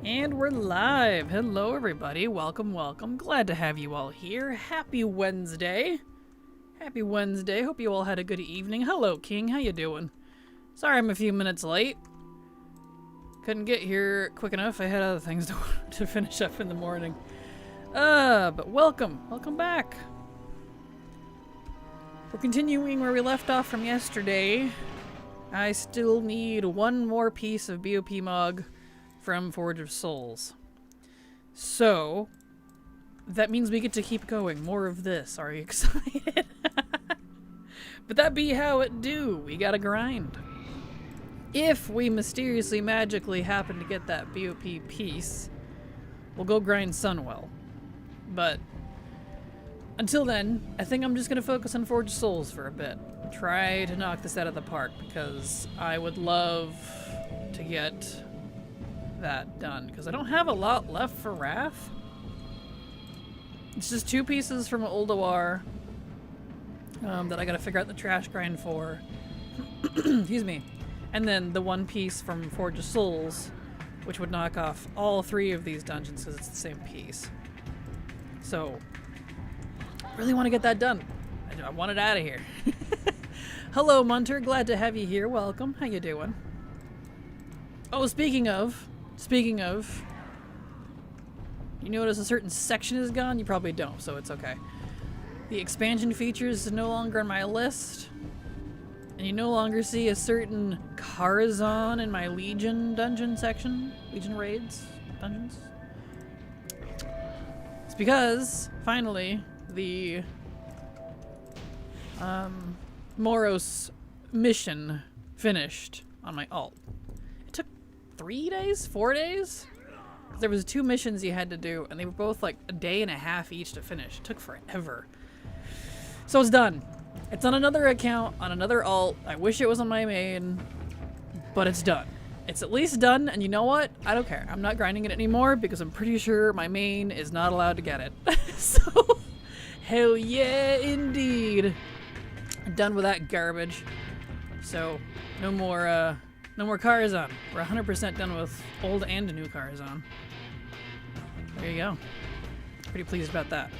And we're live. Hello everybody. Welcome, welcome. Glad to have you all here. Happy Wednesday. Happy Wednesday. Hope you all had a good evening. Hello, King. How you doing? Sorry I'm a few minutes late. Couldn't get here quick enough. I had other things to finish up in the morning. But welcome. Welcome back. We're continuing where we left off from yesterday. I still need one more piece of BOP Mog from Forge of Souls. So, that means we get to keep going. More of this. Are you excited? But that be how it do. We gotta grind. If we mysteriously, magically happen to get that BOP piece, we'll go grind Sunwell. But until then, I think I'm just gonna focus on Forge of Souls for a bit. Try to knock this out of the park, because I would love to get that done, because I don't have a lot left for Wrath. It's just two pieces from Ulduar that I gotta figure out the trash grind for. Excuse me. And then the one piece from Forge of Souls, which would knock off all three of these dungeons because it's the same piece. So, really want to get that done. I want it out of here. Hello, Munter. Glad to have you here. Welcome. How you doing? Oh, speaking of, you notice a certain section is gone? You probably don't, so it's okay. The expansion features is no longer on my list, and you no longer see a certain Karazhan in my Legion dungeon section. Legion raids dungeons. It's because, finally, the Moros mission finished on my alt. It took 3 days? 4 days? There was 2 missions you had to do, and they were both like a day and a half each to finish. It took forever. So it's done. It's on another account, on another alt. I wish it was on my main, but it's done. It's at least done, and you know what? I don't care. I'm not grinding it anymore because I'm pretty sure my main is not allowed to get it. So, hell yeah, indeed. I'm done with that garbage. So, no more Karazhan. We're 100% done with old and new Karazhan. There you go. Pretty pleased about that.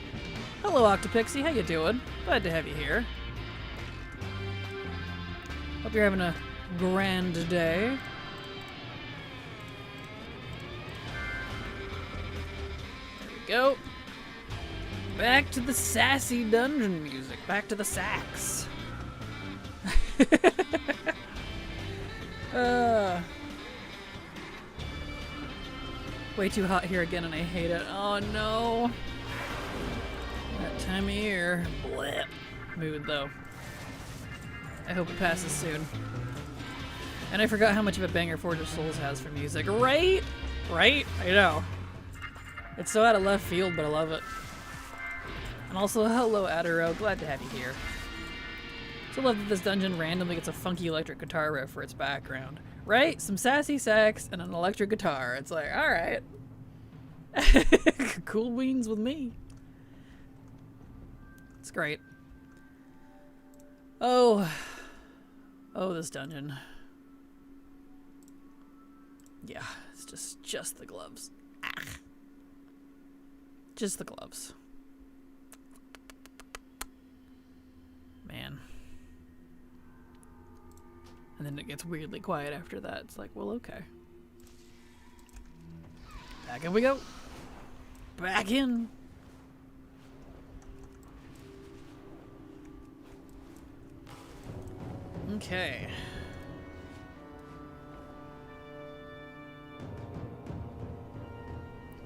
Hello, Octopixie. How you doing? Glad to have you here. Hope you're having a grand day. There we go. Back to the sassy dungeon music. Back to the sax. Way too hot here again and I hate it. Oh no. That time of year. Blech. Mood though. I hope it passes soon. And I forgot how much of a banger Forge of Souls has for music. Right? Right? I know. It's so out of left field, but I love it. And also, hello Adoro. Glad to have you here. So love that this dungeon randomly gets a funky electric guitar riff for its background. Right? Some sassy sax and an electric guitar. It's like, alright. Cool beans with me. It's great. Oh, this dungeon. Yeah, it's just the gloves. Ah. Just the gloves. Man. And then it gets weirdly quiet after that. It's like, well, okay. Back in we go. Back in. Okay.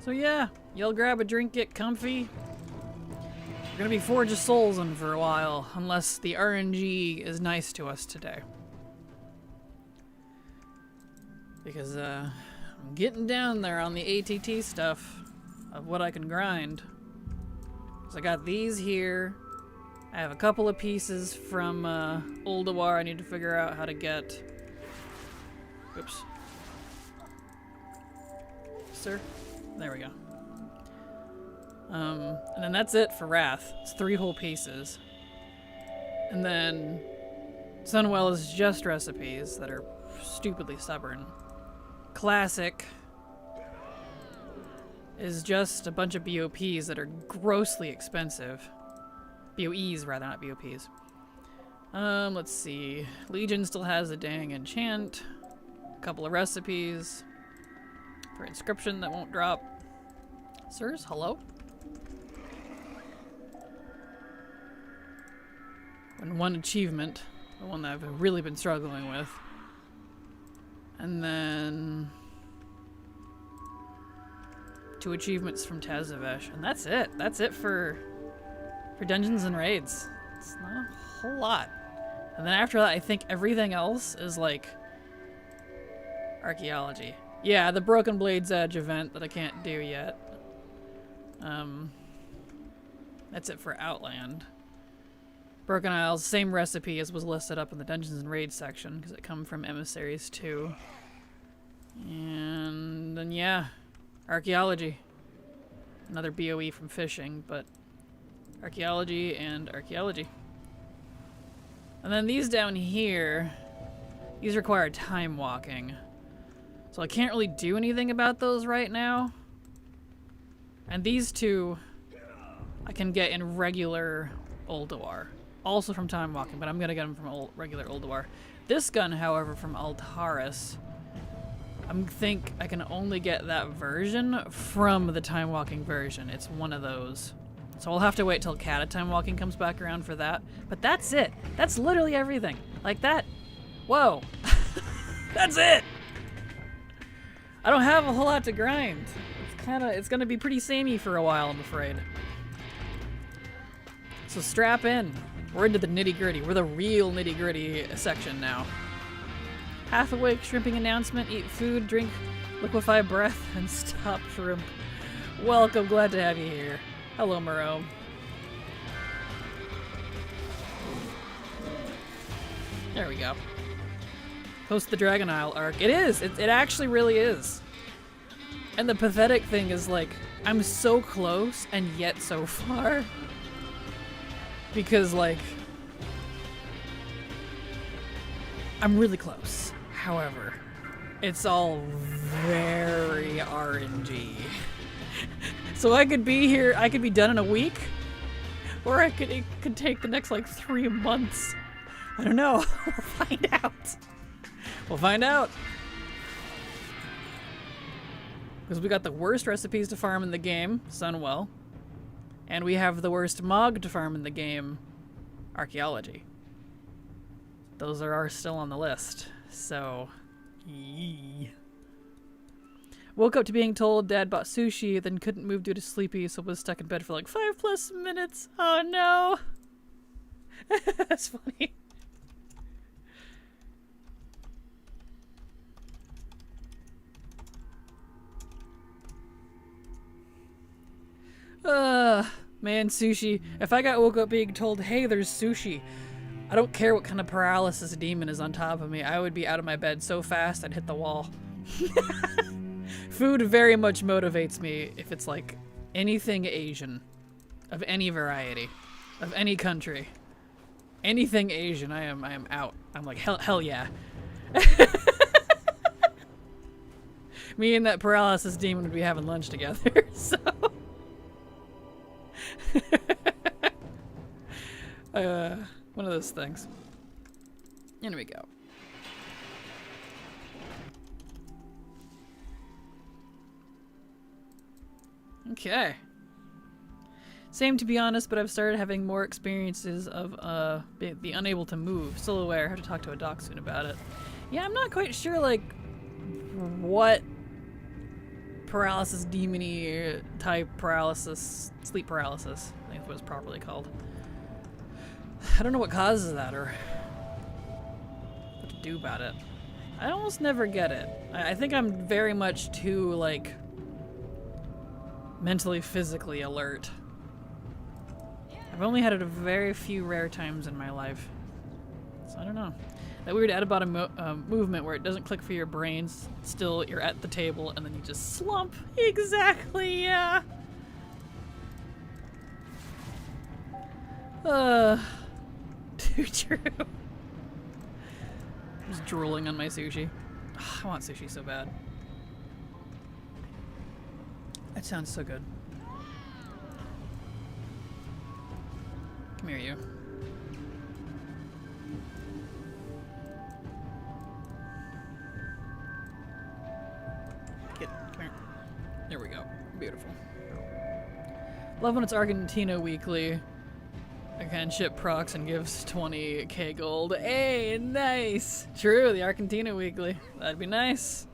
So yeah, you'll grab a drink, get comfy. We're gonna be Forge of Souls in for a while, unless the RNG is nice to us today. Because I'm getting down there on the ATT stuff of what I can grind. So I got these here. I have a couple of pieces from Ulduar I need to figure out how to get. Oops. Sir? There we go. And then that's it for Wrath. It's 3 whole pieces. And then Sunwell is just recipes that are stupidly stubborn. Classic. is just a bunch of BOPs that are grossly expensive. BOEs, rather, not BOPs. Let's see. Legion still has a dang enchant. A couple of recipes. For inscription that won't drop. Sirs, hello? And one achievement. The one that I've really been struggling with. And then 2 achievements from Tazavesh. And that's it. That's it for dungeons and raids. It's not a whole lot. And then after that, I think everything else is like archaeology. Yeah, the Broken Blades Edge event that I can't do yet. That's it for Outland. Broken Isles, same recipe as was listed up in the Dungeons and Raids section, because it come from Emissaries 2. And then, yeah, archaeology. Another BOE from fishing, but archaeology and archaeology. And then these down here, these require time walking. So I can't really do anything about those right now. And these 2, I can get in regular Ulduar. Also from time walking, but I'm gonna get them from regular Ulduar. This gun, however, from Altaris, I think I can only get that version from the time walking version. It's one of those. So I'll have to wait till Cata time walking comes back around for that. But that's it. That's literally everything. Like that. Whoa. That's it. I don't have a whole lot to grind. It's gonna be pretty samey for a while, I'm afraid. So strap in. We're into the nitty-gritty. We're the real nitty-gritty section now. Half awake shrimping announcement, eat food, drink liquefy breath, and stop shrimp. Welcome, glad to have you here. Hello, Moreau. There we go. Post the Dragon Isle arc. It is! It actually really is. And the pathetic thing is, like, I'm so close and yet so far. Because, like, I'm really close. However, it's all very RNG. So I could be here, I could be done in a week, or it could take the next, like, 3 months. I don't know. We'll find out. We'll find out. Because we got the worst recipes to farm in the game, Sunwell. And we have the worst Mog to farm in the game, Archaeology. Those are still on the list. So, yee. Woke up to being told Dad bought sushi, then couldn't move due to sleepy, so was stuck in bed for like 5+ minutes. Oh no! That's funny. Man, sushi. If I got woke up being told, hey, there's sushi, I don't care what kind of paralysis demon is on top of me, I would be out of my bed so fast I'd hit the wall. Food very much motivates me if it's like anything Asian, of any variety, of any country. Anything Asian, I am out. I'm like, hell yeah. Me and that paralysis demon would be having lunch together, so... one of those things. In we go. Okay. Same, to be honest, but I've started having more experiences of be unable to move. Still aware. I have to talk to a doc soon about it. Yeah, I'm not quite sure like what paralysis demony type paralysis, sleep paralysis, I think is what it's properly called. I don't know what causes that or what to do about it. I almost never get it. I think I'm very much too, like, mentally, physically alert. I've only had it a very few rare times in my life. So I don't know. That weird Addabottom movement where it doesn't click for your brains, still you're at the table and then you just slump. Exactly, yeah. Too true. I'm just drooling on my sushi. I want sushi so bad. That sounds so good. Come here, you. Come here. There we go. Beautiful. Love when it's Argentina weekly. I can ship procs and gives 20k gold. Hey, nice! True, the Argentina weekly. That'd be nice.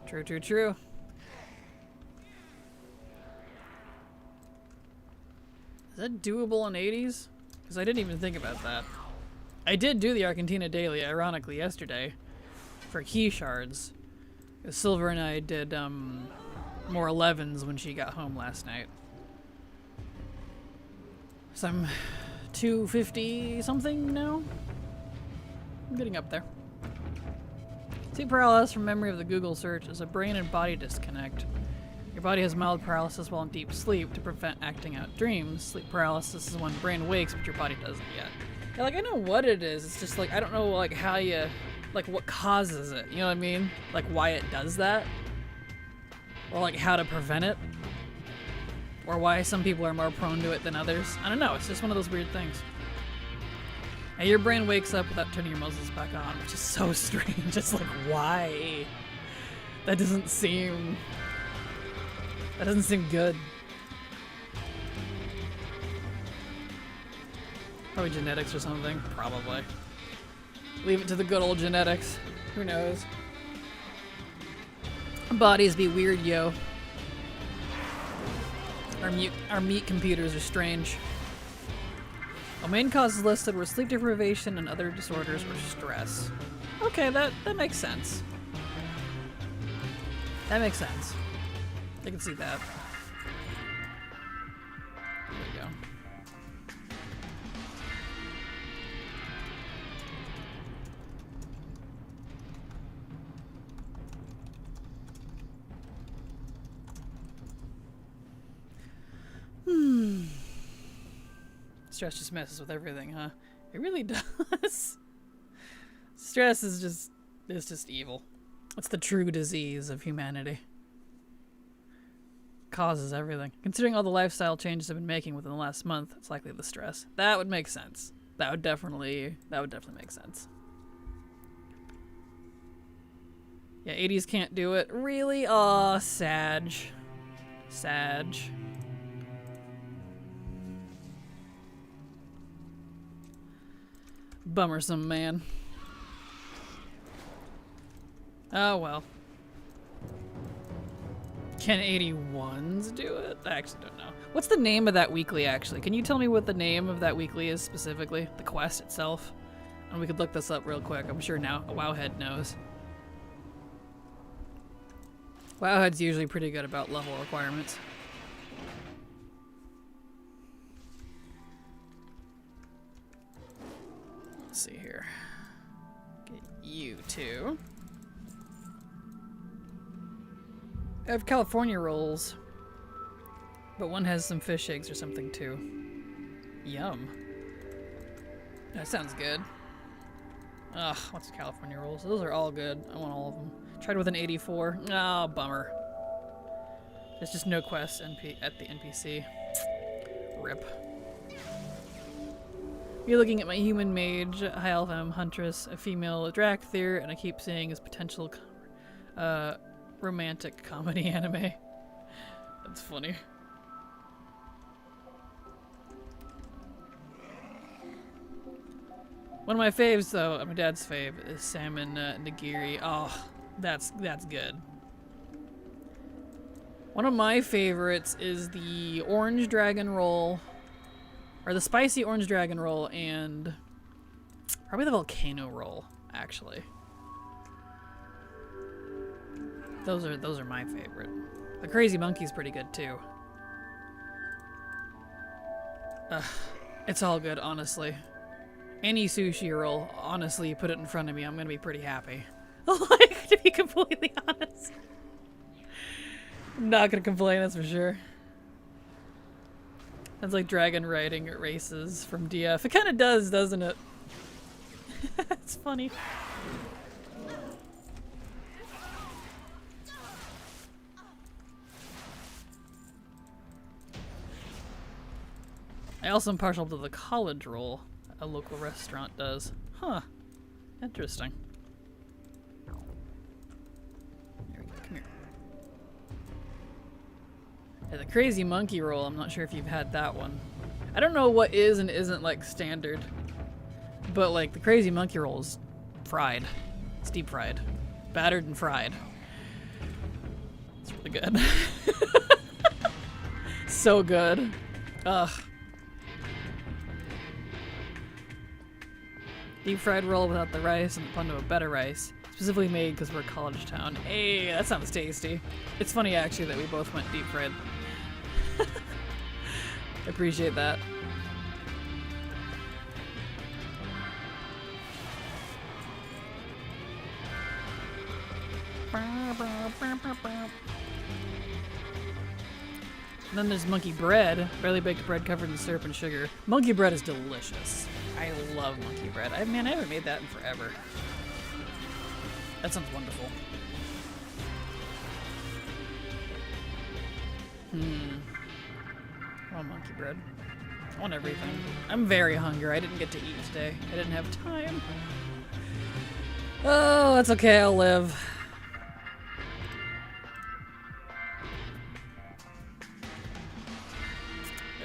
True, true, true. Is that doable in 80s? Because I didn't even think about that. I did do the Argentina daily, ironically, yesterday. For key shards. Silver and I did more 11s when she got home last night. So I'm 250 something now? I'm getting up there. Sleep paralysis from memory of the Google search is a brain and body disconnect. Your body has mild paralysis while in deep sleep to prevent acting out dreams. Sleep paralysis is when the brain wakes but your body doesn't yet. Yeah, like I know what it is, it's just like I don't know like how you, like what causes it, you know what I mean? Like why it does that? Or like how to prevent it? Or why some people are more prone to it than others. I don't know, it's just one of those weird things. And your brain wakes up without turning your muscles back on, which is so strange. It's like, why? That doesn't seem good. Probably genetics or something. Probably. Leave it to the good old genetics. Who knows? Bodies be weird, yo. Our meat computers are strange. A main causes listed were sleep deprivation and other disorders or stress. Okay, that makes sense. That makes sense. I can see that. There we go. Stress just messes with everything, huh? It really does. Stress is just evil. It's the true disease of humanity. Causes everything. Considering all the lifestyle changes I've been making within the last month, it's likely the stress. That would make sense. That would definitely make sense. Yeah, 80s can't do it. Really? Aw, Sag. Sag. Bummersome, man. Oh, well. Can 81s do it? I actually don't know. What's the name of that weekly, actually? Can you tell me what the name of that weekly is specifically? The quest itself? And we could look this up real quick. I'm sure now Wowhead knows. Wowhead's usually pretty good about level requirements. Let's see here. Get you two. I have California rolls, but one has some fish eggs or something too. Yum. That sounds good. Ugh, what's California rolls? Those are all good. I want all of them. Tried with an 84. Oh, bummer. There's just no quest at the NPC. Rip. You're looking at my human mage, high elf huntress, a female Drakthir, and I keep seeing his potential romantic comedy anime. That's funny. One of my faves, though, my dad's fave, is salmon nigiri. Oh, that's good. One of my favorites is the orange dragon roll, or the spicy orange dragon roll, and probably the volcano roll, actually. Those are my favorite. The crazy monkey's pretty good too. It's all good, honestly. Any sushi roll, honestly, you put it in front of me, I'm gonna be pretty happy. Like, to be completely honest. I'm not gonna complain, that's for sure. That's like dragon riding races from DF. It kind of does, doesn't it? It's funny. I also am partial to the college roll a local restaurant does. Huh. Interesting. There we go. Come here. Yeah, the crazy monkey roll, I'm not sure if you've had that one. I don't know what is and isn't like standard. But like the crazy monkey roll is fried. It's deep fried. Battered and fried. It's really good. So good. Ugh. Deep fried roll without the rice and fun to a better rice. Specifically made because we're a college town. Hey, that sounds tasty. It's funny actually that we both went deep fried. Appreciate that. And then there's monkey bread, barely baked bread covered in syrup and sugar. Monkey bread is delicious. I love monkey bread. Man, I haven't made that in forever. That sounds wonderful. I want monkey bread. I want everything. I'm very hungry. I didn't get to eat today. I didn't have time. Oh, that's okay. I'll live.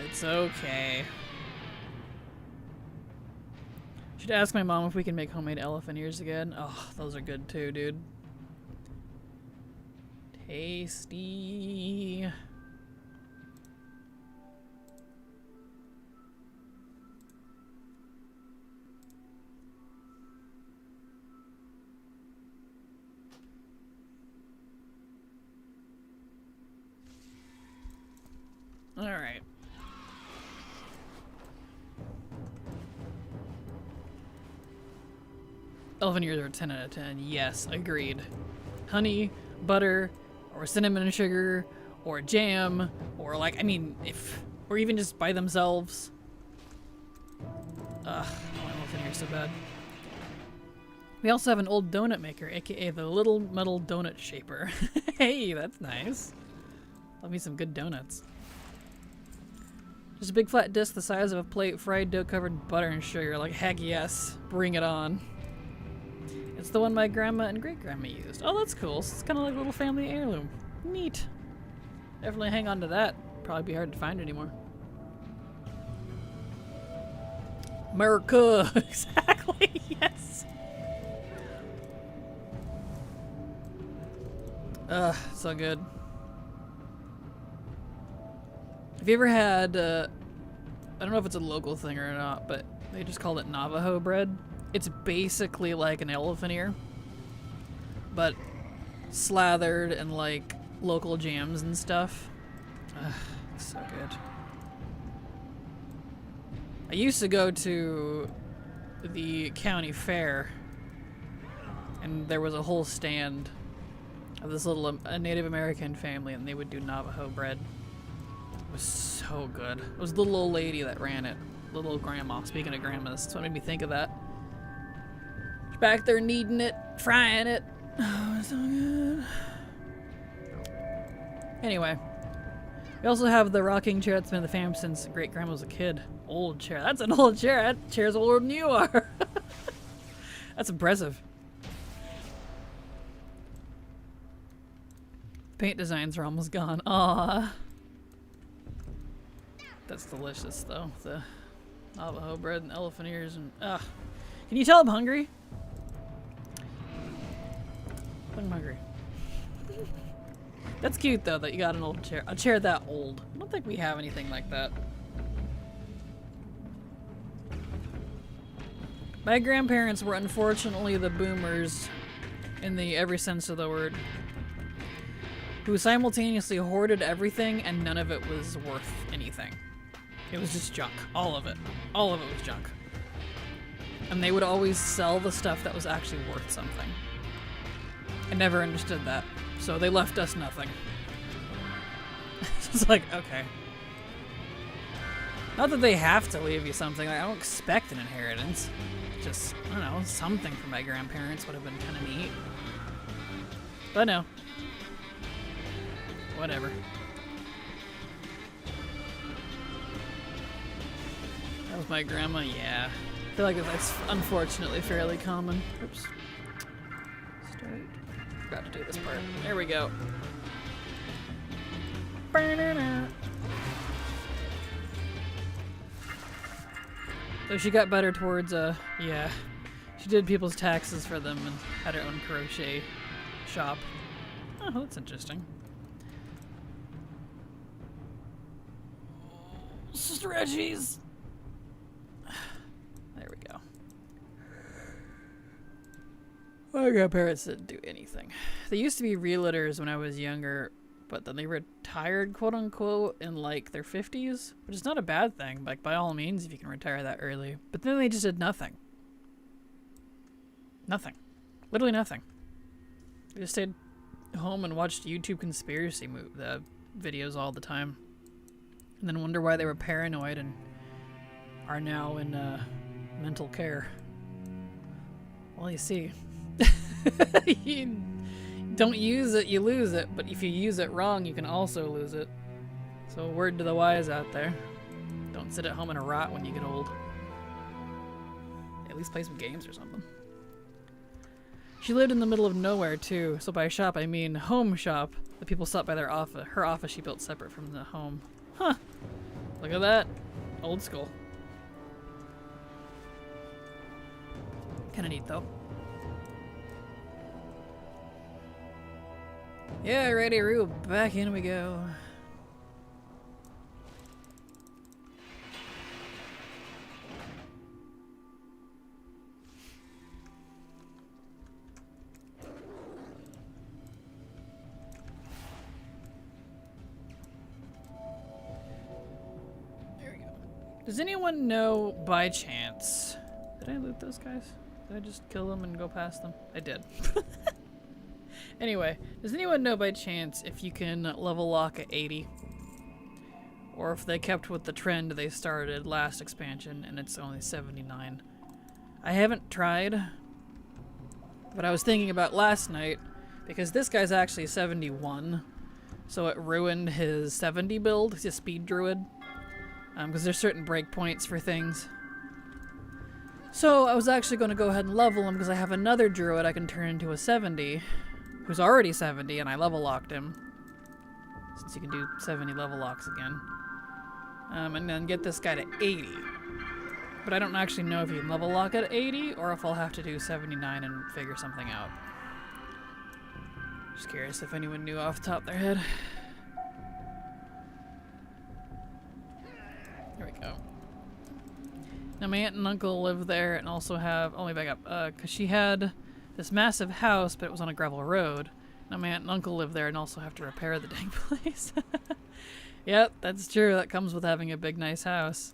It's okay. Should ask my mom if we can make homemade elephant ears again. Oh, those are good too, dude. Tasty. All right. Elephant ears are 10 out of 10. Yes, agreed. Honey, butter, or cinnamon and sugar, or jam, or like, I mean, or even just by themselves. Ugh, I want elephant ears so bad. We also have an old donut maker, aka the little metal donut shaper. Hey, that's nice. Love me some good donuts. Just a big flat disc the size of a plate, fried dough covered in butter and sugar. Like, heck yes, bring it on. It's the one my grandma and great-grandma used. Oh, that's cool. So it's kind of like a little family heirloom. Neat. Definitely hang on to that. Probably be hard to find anymore. America! Exactly, yes! Ugh, so good. Have you ever had, I don't know if it's a local thing or not, but they just call it Navajo bread. It's basically like an elephant ear, but slathered in like local jams and stuff. Ugh, so good. I used to go to the county fair, and there was a whole stand of this little Native American family, and they would do Navajo bread. It was so good. It was the little old lady that ran it. Little grandma. Speaking of grandmas, that's what made me think of that. Back there kneading it, frying it. Oh, it's so good. Anyway, we also have the rocking chair that's been in the fam since great grandma was a kid. Old chair. That's an old chair. That chair's older than you are. That's impressive. Paint designs are almost gone. Aww. That's delicious though. The Navajo bread and elephant ears and Can you tell I'm hungry? I'm hungry. That's cute though that you got an old chair. A chair that old. I don't think we have anything like that. My grandparents were unfortunately the boomers in the every sense of the word, who simultaneously hoarded everything and none of it was worth anything. It was just junk. All of it. All of it was junk. And they would always sell the stuff that was actually worth something. I never understood that. So they left us nothing. It's like, okay. Not that they have to leave you something. Like, I don't expect an inheritance. Just, I don't know, something from my grandparents would have been kind of neat. But no. Whatever. with my grandma, yeah. I feel like that's unfortunately fairly common. Oops. Start. Forgot to do this part. There we go. So she got better towards, yeah. She did people's taxes for them and had her own crochet shop. Oh, that's interesting. Stretchies! There we go. My grandparents didn't do anything. They used to be realtors when I was younger, but then they retired, quote unquote, in like their 50s, which is not a bad thing, like by all means if you can retire that early. But then they just did nothing. Nothing. Literally nothing. They just stayed home and watched YouTube conspiracy videos all the time. And then wonder why they were paranoid and are now in mental care. Well, you see. You don't use it, you lose it. But if you use it wrong, you can also lose it. So word to the wise out there. Don't sit at home and rot when you get old. At least play some games or something. She lived in the middle of nowhere too. So by shop, I mean home shop. The people stopped by their office. Her office she built separate from the home. Huh. Look at that. Old school. Kinda neat though. Yeah, ready, Roo. Back in we go. There we go. Does anyone know by chance? Did I loot those guys? Did I just kill them and go past them? I did. Anyway, does anyone know by chance if you can level lock at 80? Or if they kept with the trend they started last expansion and it's only 79? I haven't tried, but I was thinking about last night because this guy's actually 71, so it ruined his 70 build, his speed druid, because there's certain breakpoints for things. So I was actually going to go ahead and level him because I have another druid I can turn into a 70. Who's already 70, and I level locked him. Since you can do 70 level locks again. And then get this guy to 80. But I don't actually know if you can level lock at 80, or if I'll have to do 79 and figure something out. Just curious if anyone knew off the top of their head. Here we go. Now my aunt and uncle live there and also have... Oh, let me back up. Because she had this massive house, but it was on a gravel road. Now my aunt and uncle live there and also have to repair the dang place. Yep, that's true. That comes with having a big, nice house.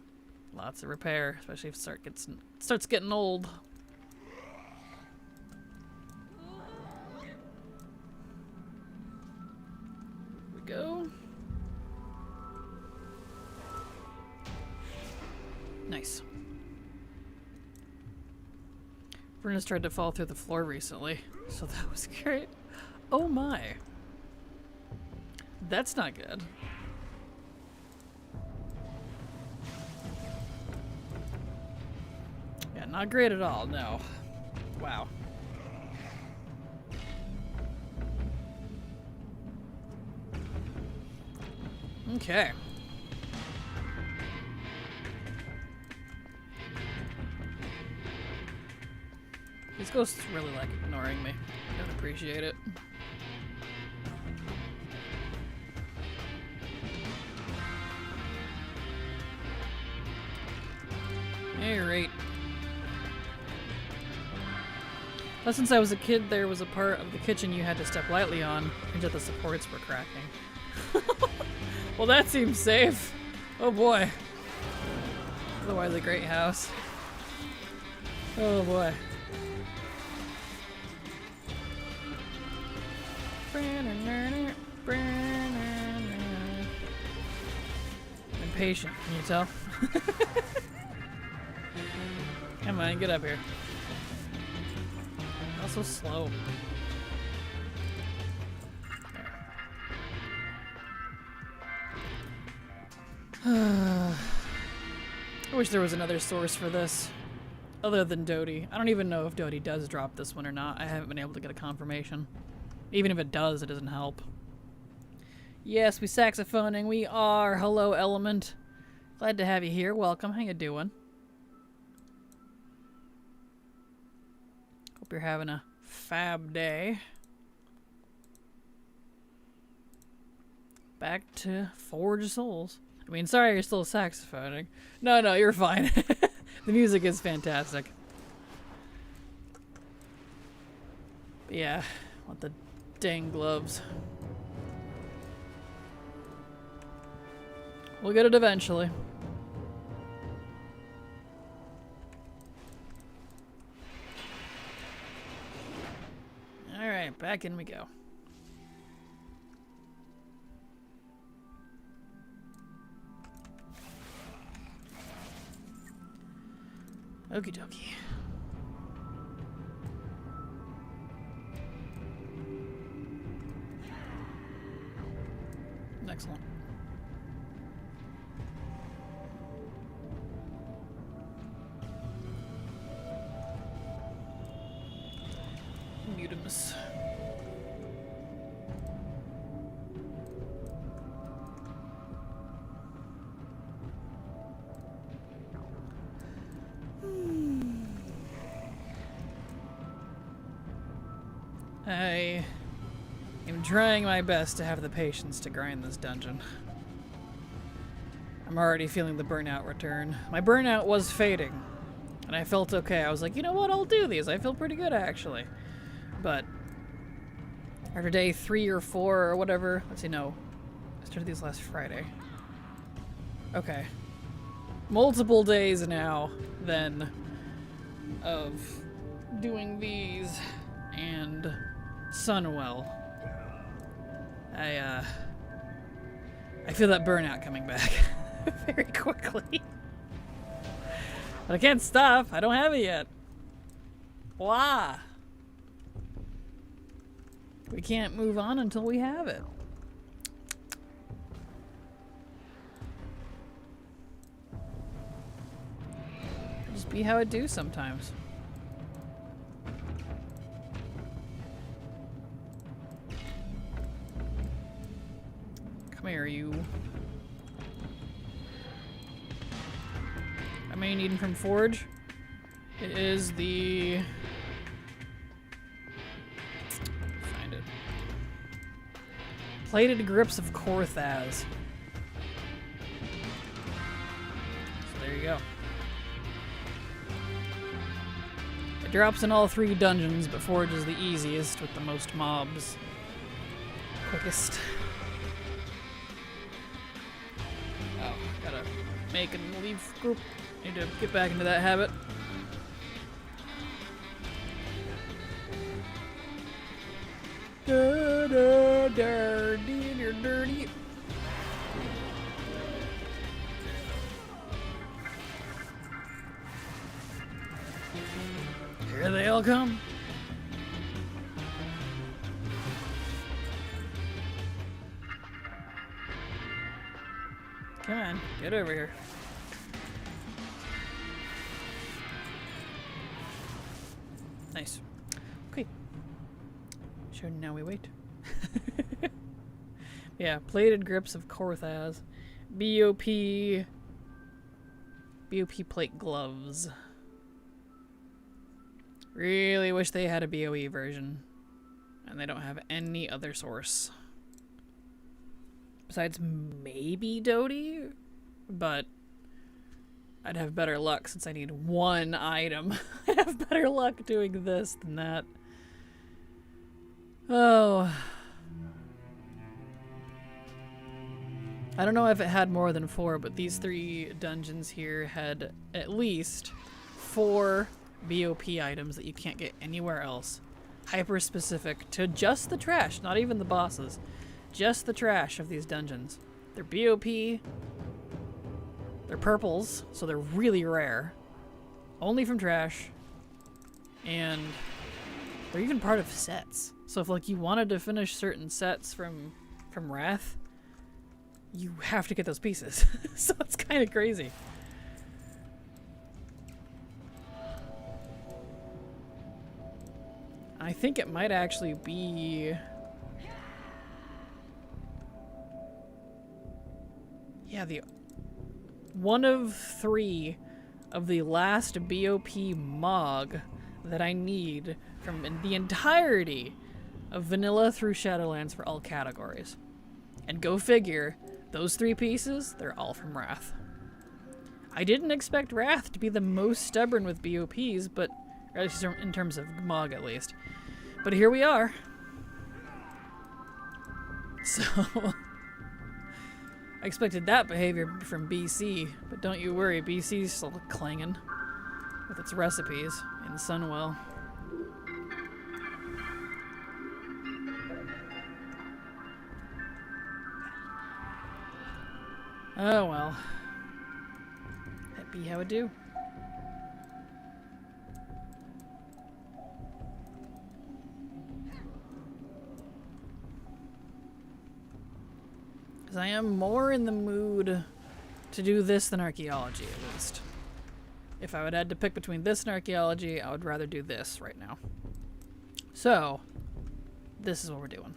Lots of repair, especially if it starts getting old. Here we go. Nice. Furnace tried to fall through the floor recently, so that was great. Oh my. That's not good. Yeah, not great at all, no. Wow. Okay. These ghosts really like ignoring me. I don't appreciate it. Alright. Well, since I was a kid, there was a part of the kitchen you had to step lightly on, and yet the supports were cracking. Well, that seems safe. Oh boy. Otherwise a great house. Oh boy. I'm impatient, can you tell? Come on, get up here. Also slow. I wish there was another source for this, other than Doty. I don't even know if Doty does drop this one or not. I haven't been able to get a confirmation. Even if it does, it doesn't help. Yes, we saxophoning. We are. Hello, Element. Glad to have you here. Welcome. How you doing? Hope you're having a fab day. Back to Forge Souls. I mean, sorry you're still saxophoning. No, no, you're fine. The music is fantastic. But yeah, want the dang gloves. We'll get it eventually. Alright, back in we go. Okie dokie. Excellent. Mutimus. I am trying my best to have the patience to grind this dungeon. I'm already feeling the burnout return. My burnout was fading, and I felt okay. I was like, you know what, I'll do these. I feel pretty good, actually. But after day 3 or 4 or whatever, let's see, no. I started these last Friday. Okay. Multiple days now, then, of doing these and Sunwell. I feel that burnout coming back very quickly. But I can't stop. I don't have it yet. Why? We can't move on until we have it. It'll just be how it do sometimes. Come here, you. How many needing from Forge? It is the... Find it. Plated Grips of Korthaz. So there you go. It drops in all 3 dungeons, but Forge is the easiest with the most mobs. Quickest. Oh, gotta make and leave group. Need to get back into that habit. Dirty, you're dirty. Here they all come. Come on, get over here. Nice. Okay. So now we wait. Yeah, Plated Grips of Korthaz. BOP plate gloves. Really wish they had a BOE version. And they don't have any other source. Besides maybe Doty? But I'd have better luck since I need 1 item. I'd have better luck doing this than that. Oh. I don't know if it had more than 4, but these 3 dungeons here had at least 4 BOP items that you can't get anywhere else. Hyper specific to just the trash, not even the bosses. Just the trash of these dungeons. They're BOP. They're purples, so they're really rare. Only from trash. And they're even part of sets. So if like you wanted to finish certain sets from Wrath, you have to get those pieces. So it's kind of crazy. I think it might actually be... Yeah, the... one of 3 of the last BOP MOG that I need from the entirety of Vanilla through Shadowlands for all categories. And go figure, those 3 pieces, they're all from Wrath. I didn't expect Wrath to be the most stubborn with BOPs, but or at least in terms of MOG at least. But here we are. So I expected that behavior from BC, but don't you worry, BC's still clanging with its recipes in Sunwell. Oh well. That be how it do. Because I am more in the mood to do this than archaeology, at least. If I would had to pick between this and archaeology, I would rather do this right now. So, this is what we're doing.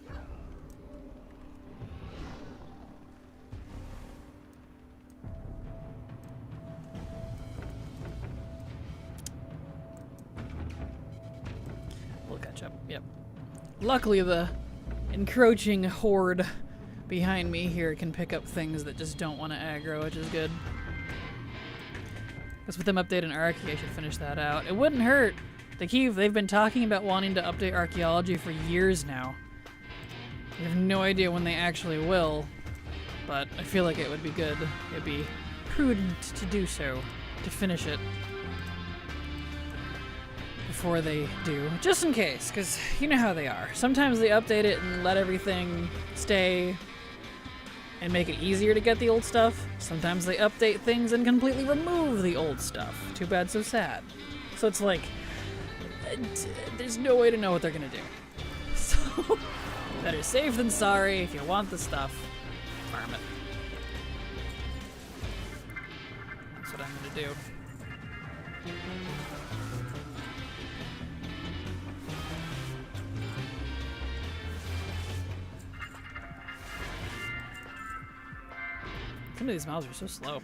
We'll catch up, yep. Luckily, the encroaching horde behind me here can pick up things that just don't want to aggro, which is good. Because with them updating Archae, I should finish that out. It wouldn't hurt. They've been talking about wanting to update archaeology for years now. I have no idea when they actually will, but I feel like it would be good. It'd be prudent to do so, to finish it before they do, just in case, because you know how they are. Sometimes they update it and let everything stay and make it easier to get the old stuff. Sometimes they update things and completely remove the old stuff. Too bad, so sad. So it's like, there's no way to know what they're gonna do. So, better safe than sorry. If you want the stuff, farm it. That's what I'm gonna do. Some of these mouths are so slow.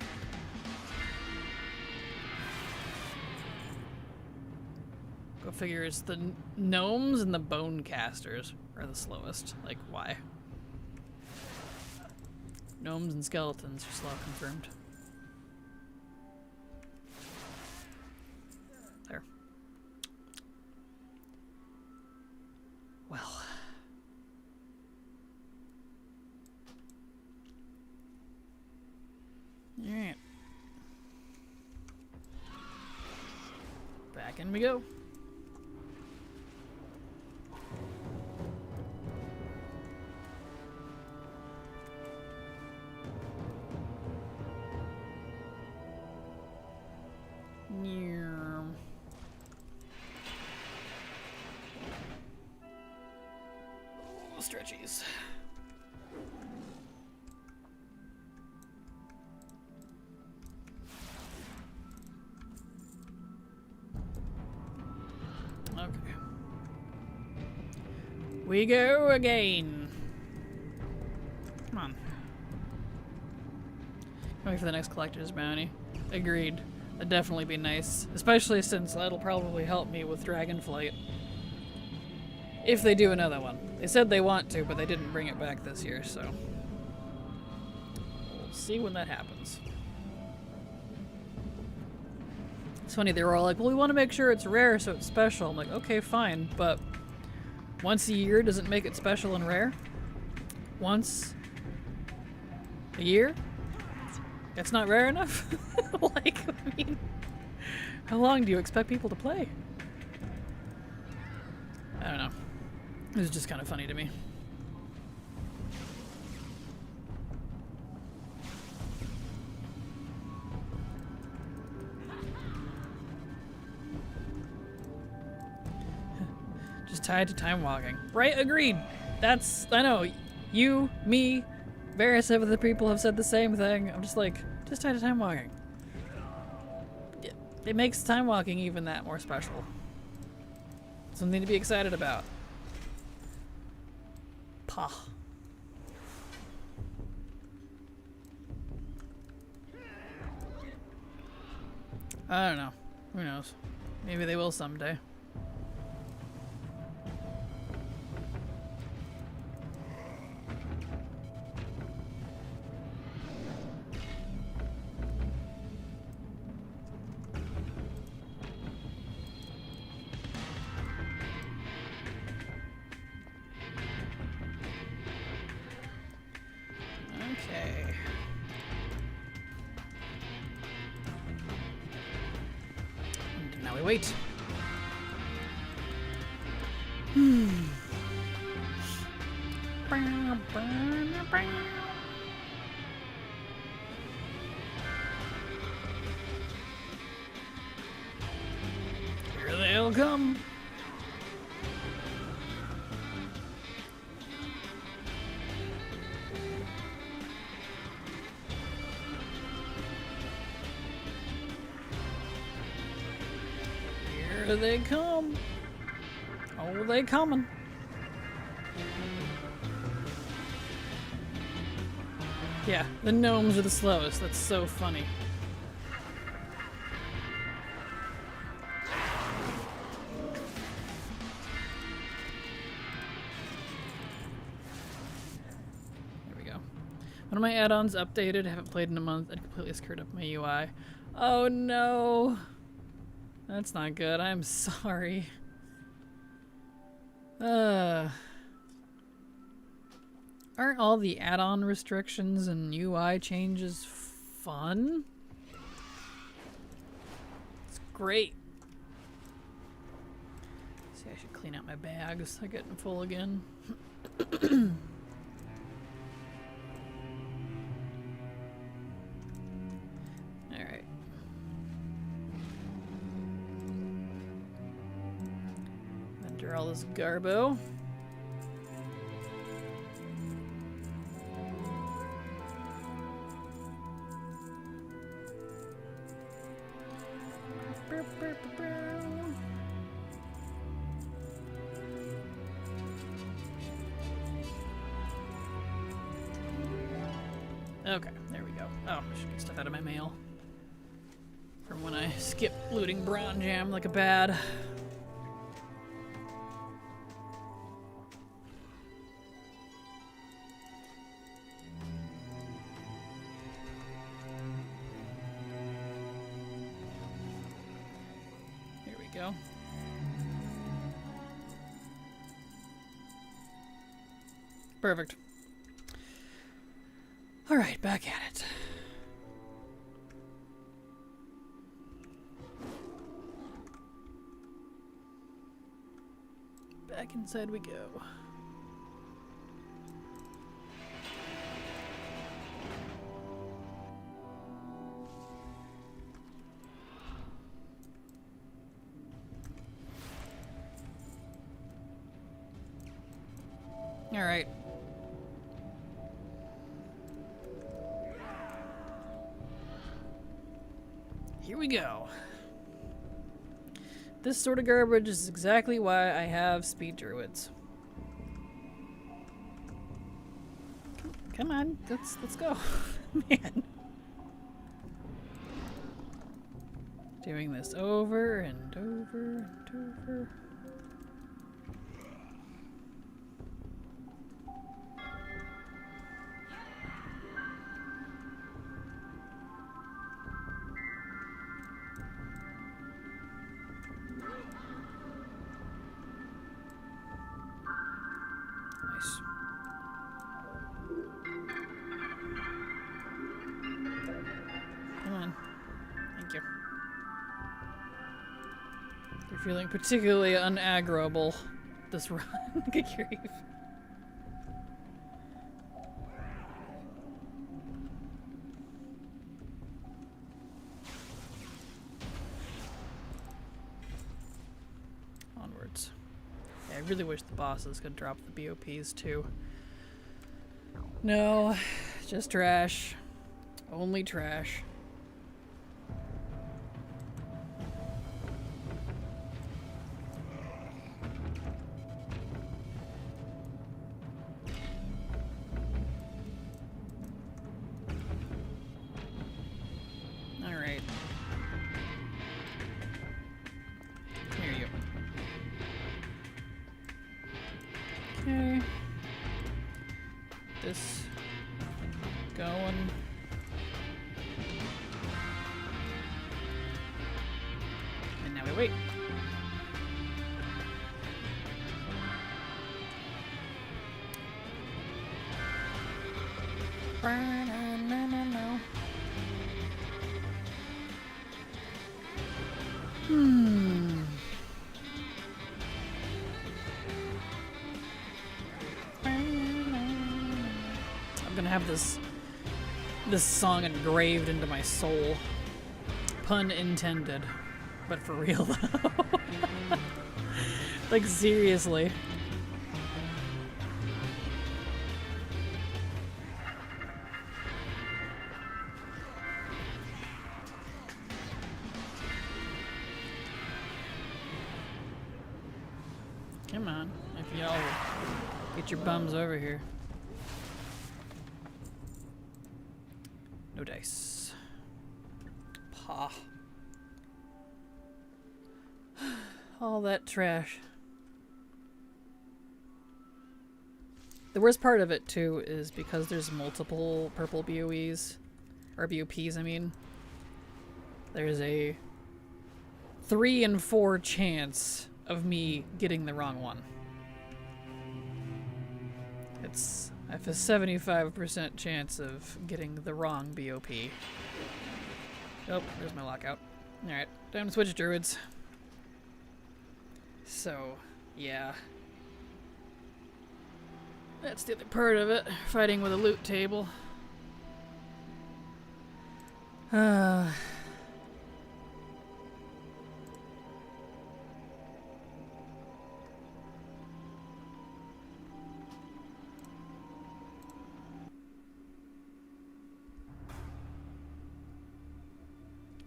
Go figure, it's the gnomes and the bone casters are the slowest. Like, why? Gnomes and skeletons are slow, confirmed. There. Well. Alright. Back in we go. Oh, stretchies. Okay. We go again. Come on. Wait for the next collector's bounty. Agreed. That'd definitely be nice. Especially since that'll probably help me with Dragonflight. If they do another one. They said they want to, but they didn't bring it back this year, so we'll see when that happens. It's funny, they were all like, well, we want to make sure it's rare so it's special. I'm like, okay, fine, but once a year doesn't make it special and rare? Once a year? That's not rare enough? Like, I mean, how long do you expect people to play? I don't know. It was just kind of funny to me. Just tied to time walking. Right? Agreed. That's, I know, you, me, various other people have said the same thing. I'm just like, just tied to time walking. It makes time walking even that more special. Something to be excited about. Pah. I don't know. Who knows? Maybe they will someday. Okay. And now we wait. Here they'll come. Here they come. Oh, they coming. Yeah, the gnomes are the slowest. That's so funny. There we go. One of my add-ons updated. I haven't played in a month. It completely screwed up my UI. Oh no! That's not good. I'm sorry. Aren't all the add-on restrictions and UI changes fun? It's great. See, I should clean out my bags. They're getting full again. Alright. Enter all this garbo. Okay, there we go. Oh, I should get stuff out of my mail. From when I skipped looting Brown Jam like a bad. Here we go. Perfect. All right, back at it. Back inside we go. All right. Here we go. This sort of garbage is exactly why I have speed druids. Come on, let's go. Man. Doing this over and over and over. Nice. Come on. Thank you. You're feeling particularly unaggroable this run. Good grief. Onwards. Yeah, I really wish the bosses could drop the BOPs too. No, just trash. Only trash. going. And now we wait. I'm gonna have this song engraved into my soul. Pun intended. But for real though. Like seriously. Come on, if y'all get your bums over here. No dice. Pah. All that trash. The worst part of it too is because there's multiple purple BOEs, or BOPs I mean, there's a 3 in 4 chance of me getting the wrong one. I have a 75% chance of getting the wrong BOP. Oh, there's my lockout. Alright, time to switch druids. So, yeah. That's the other part of it. Fighting with a loot table.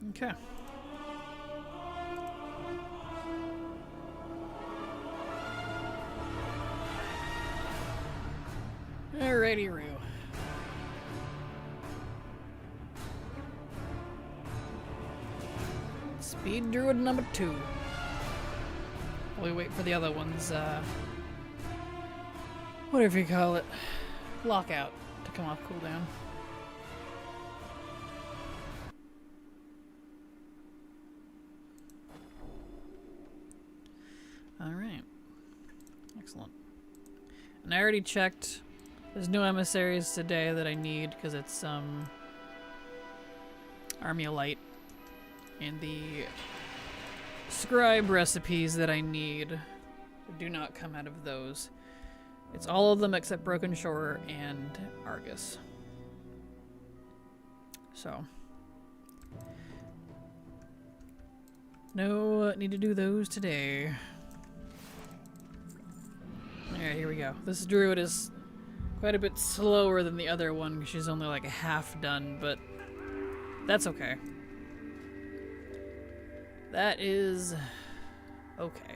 Okay. Alrighty, Roo. Speed Druid number 2. While we wait for the other ones, whatever you call it, lockout to come off cooldown. Alright. Excellent. And I already checked. There's no emissaries today that I need because it's Army of Light. And the scribe recipes that I need do not come out of those. It's all of them except Broken Shore and Argus. So no need to do those today. Alright, here we go. This druid is quite a bit slower than the other one. She's only like half done, but that's okay. That is okay.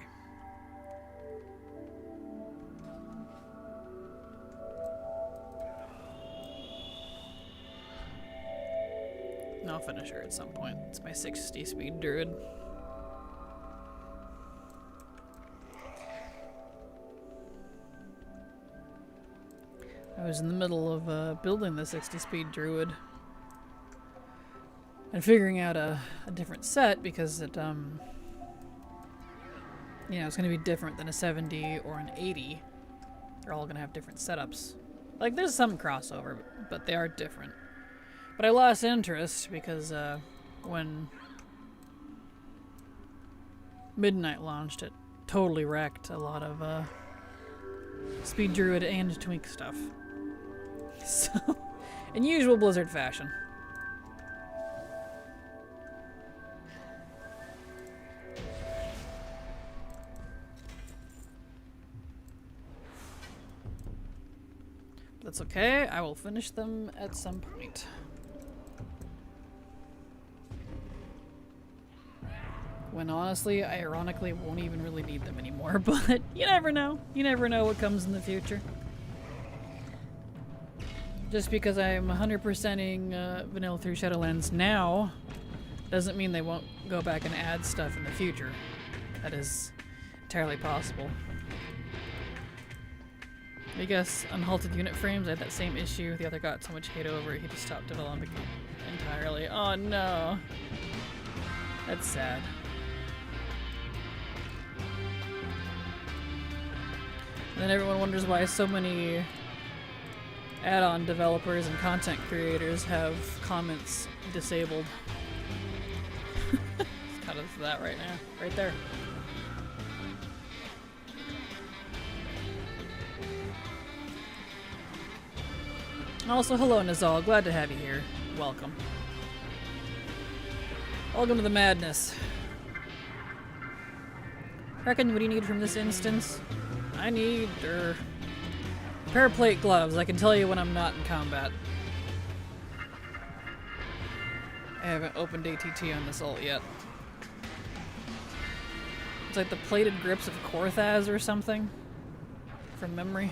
And I'll finish her at some point. It's my 60 speed druid. I was in the middle of building the 60 speed druid and figuring out a different set because it, you know, it's going to be different than a 70 or an 80. They're all going to have different setups. Like, there's some crossover, but they are different. But I lost interest because when Midnight launched, it totally wrecked a lot of speed druid and twink stuff. So, in usual Blizzard fashion. That's okay, I will finish them at some point. When honestly, I ironically won't even really need them anymore, but you never know. You never know what comes in the future. Just because I'm 100%ing vanilla through Shadowlands now, doesn't mean they won't go back and add stuff in the future. That is entirely possible. I guess unhalted unit frames, I had that same issue. The other got so much hate over it, he just stopped developing entirely. Oh no. That's sad. And then everyone wonders why so many add-on developers and content creators have comments disabled. It's kind of that right now. Right there. Also, hello Nazal, glad to have you here. Welcome. Welcome to the madness. Kraken, what do you need from this instance? I need a pair of plate gloves. I can tell you when I'm not in combat. I haven't opened ATT on this ult yet. It's like the plated grips of Korthaz or something. From memory.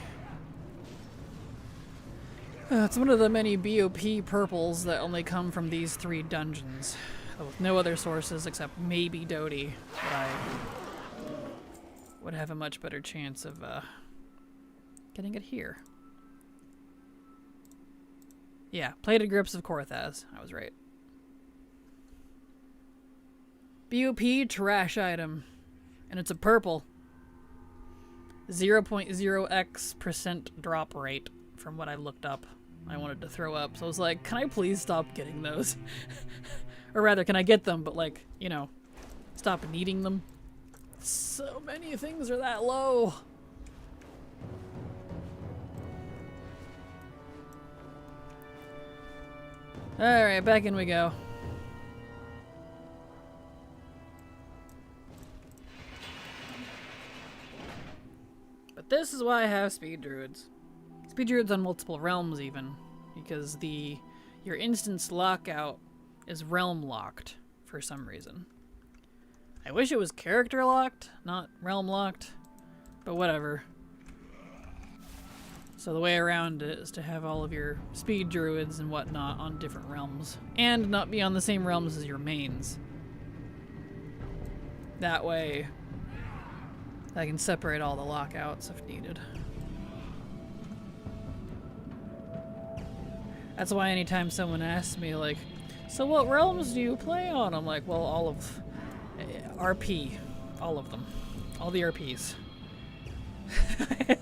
It's one of the many BOP purples that only come from these 3 dungeons. With no other sources except maybe Dodie, but I would have a much better chance of getting it here. Yeah, plated grips of Korthaz. I was right. BOP trash item. And it's a purple. 0.0x% drop rate from what I looked up. I wanted to throw up, so I was like, can I please stop getting those? Or rather, can I get them, but like, you know, stop needing them? So many things are that low. Alright, back in we go. But this is why I have speed druids. Speed druids on multiple realms even, because your instance lockout is realm locked for some reason. I wish it was character locked, not realm locked, but whatever. So the way around it is to have all of your speed druids and whatnot on different realms, and not be on the same realms as your mains. That way, I can separate all the lockouts if needed. That's why anytime someone asks me, like, so what realms do you play on? I'm like, well, all of RP. All of them. All the RPs.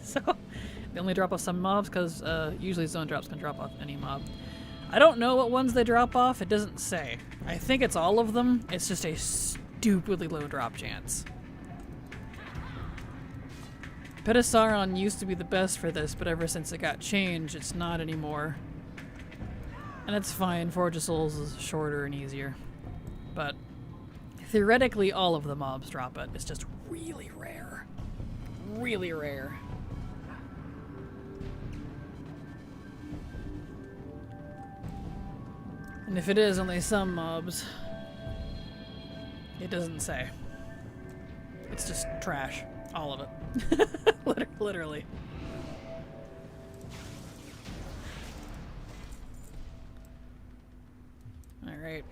So, they only drop off some mobs because usually zone drops can drop off any mob. I don't know what ones they drop off. It doesn't say. I think it's all of them. It's just a stupidly low drop chance. Pedisauron used to be the best for this, but ever since it got changed, it's not anymore. And it's fine, Forge of Souls is shorter and easier. But theoretically all of the mobs drop it. It's just really rare. Really rare. And if it is only some mobs, it doesn't say. It's just trash. All of it. Literally. Alright.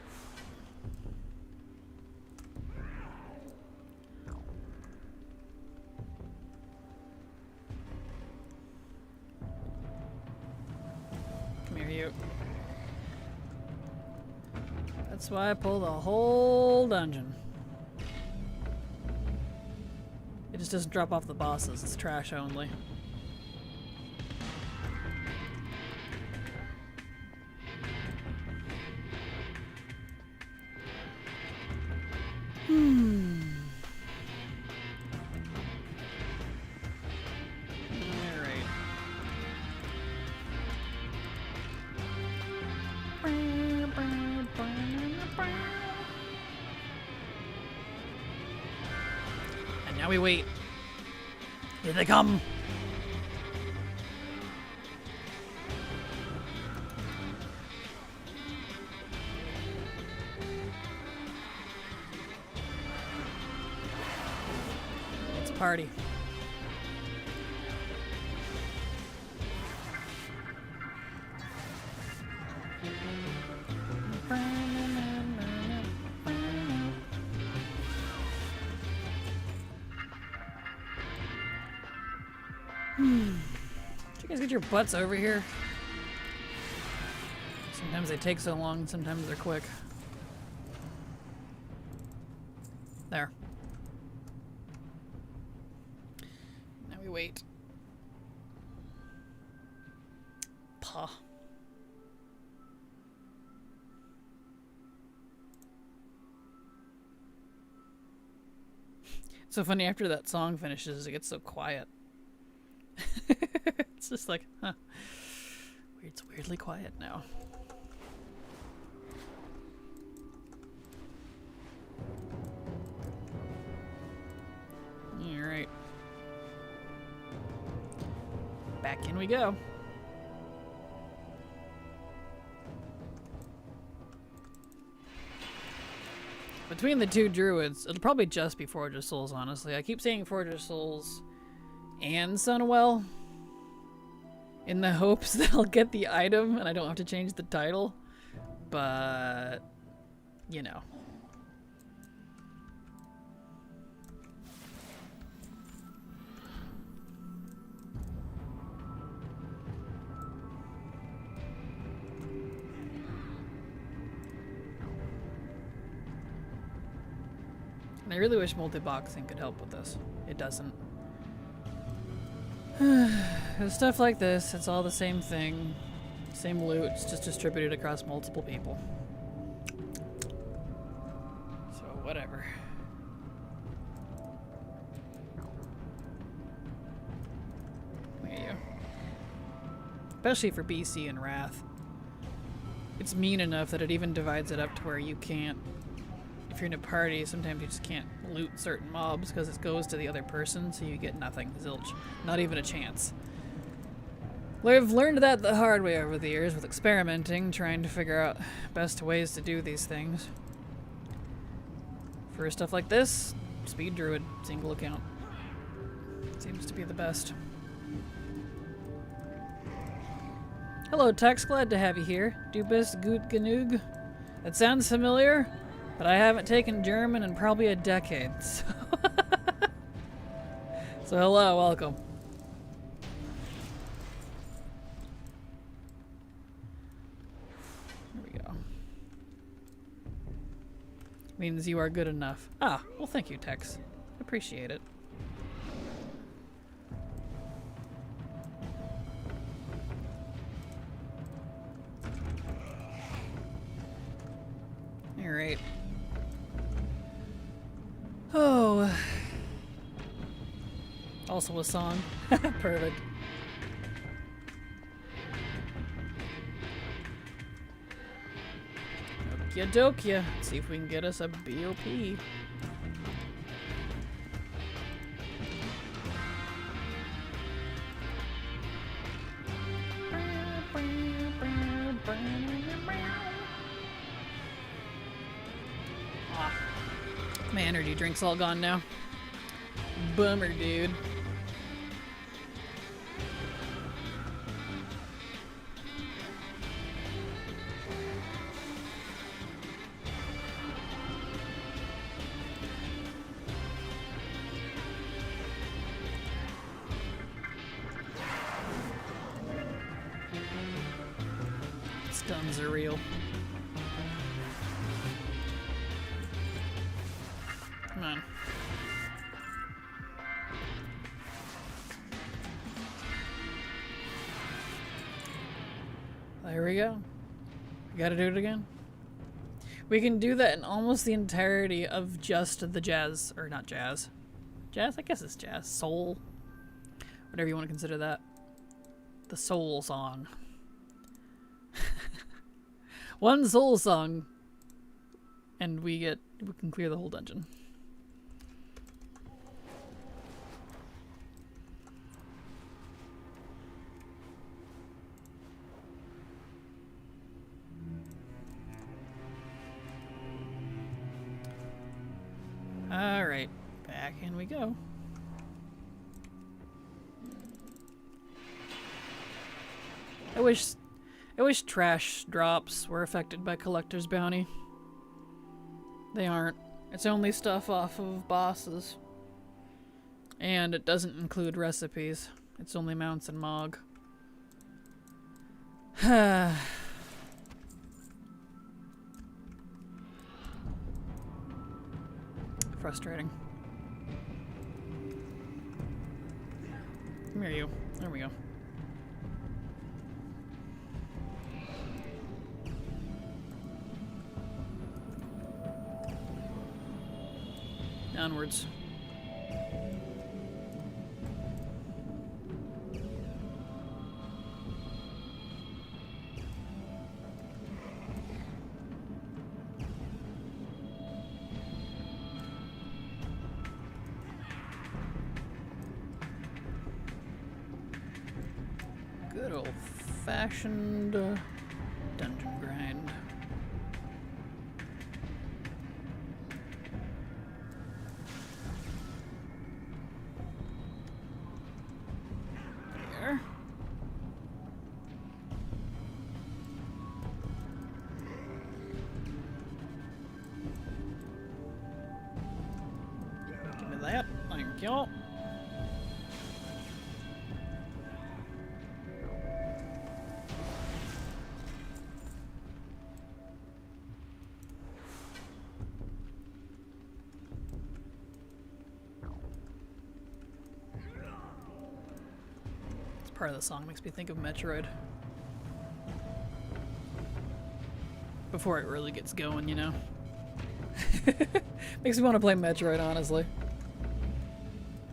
Come here, you. That's why I pulled the whole dungeon. It just doesn't drop off the bosses, it's trash only. Alright. And now we wait. Here they come! It's a party. guys get your butts over here? Sometimes they take so long, sometimes they're quick. There. Now we wait. Pah. It's so funny, after that song finishes, it gets so quiet. It's just like, huh. It's weirdly quiet now. Alright. Back in we go. Between the two druids, it'll probably just be Forge of Souls, honestly. I keep saying Forge of Souls and Sunwell in the hopes that I'll get the item and I don't have to change the title. But, you know. And I really wish multi-boxing could help with this. It doesn't. With stuff like this, it's all the same thing. Same loot, it's just distributed across multiple people. So, whatever. There you go. Especially for BC and Wrath. It's mean enough that it even divides it up to where you can't. If you're in a party, sometimes you just can't loot certain mobs because it goes to the other person, so you get nothing. Zilch. Not even a chance. I've learned that the hard way over the years with experimenting, trying to figure out best ways to do these things. For stuff like this, Speed Druid, single account. Seems to be the best. Hello Tex, glad to have you here. Du bist gut genug. That sounds familiar, but I haven't taken German in probably a decade, so... So hello, welcome. There we go. Means you are good enough. Ah, well thank you, Tex. Appreciate it. Alright. Oh. Also a song. Perfect. Okia dokia. See if we can get us a BOP. My energy drink's all gone now. Bummer, dude. Stuns are real. Come on. There we go. We gotta do it again. We can do that in almost the entirety of just the jazz, or not jazz. Jazz? I guess it's jazz. Soul. Whatever you want to consider that. The soul song. One soul song. And we can clear the whole dungeon. Alright, back in we go. I wish trash drops were affected by Collector's Bounty. They aren't. It's only stuff off of bosses. And it doesn't include recipes. It's only mounts and Mog. Frustrating. Come here, you. There we go. Onwards. Good old-fashioned dungeon grind. There. Give me that. Thank you. Part of the song makes me think of Metroid. Before it really gets going, you know? Makes me want to play Metroid, honestly.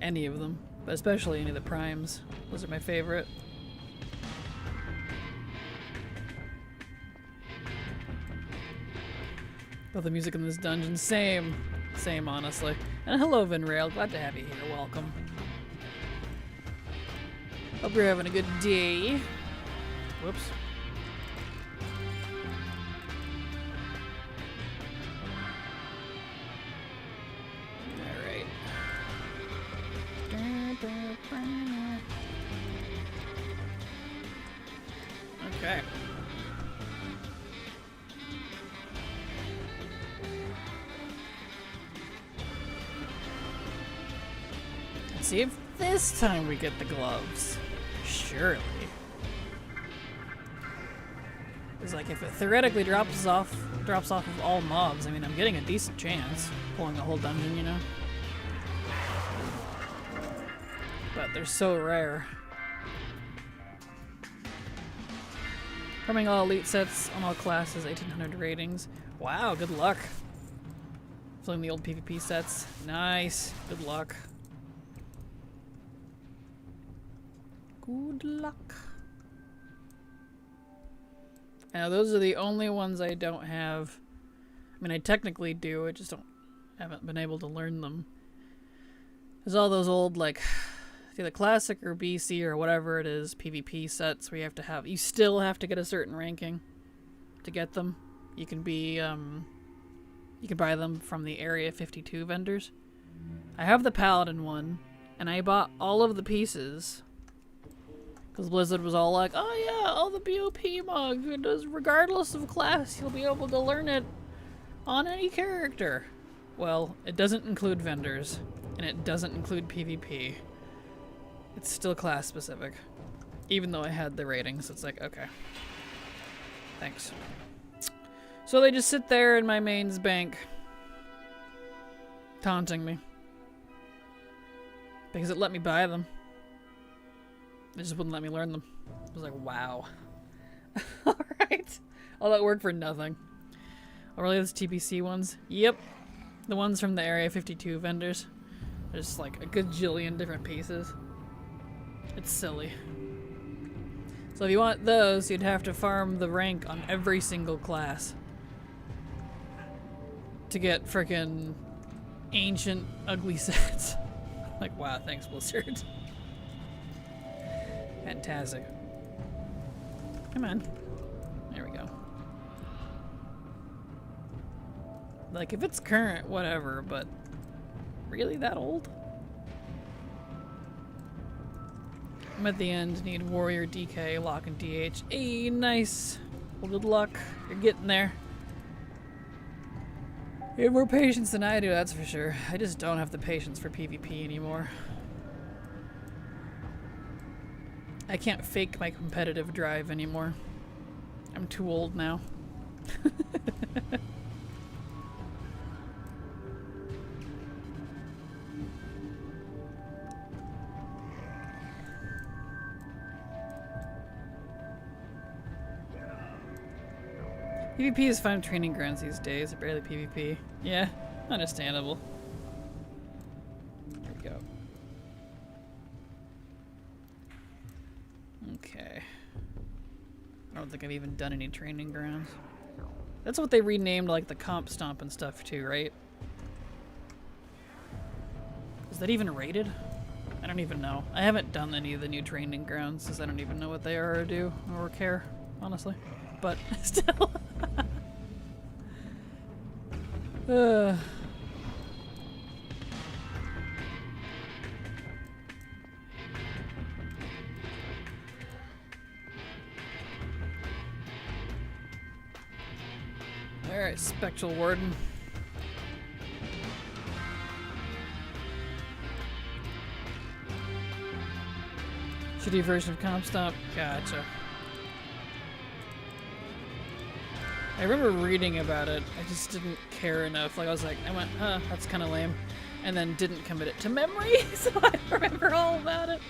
Any of them, but especially any of the Primes. Those are my favorite. But the music in this dungeon, same, honestly. And hello, Vinrail, glad to have you here, welcome. Hope you're having a good day. Whoops. Alright. Okay. Let's see if this time we get the gloves. Surely. It's like if it theoretically drops off of all mobs, I mean, I'm getting a decent chance pulling the whole dungeon, you know? But they're so rare. Farming all elite sets on all classes, 1800 ratings. Wow, good luck. Filling the old PvP sets. Nice. Good luck. Good luck. Now those are the only ones I don't have. I mean, I technically do, I just haven't been able to learn them. There's all those old, like, either classic or BC or whatever it is, PvP sets where you still have to get a certain ranking to get them. You can be, you can buy them from the Area 52 vendors. I have the Paladin one, and I bought all of the pieces. Because Blizzard was all like, oh yeah, all the BOP mug, regardless of class, you'll be able to learn it on any character. Well, it doesn't include vendors, and it doesn't include PvP. It's still class specific. Even though I had the ratings, it's like, okay. Thanks. So they just sit there in my mains bank, taunting me. Because it let me buy them. They just wouldn't let me learn them. I was like, wow. Alright. All that work for nothing. Oh, really? Those TPC ones? Yep. The ones from the Area 52 vendors. There's like a gajillion different pieces. It's silly. So if you want those, you'd have to farm the rank on every single class. To get frickin' ancient ugly sets. Like, wow, thanks, Blizzard. Fantastic. Come on. There we go. Like, if it's current, whatever, but really that old? I'm at the end. Need Warrior, DK, Lock, and DH. Hey, nice. Well, good luck. You're getting there. You have more patience than I do, that's for sure. I just don't have the patience for PvP anymore. I can't fake my competitive drive anymore. I'm too old now. PvP is fun training grounds these days, barely PvP. Yeah, understandable. There we go. Okay. I don't think I've even done any training grounds. That's what they renamed like the comp stomp and stuff too, right? Is that even rated? I don't even know. I haven't done any of the new training grounds because I don't even know what they are or do or care, honestly. But still. Alright, Spectral Warden. Shitty version of Comp Stomp. Gotcha. I remember reading about it. I just didn't care enough. Like, I was like, I went, huh, that's kind of lame. And then didn't commit it to memory, so I remember all about it.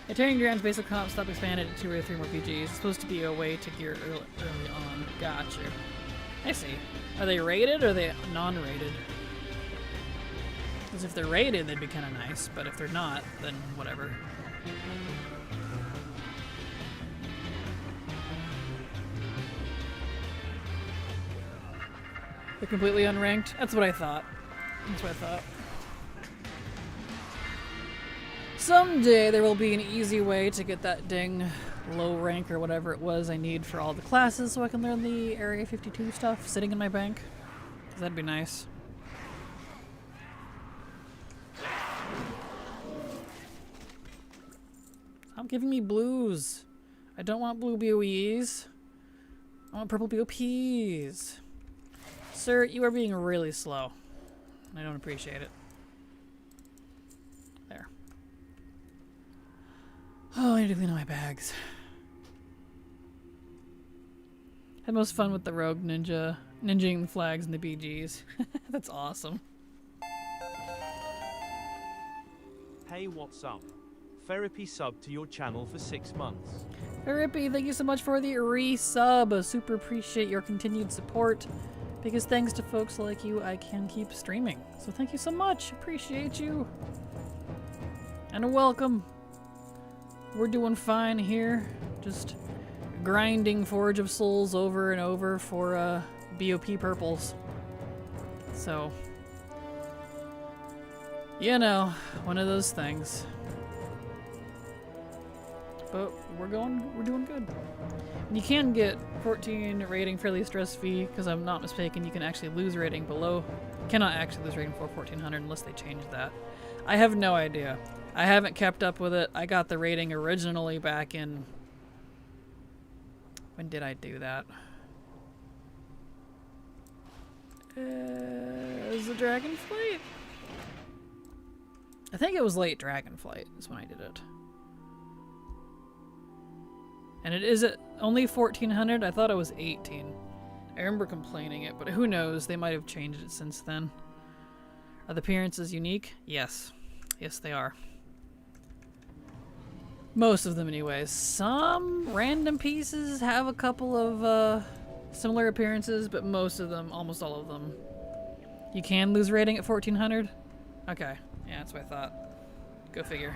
The Training Grounds basic comp stop expanded to 2 or 3 more PGs. It's supposed to be a way to gear early on. Gotcha. I see. Are they rated or are they non-rated? Because if they're rated, they'd be kind of nice. But if they're not, then whatever. They're completely unranked? That's what I thought. That's what I thought. Someday there will be an easy way to get that dang low rank or whatever it was I need for all the classes so I can learn the Area 52 stuff sitting in my bank. That'd be nice. Stop giving me blues. I don't want blue BOEs. I want purple BOPs. Sir, you are being really slow. I don't appreciate it. There. Oh, I need to clean out my bags. Had most fun with the rogue ninjing the flags and the BGs. That's awesome. Hey, what's up? Therapy sub to your channel for 6 months. Therapy, thank you so much for the resub. I super appreciate your continued support. Because thanks to folks like you, I can keep streaming. So thank you so much. Appreciate you. And welcome. We're doing fine here. Just grinding Forge of Souls over and over for BOP purples. So, you know, one of those things. But we're doing good. And you can get 14 rating fairly stress-free, because I'm not mistaken, you can actually lose rating below. Cannot actually lose rating for 1400 unless they change that. I have no idea. I haven't kept up with it. I got the rating originally back in... When did I do that? It was the Dragonflight? I think it was late Dragonflight is when I did it. And it is only 1400? I thought it was 18. I remember complaining it, but who knows? They might have changed it since then. Are the appearances unique? Yes. Yes, they are. Most of them anyways. Some random pieces have a couple of similar appearances, but most of them, almost all of them. You can lose rating at 1400? Okay. Yeah, that's what I thought. Go figure.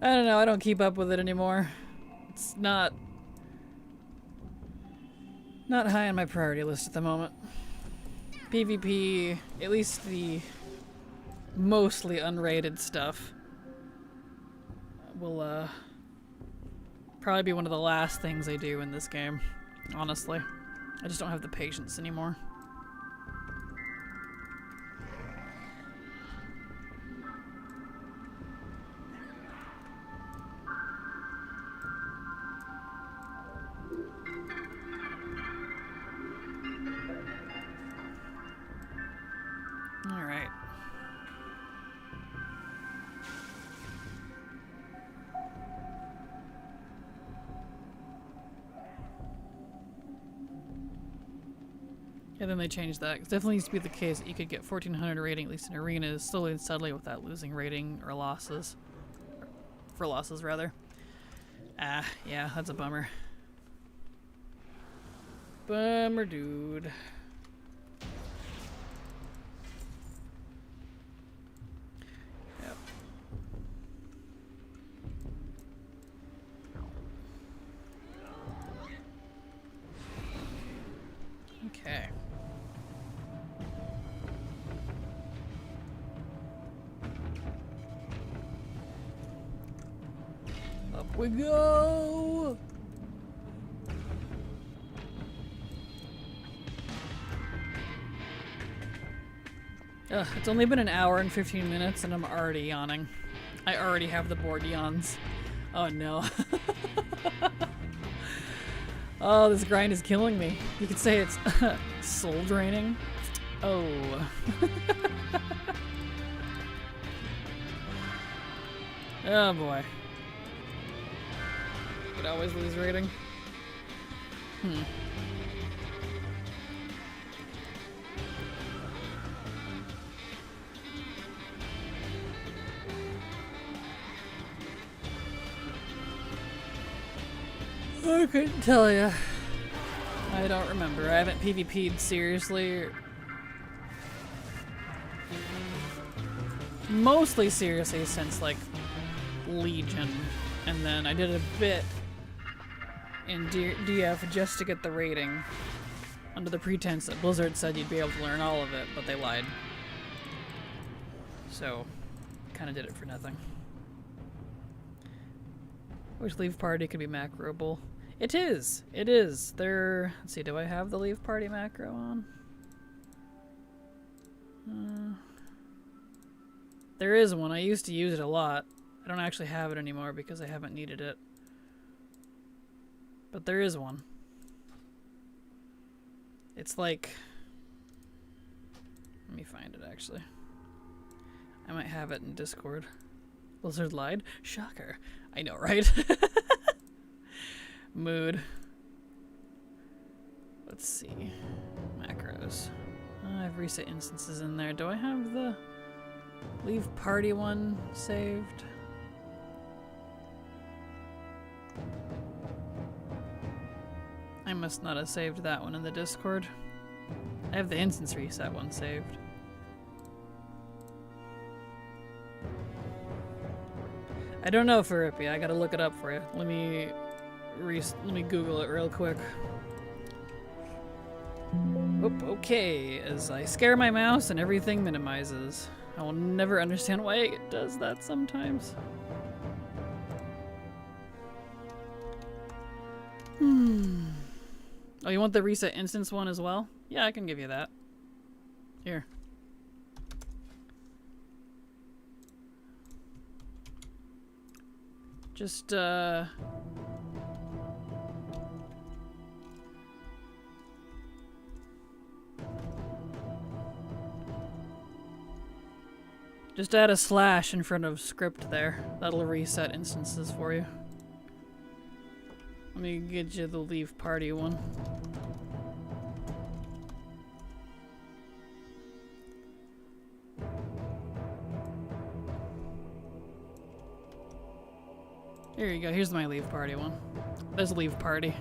I don't know, I don't keep up with it anymore. It's not high on my priority list at the moment. PvP, at least the mostly unrated stuff, will probably be one of the last things I do in this game, honestly. I just don't have the patience anymore. Alright. Yeah, then they changed that. It definitely used to be the case that you could get 1400 rating, at least in arenas, slowly and steadily without losing rating or losses. For losses, rather. Ah, yeah, that's a bummer. Bummer, dude. Yep. Okay. Up we go! Ugh, it's only been an hour and 15 minutes and I'm already yawning. I already have the board yawns. Oh no. Oh, this grind is killing me. You could say it's soul draining. Oh. Oh boy. Would always lose rating. I couldn't tell ya. I don't remember. I haven't PvP'd seriously. Mostly seriously since like Legion. And then I did a bit in DF just to get the rating. Under the pretense that Blizzard said you'd be able to learn all of it, but they lied. So, kinda did it for nothing. Wish Leave Party could be macroable. It is! It is! Let's see, do I have the Leave Party macro on? There is one. I used to use it a lot. I don't actually have it anymore because I haven't needed it. But there is one. It's like... Let me find it, actually. I might have it in Discord. Blizzard lied? Shocker. I know, right? Mood. Let's see. Macros. I have reset instances in there. Do I have the Leave Party one saved? I must not have saved that one in the Discord. I have the instance reset one saved. I don't know, Firippy. I gotta look it up for you. Let me Google it real quick. Oop, okay. As I scare my mouse and everything minimizes. I will never understand why it does that sometimes. Oh, you want the reset instance one as well? Yeah, I can give you that. Here. Just add a slash in front of script there. That'll reset instances for you. Let me get you the Leave Party one. Here you go. Here's my Leave Party one. There's Leave Party.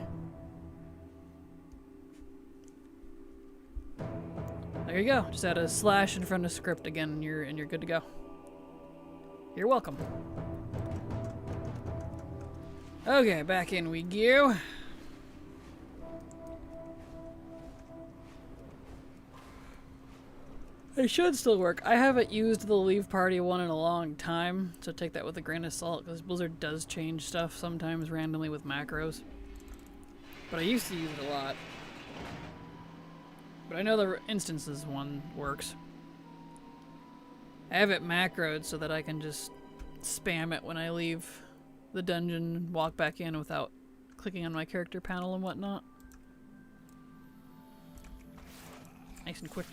There you go. Just add a slash in front of script again, and you're good to go. You're welcome. Okay, back in we go. It should still work. I haven't used the Leave Party one in a long time, so take that with a grain of salt, because Blizzard does change stuff sometimes randomly with macros. But I used to use it a lot. But I know the instances one works. I have it macroed so that I can just spam it when I leave the dungeon and walk back in without clicking on my character panel and whatnot. Nice and quick.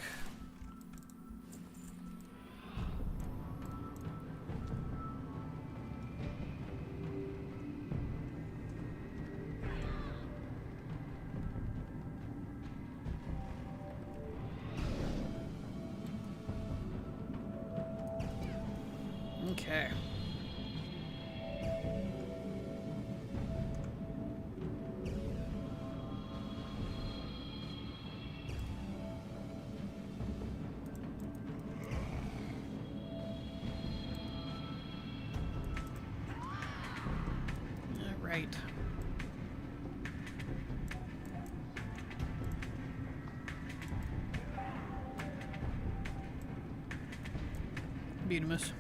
Right. Beautimus.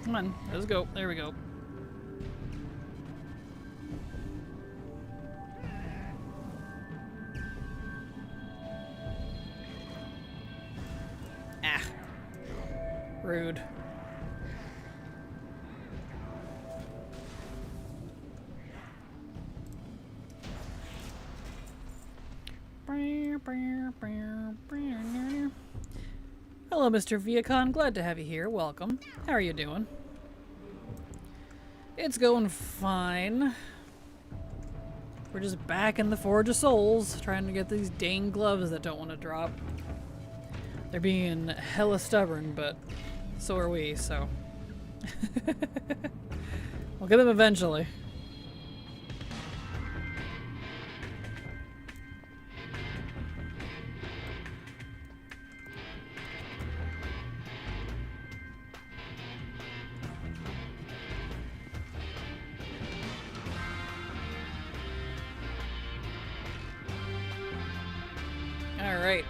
Come on, let's go. There we go. Ah. Rude. Hello, Mr. Viacon. Glad to have you here. Welcome. How are you doing? It's going fine. We're just back in the Forge of Souls, trying to get these dang gloves that don't want to drop. They're being hella stubborn, but so are we, so. We'll get them eventually. Alright.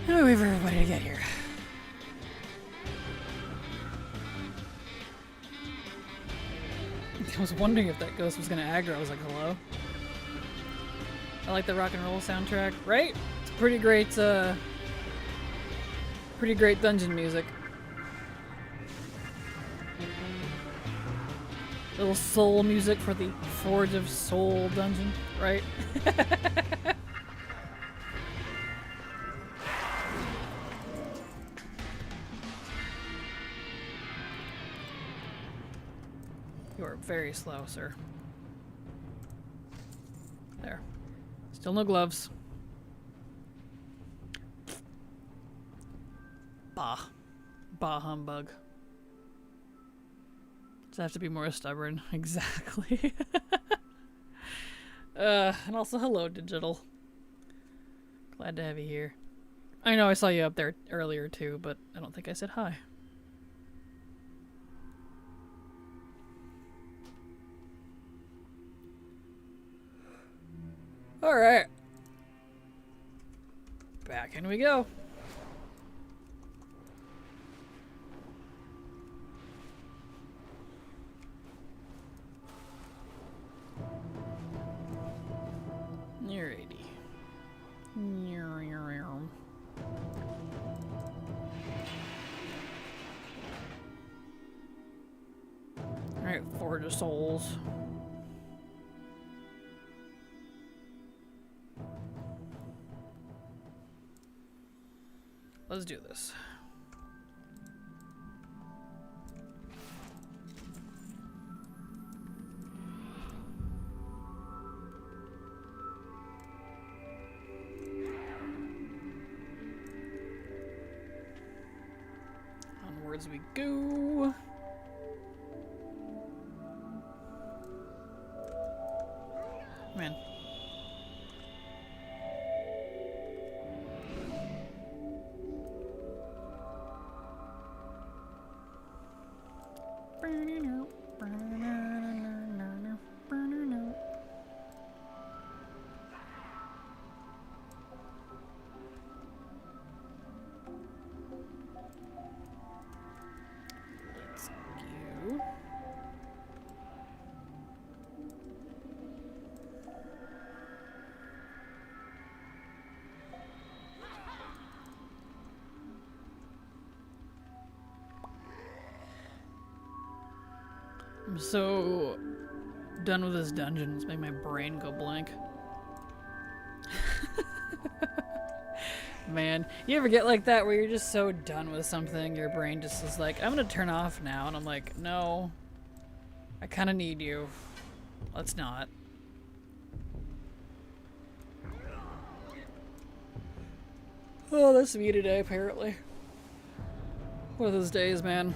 Now we wait for everybody to get here. I was wondering if that ghost was gonna aggro. I was like, hello? I like the rock and roll soundtrack, right? It's pretty great dungeon music. Little soul music for the Forge of Soul dungeon, right? You are very slow, sir. There. Still no gloves. Bah. Bah humbug. Just have to be more stubborn. Exactly. And also hello, Digital. Glad to have you here. I know I saw you up there earlier too, but I don't think I said hi. Alright. Back in we go. Alrighty. Alright, Forge of Souls. Let's do this. Onwards we go. Man. Let's go. I'm so done with this dungeon. It's made my brain go blank. Man, you ever get like that where you're just so done with something, your brain just is like, I'm gonna turn off now, and I'm like, no, I kind of need you. Let's not. Oh, that's me today, apparently. One of those days, man.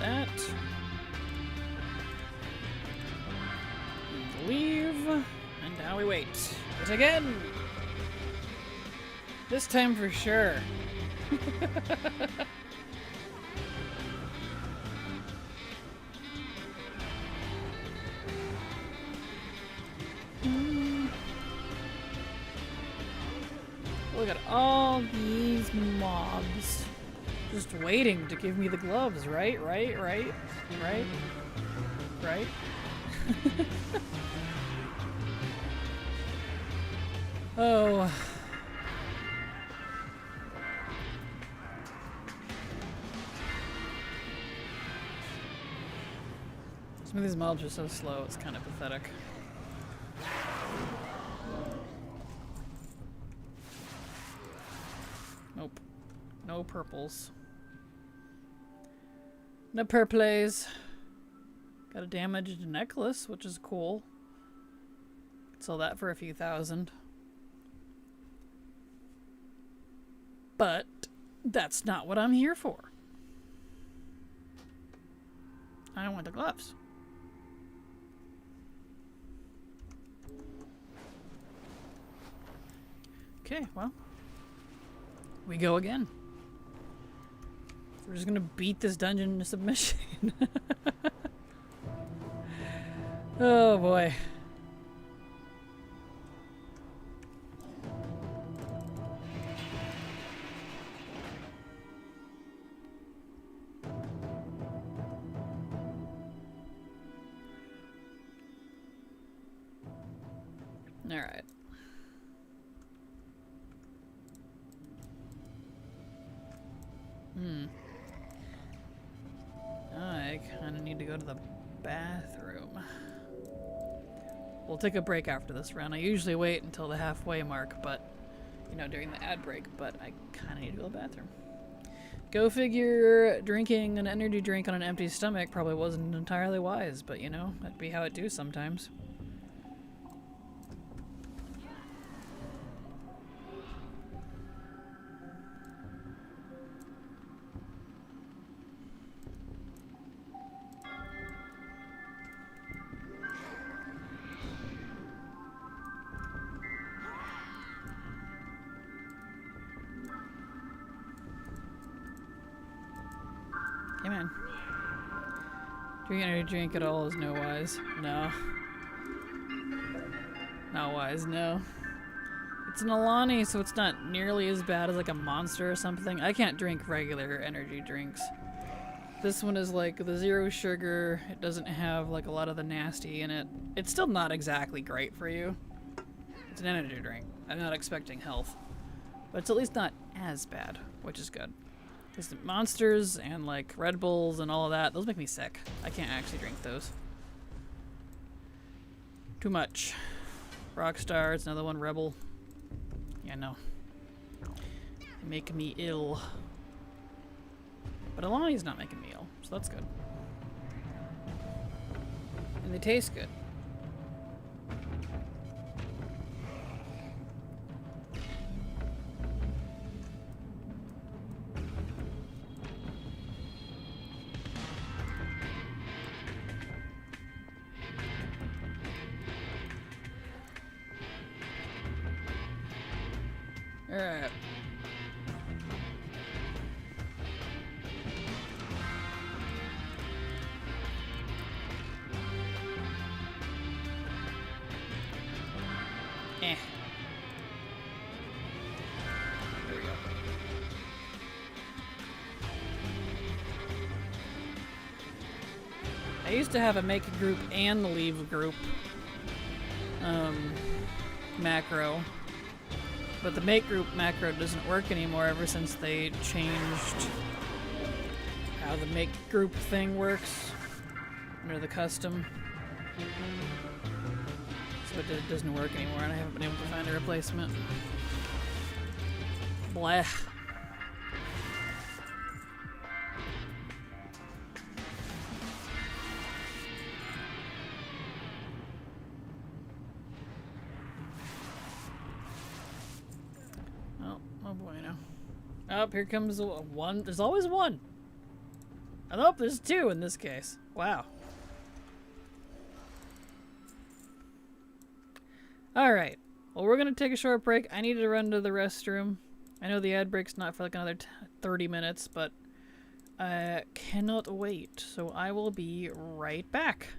that. And leave. And now we wait. Yet again! This time for sure. Look at all these mobs. Just waiting to give me the gloves, right? Right? Oh. Some of these mobs are so slow, it's kind of pathetic. Nope. No purples. No purples. Got a damaged necklace, which is cool. Sell that for a few thousand. But that's not what I'm here for. I want the gloves. Okay, well. We go again. We're just gonna beat this dungeon to submission. Oh boy. All right. I kind of need to go to the bathroom. We'll take a break after this round. I usually wait until the halfway mark, but, you know, during the ad break, but I kind of need to go to the bathroom. Go figure, drinking an energy drink on an empty stomach probably wasn't entirely wise, but, you know, that'd be how it do sometimes. Hey man. Drinking energy drink at all is no wise. No. Not wise, no. It's an Alani, so it's not nearly as bad as like a Monster or something. I can't drink regular energy drinks. This one is like the zero sugar. It doesn't have like a lot of the nasty in it. It's still not exactly great for you. It's an energy drink. I'm not expecting health. But it's at least not as bad, which is good. Because the Monsters and like Red Bulls and all of that, those make me sick. I can't actually drink those. Too much. Rockstar, it's another one. Rebel. Yeah, no. They make me ill. But Alani's not making me ill, so that's good. And they taste good. Alright. Eh. There we go. I used to have a make a group and leave a group macro. But the make group macro doesn't work anymore ever since they changed how the make group thing works under the custom. So it doesn't work anymore and I haven't been able to find a replacement. Blah. Oh boy, no. Oh, here comes one. There's always one. Oh, there's 2 in this case. Wow. Alright. Well, we're gonna take a short break. I need to run to the restroom. I know the ad break's not for like another 30 minutes, but I cannot wait. So I will be right back.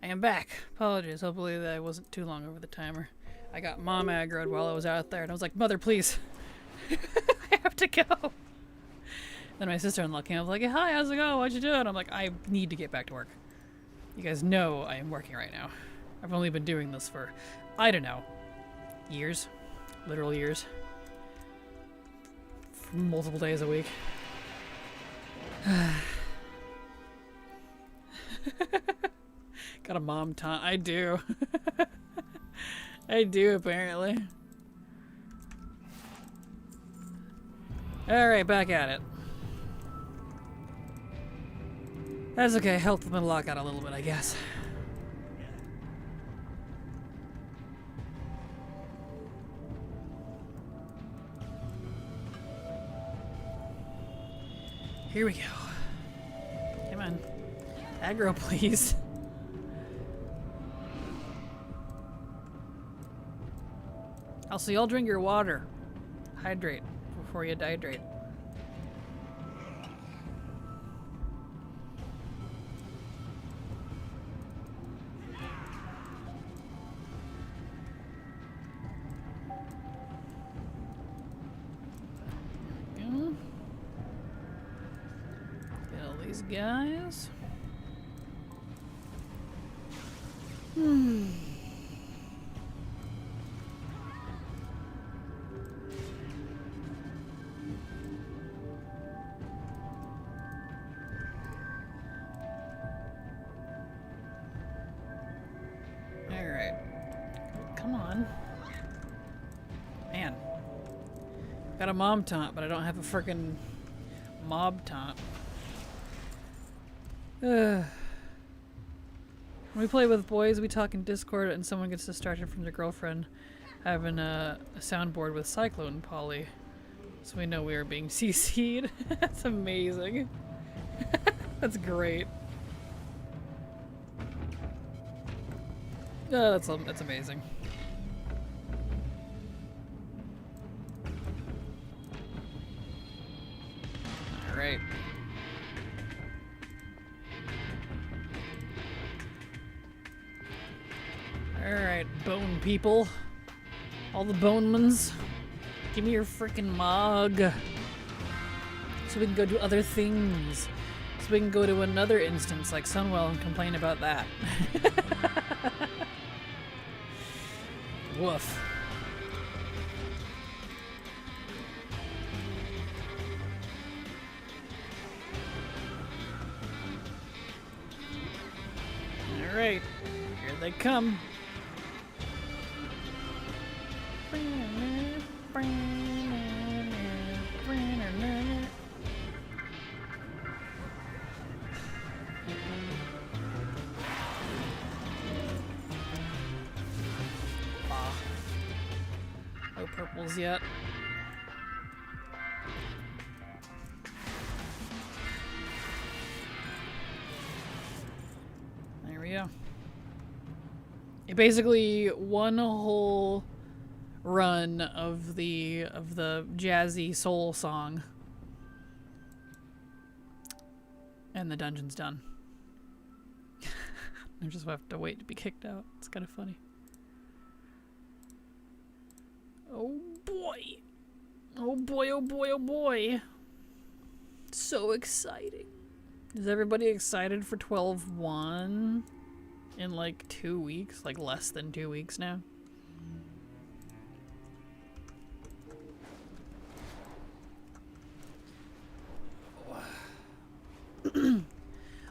I am back. Apologies. Hopefully that wasn't too long over the timer. I got mom aggroed while I was out there, and I was like, Mother, please. I have to go. Then my sister-in-law came up like, hi, how's it going? What'd you do? And I'm like, I need to get back to work. You guys know I am working right now. I've only been doing this for, I don't know, years. Literal years. For multiple days a week. Got a mom taunt. I do. I do, apparently. Alright, back at it. That's okay. Helped them lock out a little bit, I guess. Here we go. Come on. Aggro, please. Also, y'all drink your water. Hydrate before you dehydrate. Get all these guys. Alright. Come on. Man. Got a mom taunt, but I don't have a frickin' mob taunt. When we play with boys, we talk in Discord and someone gets distracted from their girlfriend having a soundboard with Cyclone Poly. So we know we are being CC'd. That's amazing. That's great. Oh, that's amazing. Alright. Alright, bone people. All the bonemans. Give me your freaking mug. So we can go do other things. So we can go to another instance like Sunwell and complain about that. Woof. Alright, here they come. No purples yet. There we go. It basically one whole run of the jazzy soul song, and the dungeon's done. I just have to wait to be kicked out. It's kind of funny. Oh boy. Oh boy, oh boy, oh boy. So exciting. Is everybody excited for 12-1 in like 2 weeks? Like less than 2 weeks now?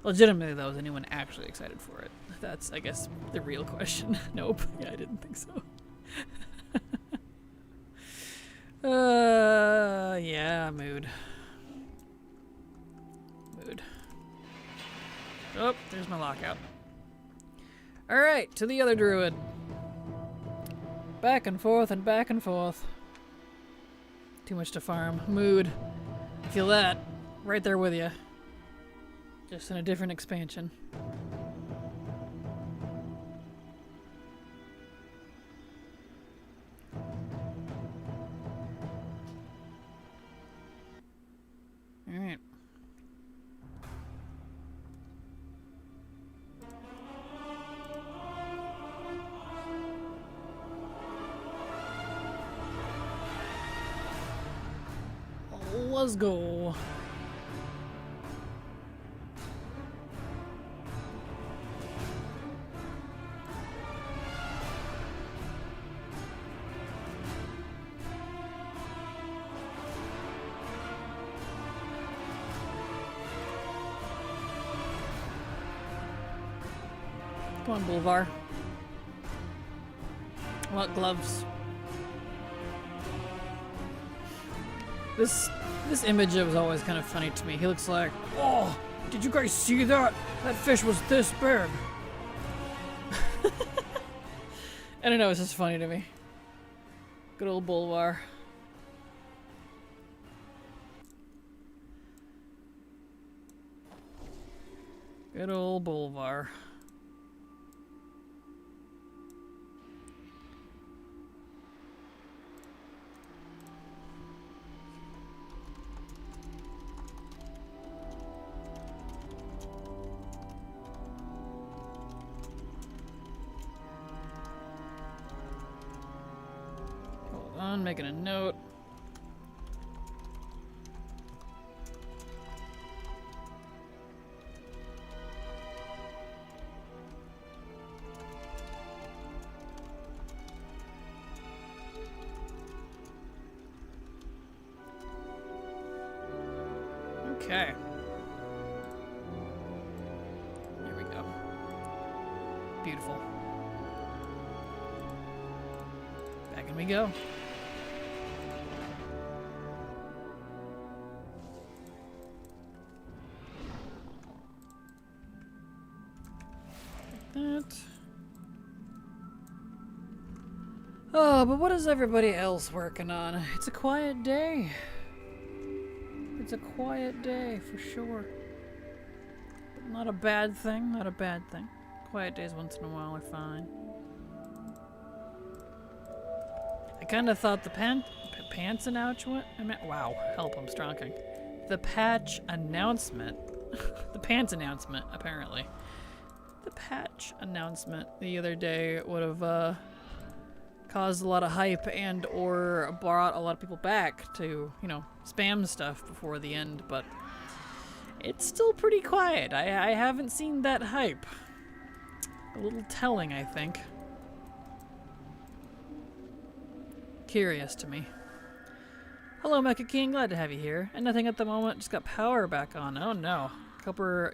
Legitimately though, is anyone actually excited for it? That's, I guess, the real question. Nope. Yeah, I didn't think so. Yeah, mood. Mood. Oh, there's my lockout. Alright, to the other druid. Back and forth and back and forth. Too much to farm. Mood. Feel that. Right there with you. Just in a different expansion. Alright. Let's go. Come on, Boulevard. I want gloves. This image was always kind of funny to me. He looks like, oh, did you guys see that? That fish was this big. I don't know, it's just funny to me. Good old Boulevard. Good old Boulevard. Making a note. Okay. There we go. Beautiful. Back in we go. That. Oh, but what is everybody else working on? It's a quiet day. It's a quiet day for sure. But not a bad thing, not a bad thing. Quiet days once in a while are fine. I kind of thought the pants announcement. Wow, help! I'm stronking. The patch announcement. The pants announcement, apparently. The patch announcement the other day would have caused a lot of hype and or brought a lot of people back to, you know, spam stuff before the end, but it's still pretty quiet. I haven't seen that hype. A little telling, I think. Curious to me. Hello, Mecha King. Glad to have you here. And nothing at the moment. Just got power back on. Oh no. Couple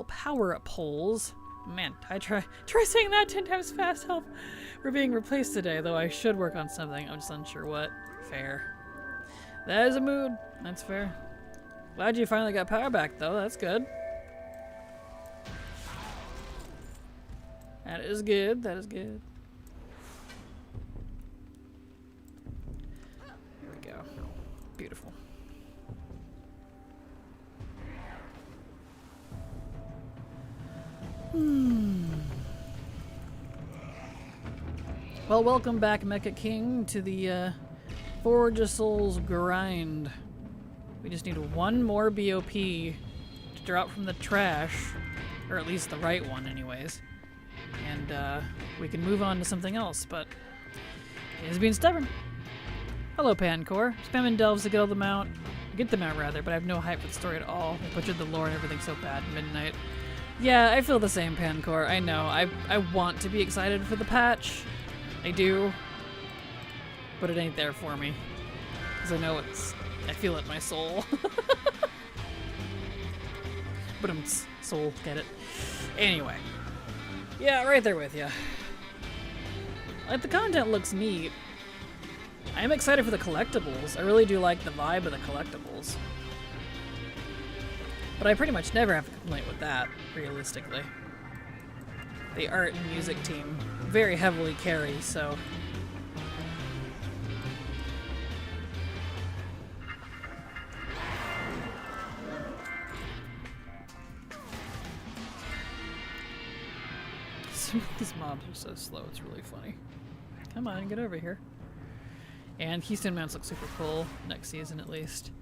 power poles. Man, I try saying that 10 times fast. Help. We're being replaced today, though I should work on something. I'm just unsure what. Fair. That is a mood. That's fair. Glad you finally got power back, though. That's good. That is good. That is good. Here we go. Beautiful. Well, welcome back, Mecha King, to the Forge of Souls grind. We just need one more BOP to drop from the trash, or at least the right one anyways, and we can move on to something else, but he is being stubborn. Hello, Pancor. Spamming delves to get them out, but I have no hype for the story at all. I butchered the lore and everything's so bad at midnight. Yeah, I feel the same, Pancor. I know. I want to be excited for the patch. I do. But it ain't there for me. Because I know I feel it in my soul. But I'm soul, get it? Anyway. Yeah, right there with you. Like, the content looks neat. I am excited for the collectibles. I really do like the vibe of the collectibles. But I pretty much never have a complaint with that, realistically. The art and music team very heavily carry, so... These mobs are so slow, it's really funny. Come on, get over here. And Keystone Mounts look super cool, next season at least.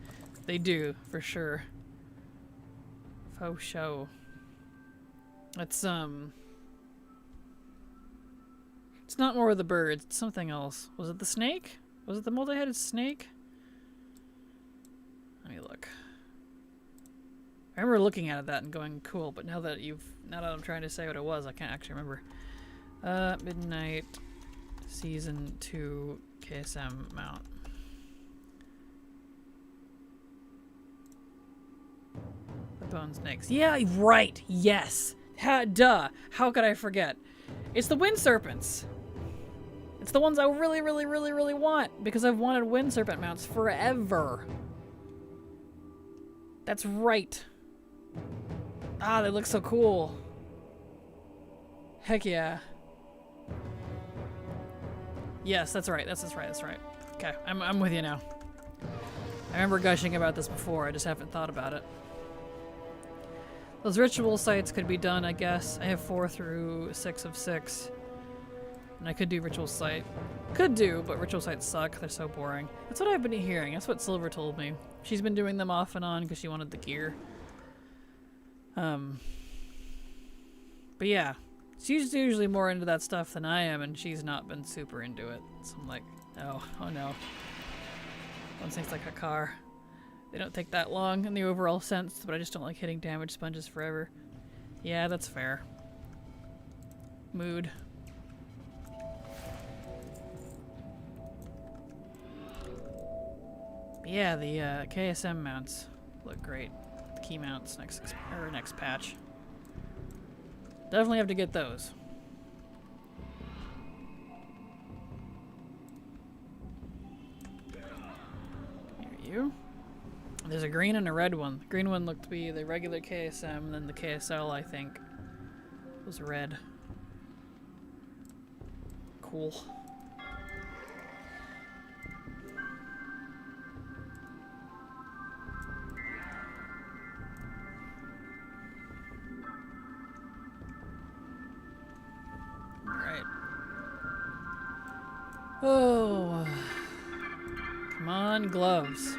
They do, for sure. Faux show. It's not more of the birds, it's something else. Was it the snake? Was it the multi-headed snake? Let me look. I remember looking at that and going, cool, but now that I'm trying to say what it was, I can't actually remember. Midnight Season 2 KSM mount. The bone snakes. Yeah, right. Yes. Duh. How could I forget? It's the wind serpents. It's the ones I really, really, really, really want because I've wanted wind serpent mounts forever. That's right. Ah, they look so cool. Heck yeah. Yes, that's right. That's right. Okay, I'm with you now. I remember gushing about this before. I just haven't thought about it. Those ritual sites could be done, I guess. I have 4 through 6 of 6. And I could do ritual site. Could do, but ritual sites suck. They're so boring. That's what I've been hearing. That's what Silver told me. She's been doing them off and on because she wanted the gear. But yeah. She's usually more into that stuff than I am, and she's not been super into it. So I'm like, oh no. Those things like a car. They don't take that long in the overall sense, but I just don't like hitting damage sponges forever. Yeah, that's fair. Mood. But yeah, the KSM mounts look great. The key mounts next patch. Definitely have to get those. Here you. There's a green and a red one. The green one looked to be the regular KSM, and then the KSL, I think, was red. Cool. Alright. Oh. Come on, gloves.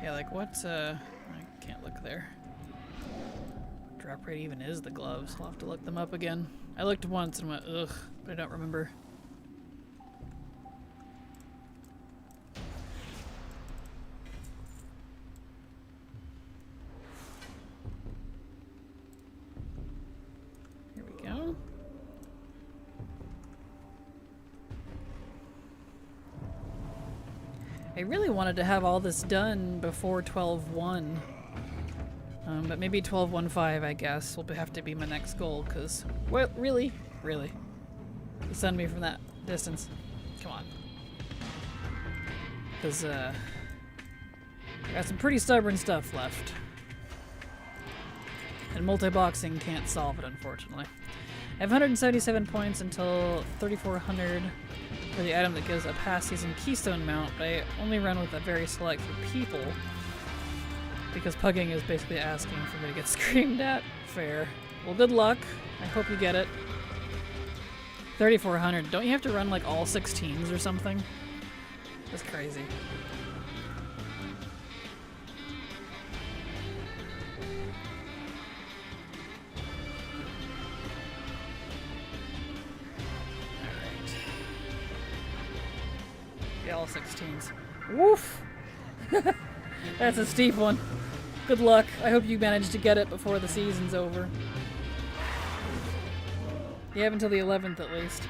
Yeah, like what's I can't look there. Drop rate even is the gloves. I'll have to look them up again. I looked once and went, ugh, but I don't remember. Here we go. I really wanted to have all this done before 12.1. But maybe 12.15, I guess, will have to be my next goal, because... Well, really? Really? You send me from that distance? Come on. Because, I got some pretty stubborn stuff left. And multi-boxing can't solve it, unfortunately. I have 177 points until 3,400 for the item that gives a past season keystone mount, but I only run with a very select people because pugging is basically asking for me to get screamed at. Fair. Well, good luck. I hope you get it. 3,400. Don't you have to run like all 16s or something? That's crazy. All 16s. Woof! That's a steep one. Good luck. I hope you manage to get it before the season's over. You have until the 11th at least.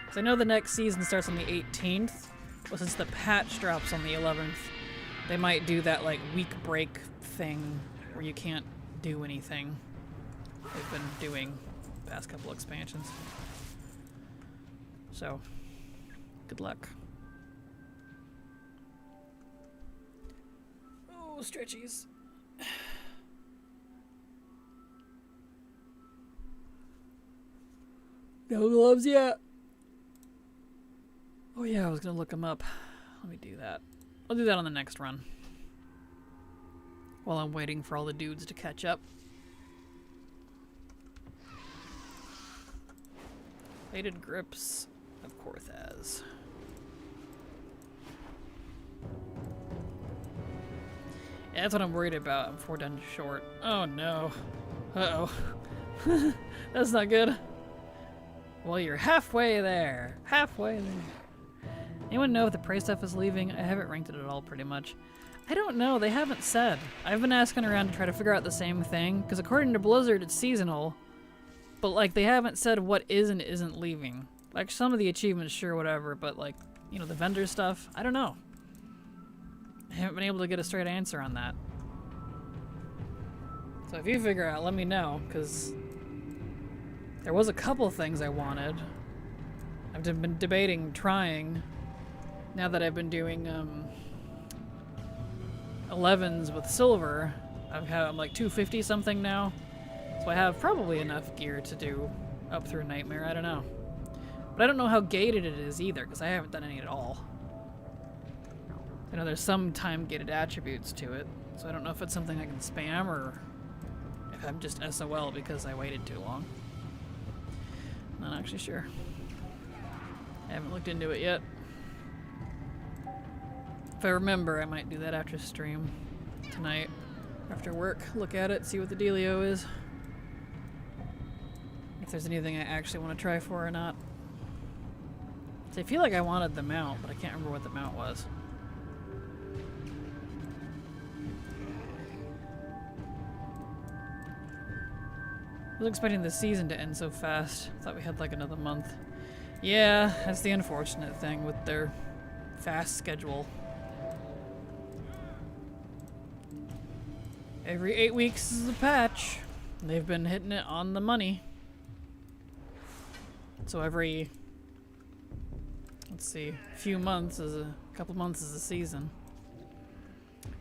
Because I know the next season starts on the 18th. Well, since the patch drops on the 11th, they might do that like week break thing where you can't do anything. They've been doing the past couple expansions. So, good luck. Stretchies. No gloves yet. Oh yeah, I was gonna look them up. Let me do that. I'll do that on the next run. While I'm waiting for all the dudes to catch up. Plated grips of Korthaz. Yeah, that's what I'm worried about. I'm 4 dungeons short. Oh no. Uh-oh. That's not good. Well, you're halfway there. Halfway there. Anyone know if the prey stuff is leaving? I haven't ranked it at all, pretty much. I don't know. They haven't said. I've been asking around to try to figure out the same thing, because according to Blizzard, it's seasonal. But, like, they haven't said what is and isn't leaving. Like, some of the achievements, sure, whatever, but, like, you know, the vendor stuff, I don't know. I haven't been able to get a straight answer on that. So if you figure out, let me know, because there was a couple things I wanted. I've been debating trying, now that I've been doing 11s with silver. I'm like 250 something now, so I have probably enough gear to do up through Nightmare. I don't know, but I don't know how gated it is either, because I haven't done any at all. I know there's some time gated attributes to it, so I don't know if it's something I can spam or if I'm just SOL because I waited too long. Not actually sure. I haven't looked into it yet. If I remember, I might do that after stream tonight, after work. Look at it, see what the dealio is. If there's anything I actually want to try for or not. So I feel like I wanted the mount, but I can't remember what the mount was. I was expecting the season to end so fast. Thought we had like another month. Yeah, that's the unfortunate thing with their fast schedule. Every 8 weeks is a patch. They've been hitting it on the money. So every, let's see, few months is a couple months is a season.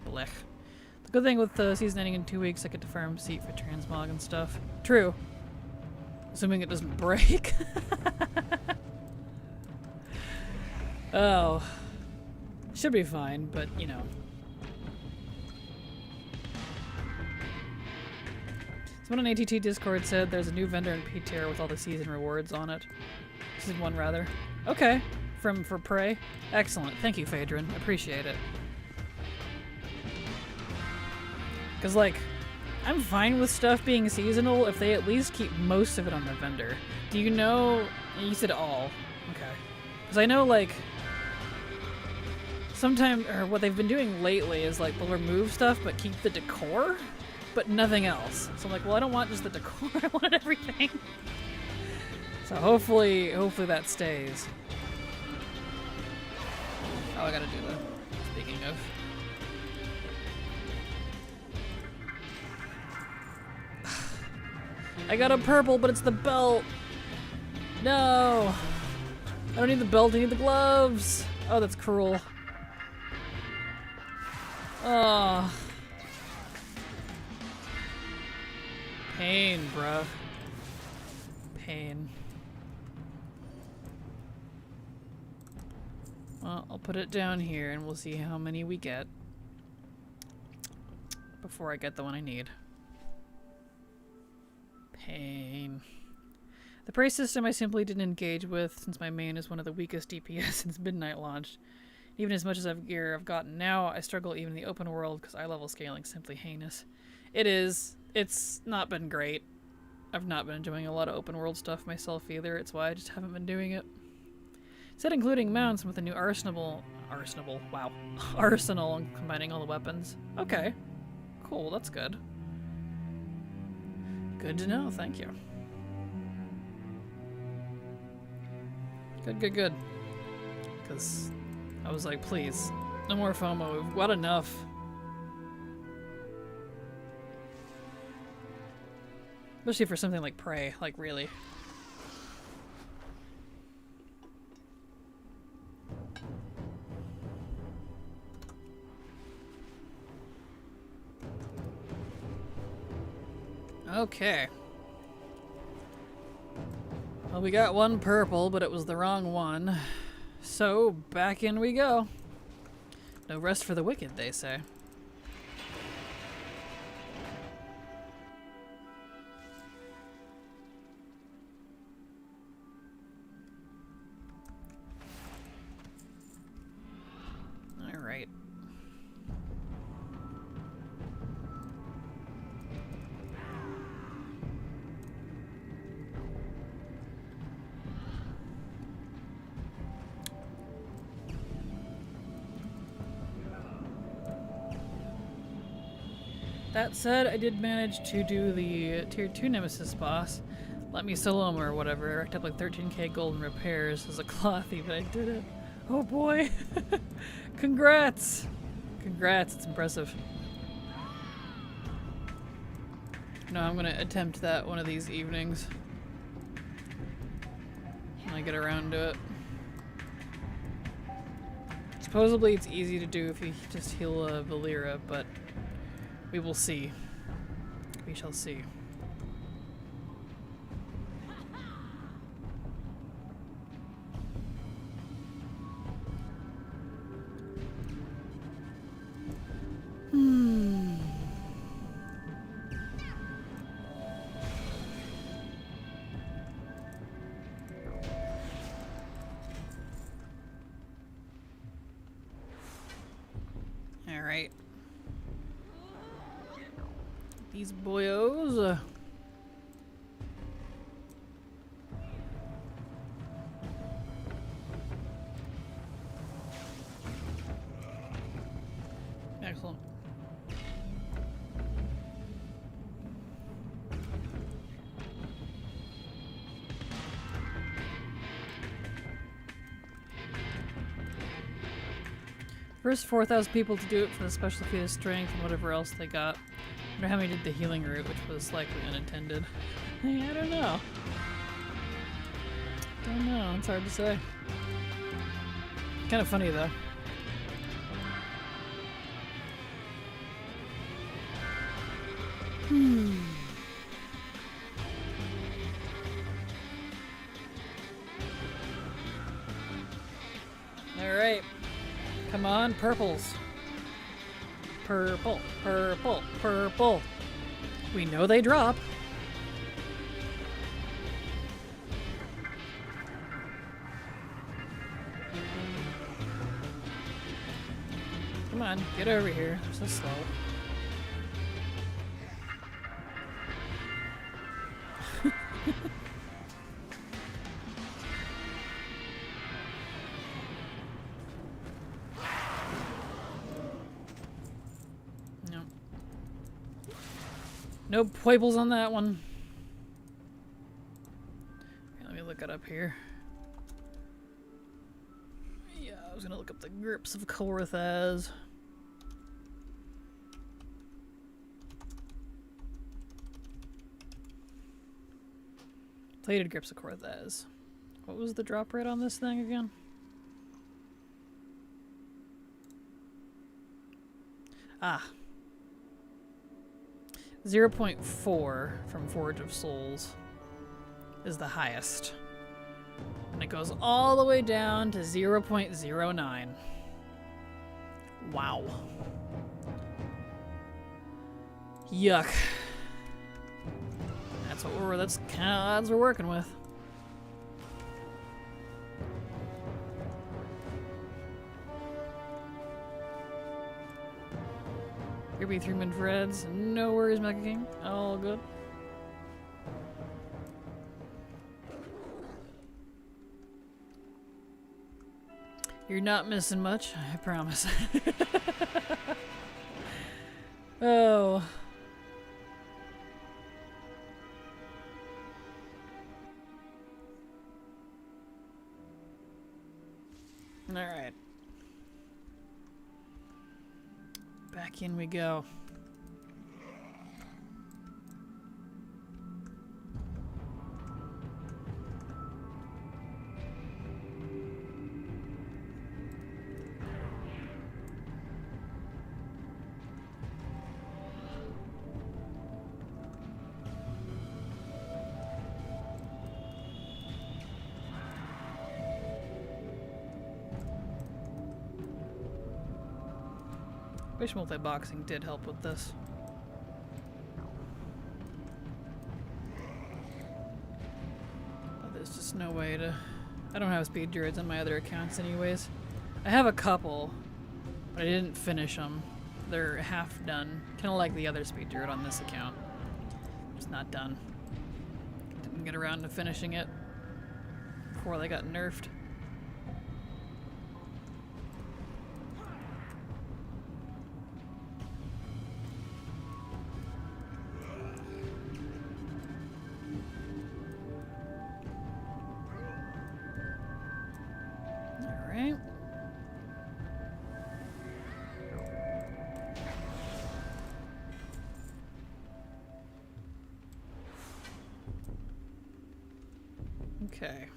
Blech. The good thing with the season ending in 2 weeks, I get to farm seat for transmog and stuff. True. Assuming it doesn't break. Oh. Should be fine, but you know. Someone on ATT Discord said there's a new vendor in P-Tier with all the season rewards on it. Season 1, rather. Okay. For Prey. Excellent. Thank you, Phaedron. Appreciate it. Because, like, I'm fine with stuff being seasonal if they at least keep most of it on the vendor. Do you know... You said all. Okay. Because I know, like... Sometimes... Or what they've been doing lately is, like, they'll remove stuff but keep the decor, but nothing else. So I'm like, well, I don't want just the decor. I want everything. So hopefully that stays. Oh, I gotta do that. Speaking of... I got a purple, but it's the belt. No. I don't need the belt, I need the gloves. Oh, that's cruel. Oh. Pain, bruh. Pain. Well, I'll put it down here and we'll see how many we get before I get the one I need. Pain. The prey system I simply didn't engage with since my main is one of the weakest DPS since Midnight launched. Even as much as gear I've gotten now, I struggle even in the open world because eye level scaling is simply heinous. It is. It's not been great. I've not been enjoying a lot of open world stuff myself either. It's why I just haven't been doing it. Said including mounts with a new arsenal. Wow. Arsenal and combining all the weapons. Okay. Cool, that's good. Good to know, thank you. Good, good, good. Because I was like, please, no more FOMO, we've got enough. Especially for something like Prey, like really. Okay. Well, we got one purple, but it was the wrong one. So, back in we go. No rest for the wicked, they say. Alright. That said, I did manage to do the tier 2 nemesis boss. Let me solo him or whatever. I racked up like 13k gold in repairs as a clothy, but I did it. Oh boy! Congrats! Congrats, it's impressive. No, I'm gonna attempt that one of these evenings. When I get around to it. Supposedly it's easy to do if you just heal Valera, but we will see. We shall see. Alright. These boyos. Excellent. First 4,000 people to do it for the special feat of strength and whatever else they got. I wonder how many did the healing route, which was likely unintended. Hey, I don't know. Don't know, it's hard to say. Kind of funny though. Alright. Come on, purples. Purple, purple, purple. We know they drop. Come on, get over here. They're so slow. No poibles on that one. Okay, let me look it up here. Yeah, I was gonna look up the grips of Korthaz. Plated grips of Korthaz. What was the drop rate on this thing again? Ah. 0.4 from Forge of Souls is the highest. And it goes all the way down to 0.09. Wow. Yuck. That's kind of odds we're working with. Here be 3-min Freds. No worries, Mecha King. All good. You're not missing much, I promise. Oh. Alright. Back in we go. Wish multi-boxing did help with this. But there's just no way to... I don't have speed druids on my other accounts anyways. I have a couple, but I didn't finish them. They're half done. Kind of like the other speed druid on this account. Just not done. Didn't get around to finishing it before they got nerfed. Okay.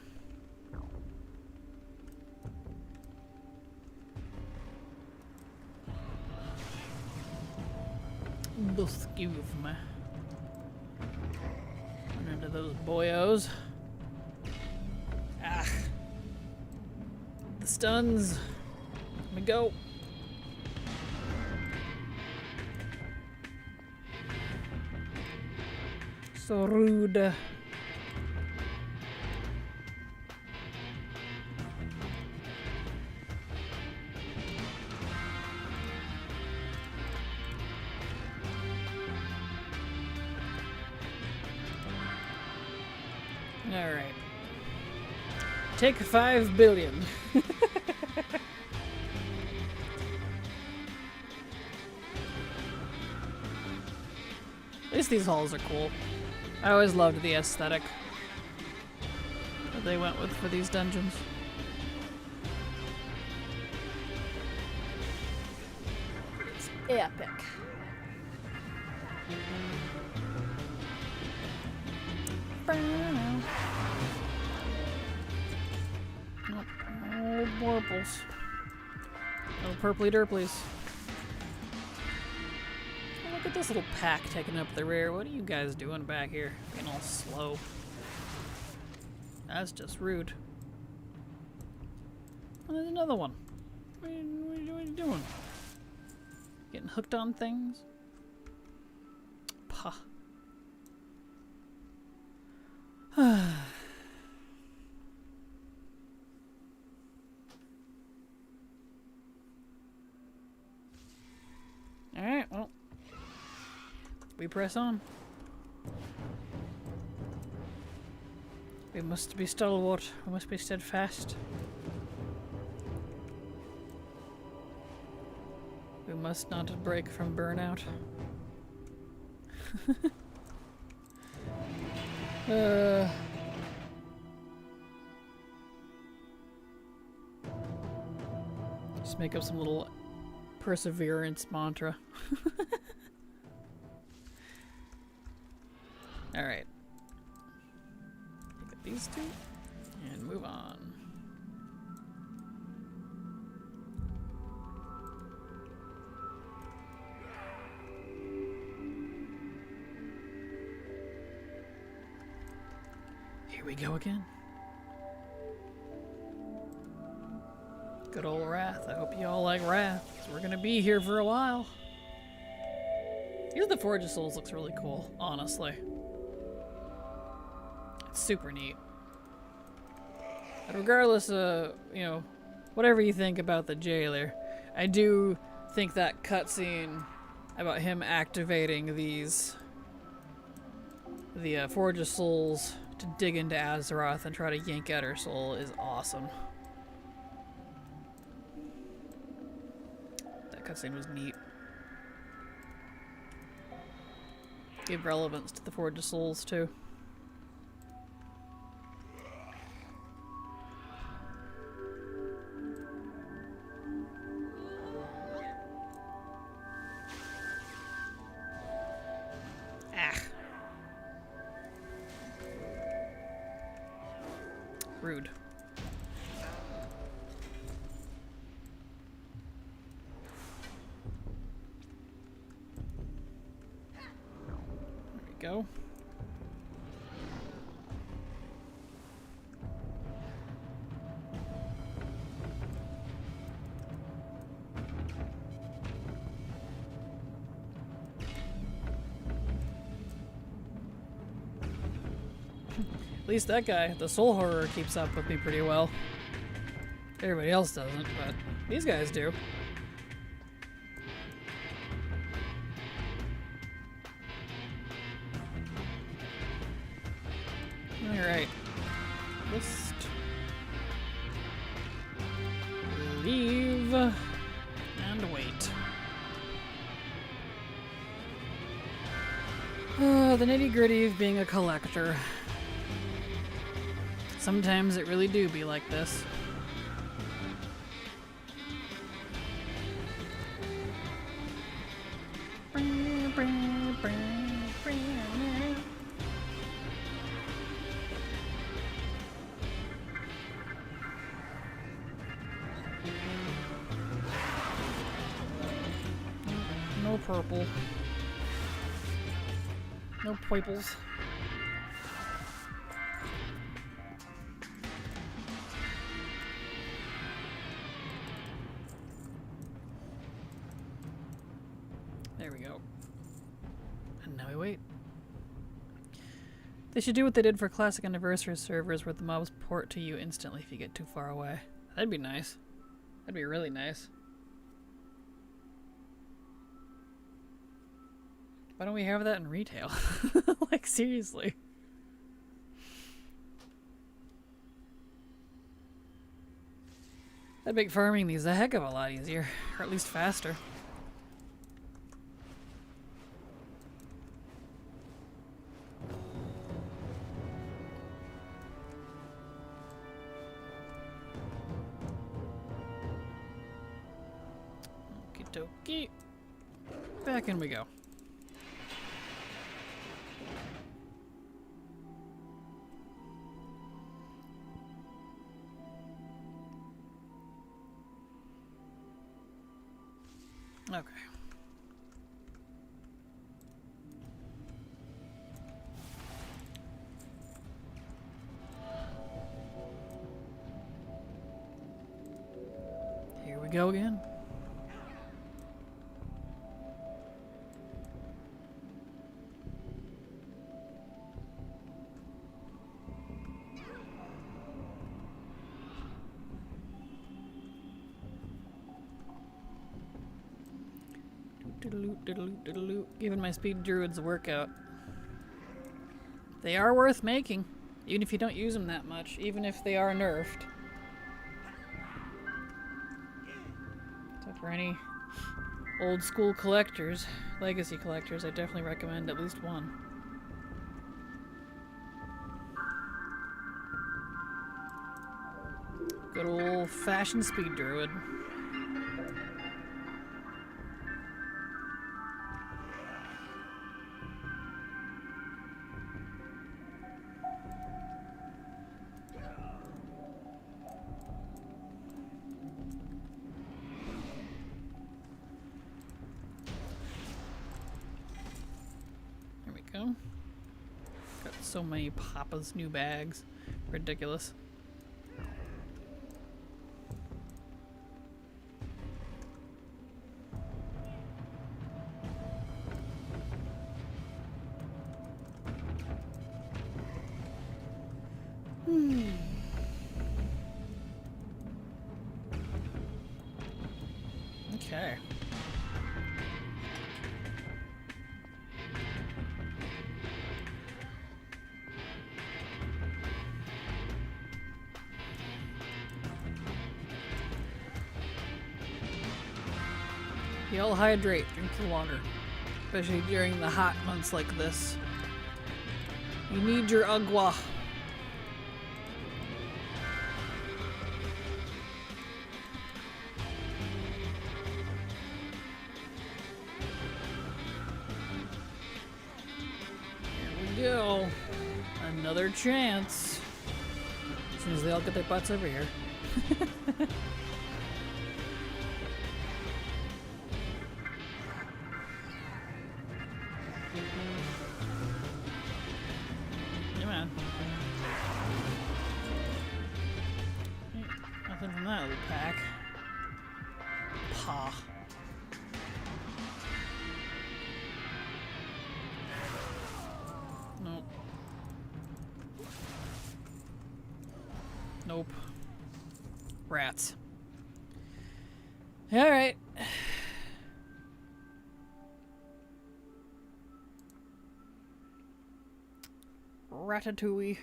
Excuse me. Run into those boyos. Ah. The stuns. Let me go. So rude. Alright. Take 5 billion. At least these halls are cool. I always loved the aesthetic that they went with for these dungeons. It's epic. Nope. Oh, warples. Oh, purpley derplies. Oh, look at this little pack taking up the rear. What are you guys doing back here? Being all slow. That's just rude. Oh, there's another one. What are you doing? Getting hooked on things? Pah. Alright, well. We press on. We must be stalwart. We must be steadfast. We must not break from burnout. Just make up some little perseverance mantra. Alright. Pick up these two and move on. Here we go again. Good old Wrath. I hope you all like Wrath, 'cause we're gonna be here for a while. Even the Forge of Souls looks really cool, honestly. It's super neat. But regardless of, you know, whatever you think about the jailer, I do think that cutscene about him activating these, the Forge of Souls to dig into Azeroth and try to yank out her soul is awesome. That cutscene was neat. Gave relevance to the Forge of Souls too. Rude. There we go. At least that guy, the soul horror, keeps up with me pretty well. Everybody else doesn't, but these guys do. Alright. List. Leave. And wait. The nitty-gritty of being a collector. Sometimes it really do be like this. purple. No purples. There we go. And now we wait. They should do what they did for Classic Anniversary servers where the mobs port to you instantly if you get too far away. That'd be nice. That'd be really nice. Why don't we have that in retail? Like, seriously. That'd make farming these a heck of a lot easier. Or at least faster. Okie dokie. Back in we go. Okay. Here we go again. Giving my speed druids a workout. They are worth making, even if you don't use them that much, even if they are nerfed. So for any old school collectors, legacy collectors, I definitely recommend at least one. Good old fashioned speed druid. Got so many Papa's new bags. Ridiculous. Okay. You'll hydrate, drink the water. Especially during the hot months like this. You need your agua. Here we go. Another chance. As soon as they all get their butts over here. Nothing from that little pack. Pa. Nope. Nope. Rats. Alright. Ratatouille.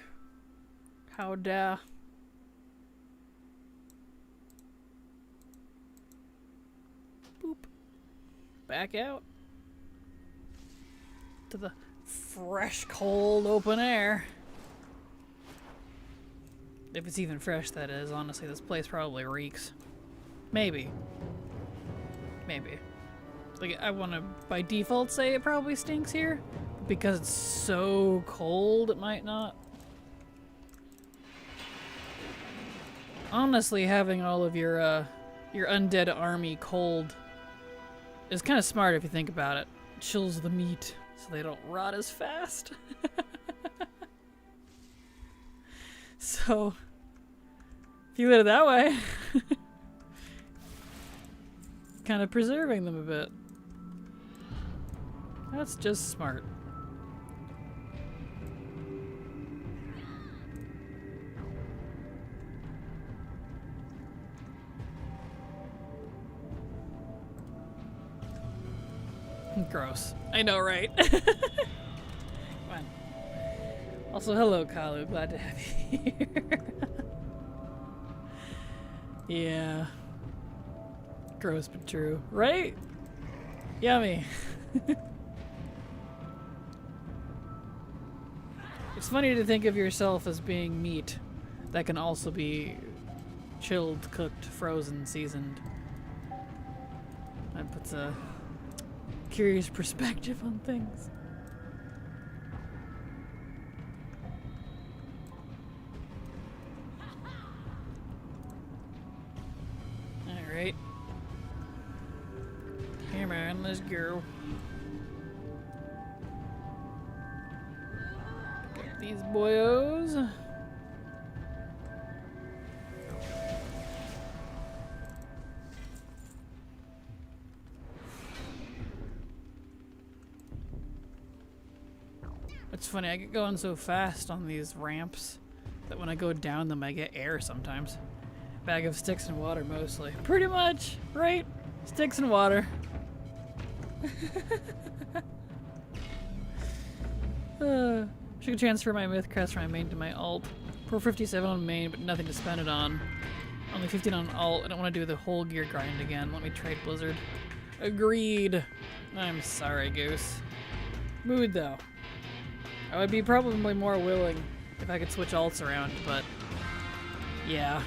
How da. Boop. Back out. To the fresh, cold, open air. If it's even fresh, that is. Honestly, this place probably reeks. Maybe. Maybe. Like, I want to, by default, say it probably stinks here. But because it's so cold, it might not. Honestly, having all of your undead army cold is kind of smart if you think about it. It chills the meat so they don't rot as fast. So, if you look at it that way, kind of preserving them a bit. That's just smart. Gross. I know, right? Come on. Also, hello, Kalu. Glad to have you here. Yeah. Gross but true. Right? Yummy. It's funny to think of yourself as being meat that can also be chilled, cooked, frozen, seasoned. That puts a curious perspective on things. Alright. Come on, let's go. Pick up these boyos. It's funny, I get going so fast on these ramps that when I go down them I get air sometimes. Bag of sticks and water mostly. Pretty much, right? Sticks and water. Should transfer my myth crest from my main to my alt. 457 on main, but nothing to spend it on. Only 15 on alt. I don't want to do the whole gear grind again. Let me trade Blizzard. Agreed. I'm sorry, Goose. Mood though. I would be probably more willing if I could switch alts around, but yeah.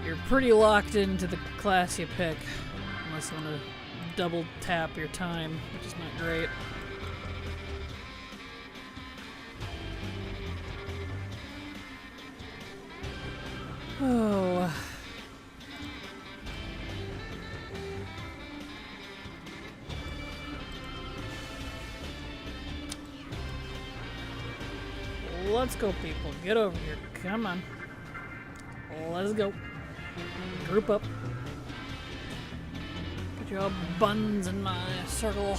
You're pretty locked into the class you pick, unless you want to double tap your time, which is not great. Oh. Let's go, people. Get over here. Come on. Let's go. Group up. Put your buns in my circle.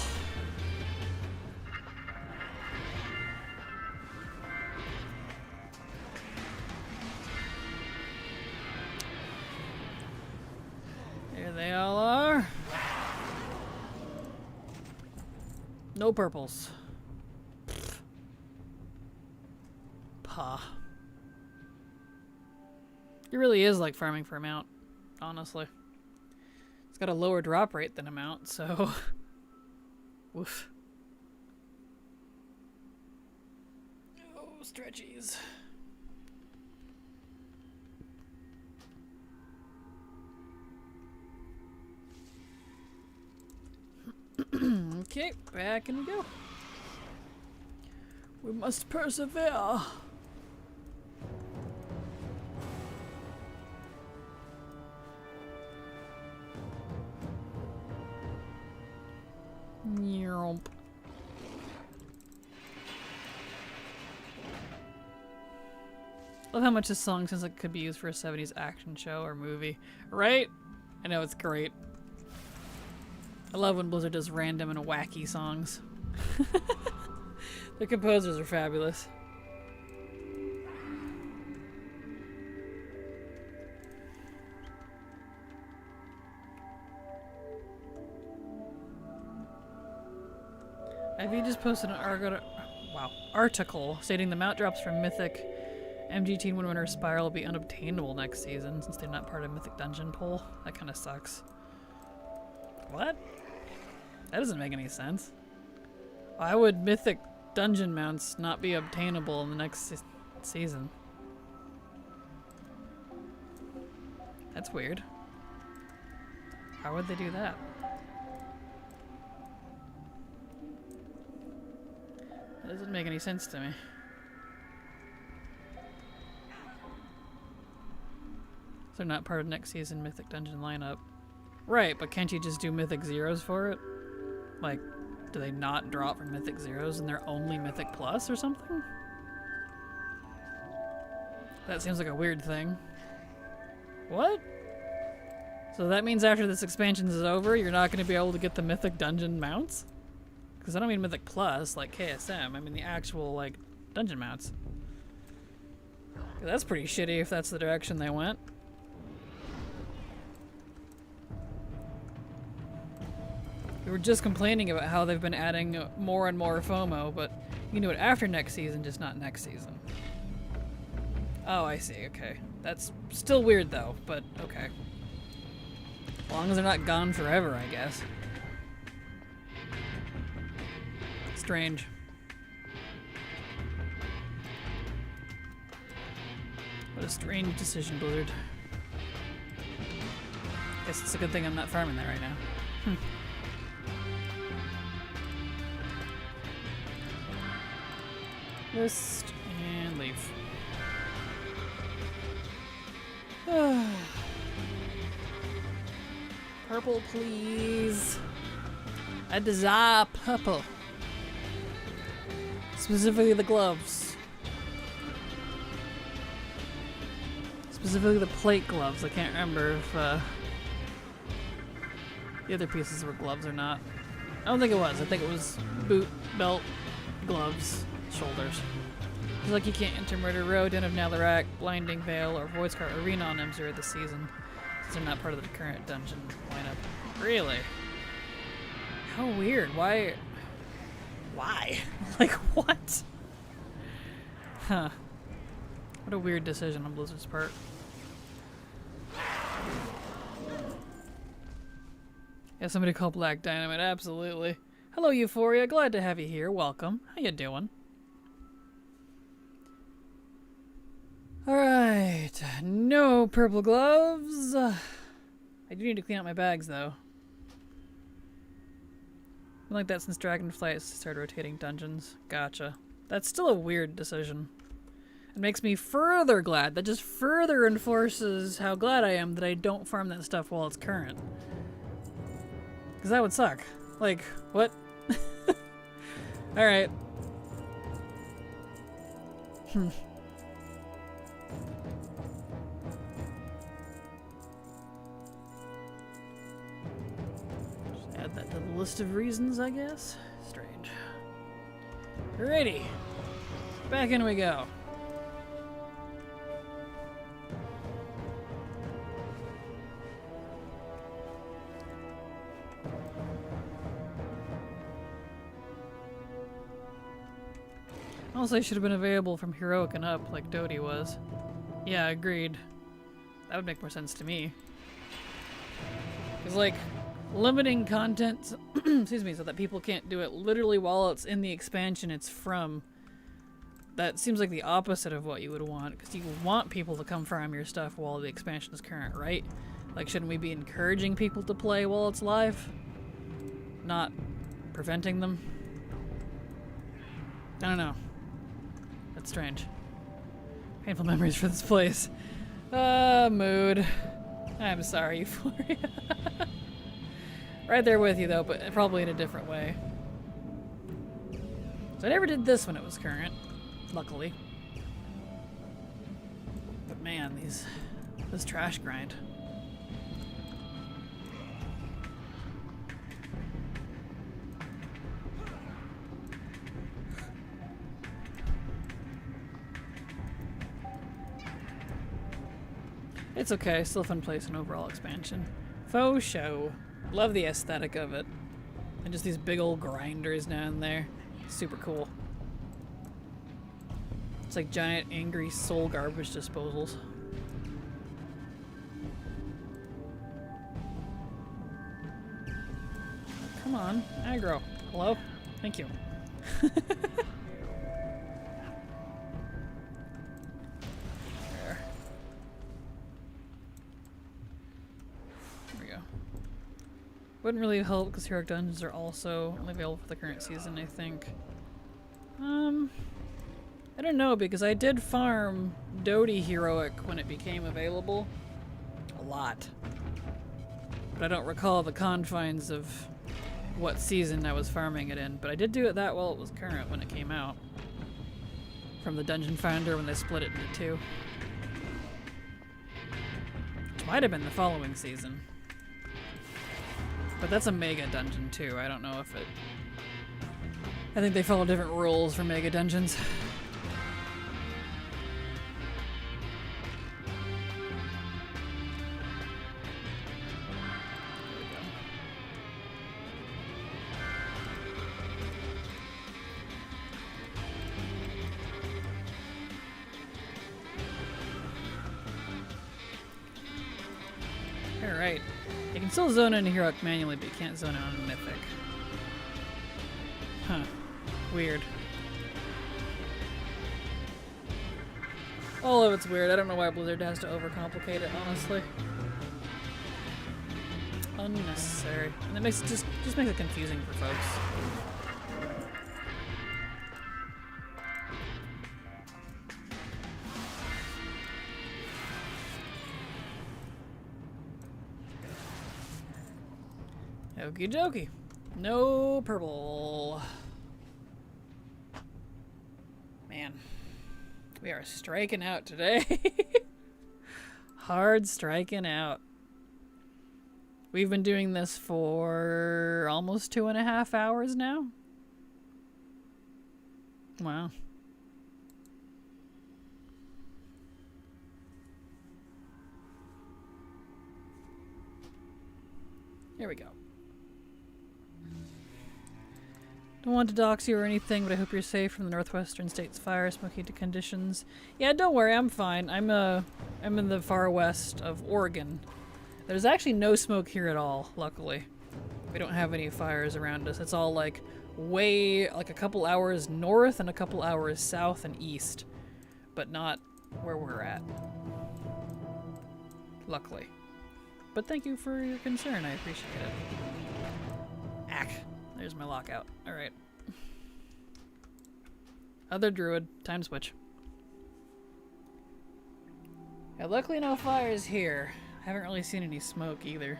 There they all are. No purples. It really is like farming for a mount, honestly. It's got a lower drop rate than a mount, so woof. Oh, stretchies. Okay, back and we go. We must persevere. Nyerp. Love how much this song sounds like it could be used for a 70s action show or movie. Right? I know, it's great. I love when Blizzard does random and wacky songs. Their composers are fabulous. Ivy just posted an article stating the mount drops from Mythic MG Teen Winter Spiral will be unobtainable next season since they're not part of Mythic Dungeon pool. That kind of sucks. What? That doesn't make any sense. Why would Mythic Dungeon mounts not be obtainable in the next season? That's weird. How would they do that? That doesn't make any sense to me. They're not part of next season Mythic Dungeon lineup. Right, but can't you just do Mythic Zeros for it? Like, do they not drop from Mythic Zeros and they're only Mythic Plus or something? That seems like a weird thing. What? So that means after this expansion is over, you're not going to be able to get the Mythic Dungeon mounts? Because I don't mean Mythic Plus, like KSM. I mean the actual, like, dungeon mounts. That's pretty shitty if that's the direction they went. We were just complaining about how they've been adding more and more FOMO, but you can do it after next season, just not next season. Oh, I see, okay. That's still weird though, but okay. As long as they're not gone forever, I guess. Strange. What a strange decision, Blizzard. Guess it's a good thing I'm not farming that right now. List and leave. Purple, please. I desire purple. Specifically the gloves. Specifically the plate gloves. I can't remember if the other pieces were gloves or not. I don't think it was. I think it was boot, belt, gloves, shoulders. It's like you can't enter Murder Row, Den of Nalarak, Blinding Veil, or Voice Cart Arena on M0 this season, since they're not part of the current dungeon lineup. Really? How weird. Why? Why? Like, what? Huh. What a weird decision on Blizzard's part. Yeah, somebody called Black Dynamite, absolutely. Hello, Euphoria. Glad to have you here. Welcome. How you doing? Alright. No purple gloves. I do need to clean out my bags, though. Been like that since Dragonflight started rotating dungeons. Gotcha. That's still a weird decision. It makes me further glad. That just further enforces how glad I am that I don't farm that stuff while it's current. Because that would suck. Like, what? Alright. Just add that to the list of reasons, I guess. Strange. Alrighty. Back in we go. Also, I should have been available from Heroic and up, like Dodie was. Yeah, agreed. That would make more sense to me. Because, like, limiting content, excuse me, so that people can't do it literally while it's in the expansion it's from, that seems like the opposite of what you would want. Because you want people to come farm your stuff while the expansion is current, right? Like, shouldn't we be encouraging people to play while it's live? Not preventing them? I don't know. That's strange. Painful memories for this place. Mood. I'm sorry, Euphoria. Right there with you, though, but probably in a different way. So I never did this when it was current, luckily. But man, this trash grind. It's okay, still a fun place and overall expansion. Faux show. Love the aesthetic of it. And just these big old grinders down there. Super cool. It's like giant angry soul garbage disposals. Come on, aggro. Hello? Thank you. Wouldn't really help because Heroic Dungeons are also only available for the current season, I think. I don't know, because I did farm Dodie Heroic when it became available. A lot. But I don't recall the confines of what season I was farming it in. But I did do it that while it was current when it came out. From the Dungeon Finder when they split it into two. Which might have been the following season. But that's a mega dungeon too. I don't know if it... I think they follow different rules for mega dungeons. Alright. You can still zone in a heroic manually, but you can't zone in on a mythic. Huh. Weird. All of it's weird. I don't know why Blizzard has to overcomplicate it, honestly. Unnecessary. And it makes it just makes it confusing for folks. Okie dokie. No purple. Man. We are striking out today. Hard striking out. We've been doing this for almost 2.5 hours now. Wow. Here we go. Don't want to dox you or anything, but I hope you're safe from the northwestern states' fire, smoky conditions. Yeah, don't worry, I'm fine. I'm in the far west of Oregon. There's actually no smoke here at all, luckily. We don't have any fires around us. It's all like way, like a couple hours north and a couple hours south and east, but not where we're at. Luckily. But thank you for your concern, I appreciate it. Ack. There's my lockout. Alright. Other druid. Time switch. Yeah, luckily no fires here. I haven't really seen any smoke either.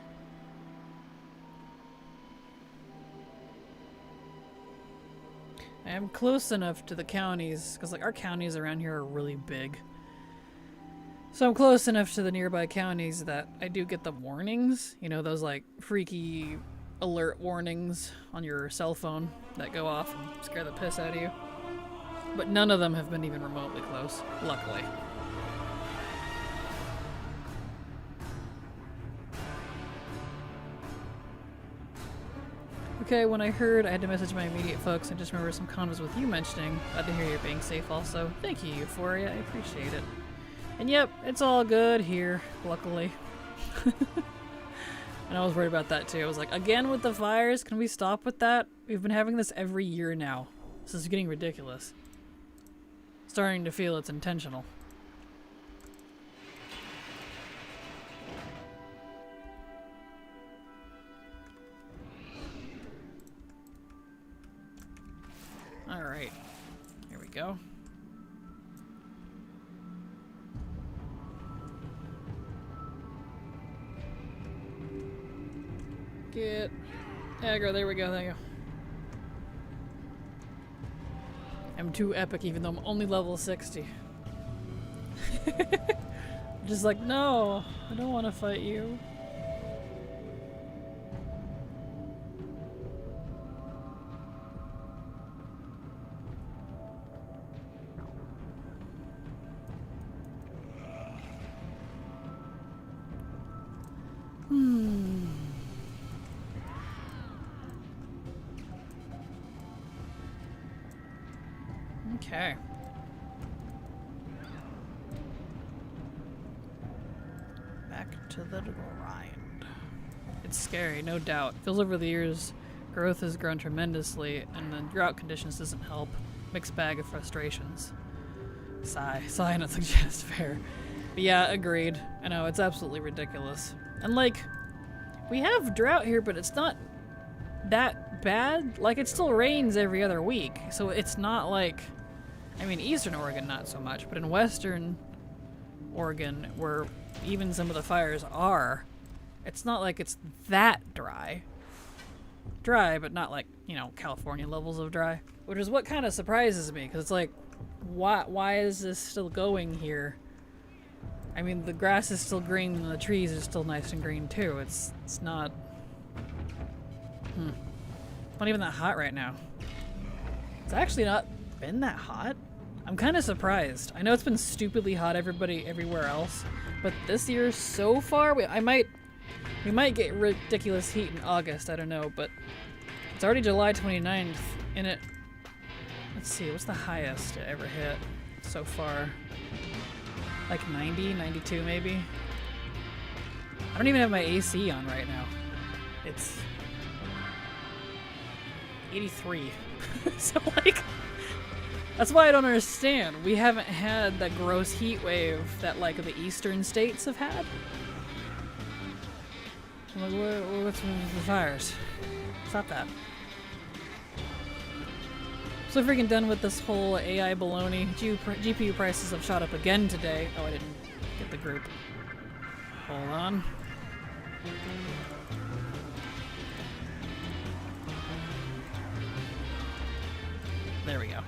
I am close enough to the counties, because like our counties around here are really big. So I'm close enough to the nearby counties that I do get the warnings. You know, those like freaky alert warnings on your cell phone that go off and scare the piss out of you. But none of them have been even remotely close, luckily. Okay, when I heard, I had to message my immediate folks. I just remember some convos with you mentioning. Glad to hear you're being safe also. Thank you, Euphoria. I appreciate it. And yep, it's all good here, luckily. And I was worried about that too. I was like, again with the fires? Can we stop with that? We've been having this every year now. This is getting ridiculous. Starting to feel it's intentional. Alright. Here we go. Get aggro, there we go, there you go. I'm too epic even though I'm only level 60. Just like, no, I don't want to fight you. Okay. Back to the grind. It's scary, no doubt. Feels over the years, growth has grown tremendously, and the drought conditions doesn't help. Mixed bag of frustrations. Sigh. Sigh, nothing just fair. But yeah, agreed. I know, it's absolutely ridiculous. And like, we have drought here, but it's not that bad. Like, it still rains every other week, so it's not like... I mean, Eastern Oregon not so much, but in Western Oregon, where even some of the fires are, It's not like it's that dry. Dry, but not like, you know, California levels of dry. Which is what kind of surprises me, because it's like, why is this still going here? I mean, the grass is still green and the trees are still nice and green too. It's not... Not even that hot right now. It's actually not been that hot. I'm kind of surprised. I know it's been stupidly hot everywhere else, but this year so far, we might get ridiculous heat in August, I don't know, but it's already July 29th, and let's see, what's the highest it ever hit so far? Like 90, 92 maybe? I don't even have my AC on right now. It's 83. So like, that's why I don't understand. We haven't had that gross heat wave that like the eastern states have had. I'm like, what's with the fires? Stop that. So freaking done with this whole AI baloney. GPU prices have shot up again today. Oh, I didn't get the group. Hold on. There we go.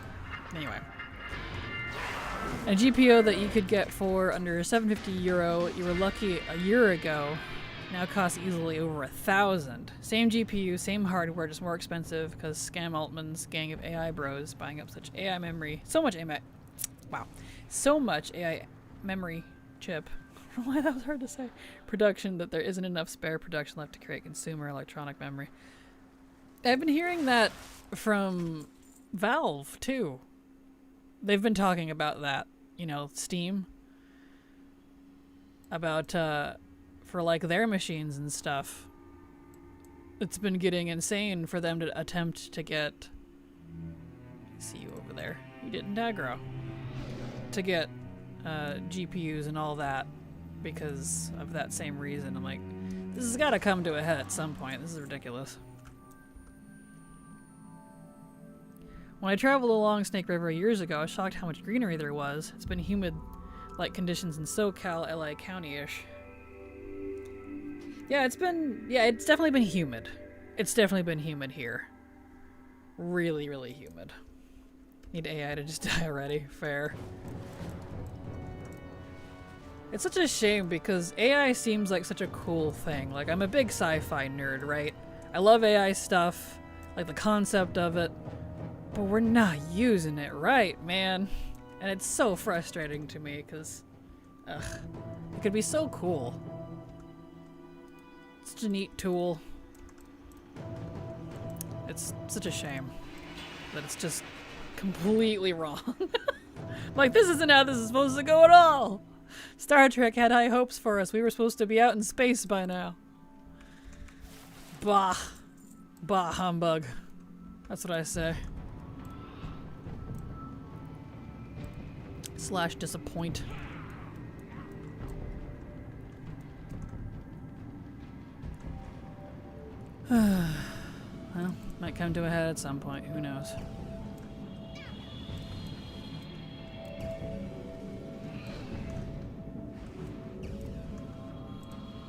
Anyway. A GPU that you could get for under 750 euro, you were lucky a year ago, now costs easily over 1,000. Same GPU, same hardware, just more expensive because Scam Altman's gang of AI bros buying up such AI memory. So much AI memory chip. I don't know why that was hard to say. Production that there isn't enough spare production left to create consumer electronic memory. I've been hearing that from Valve too. They've been talking about that, you know, Steam. About, for like their machines and stuff. It's been getting insane for them to attempt to get... I see you over there. You didn't aggro. To get GPUs and all that because of that same reason. I'm like, this has got to come to a head at some point. This is ridiculous. When I traveled along Snake River years ago, I was shocked how much greenery there was. It's been humid-like conditions in SoCal, LA County-ish. Yeah, it's definitely been humid. It's definitely been humid here. Really, really humid. Need AI to just die already. Fair. It's such a shame because AI seems like such a cool thing. Like, I'm a big sci-fi nerd, right? I love AI stuff, like the concept of it. But we're not using it right, man. And it's so frustrating to me, because... Ugh. It could be so cool. Such a neat tool. It's such a shame that it's just completely wrong. Like, this isn't how this is supposed to go at all! Star Trek had high hopes for us. We were supposed to be out in space by now. Bah. Bah humbug. That's what I say. / disappoint. Well, might come to a head at some point. Who knows?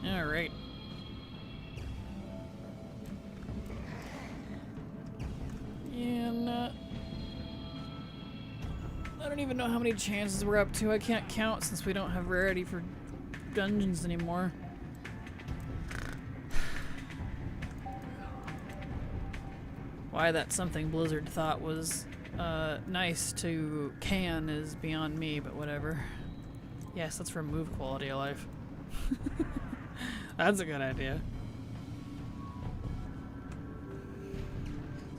All right. And I don't even know how many chances we're up to. I can't count since we don't have rarity for dungeons anymore. Why that something Blizzard thought was nice to can is beyond me, but whatever. Yes, let's remove quality of life. That's a good idea.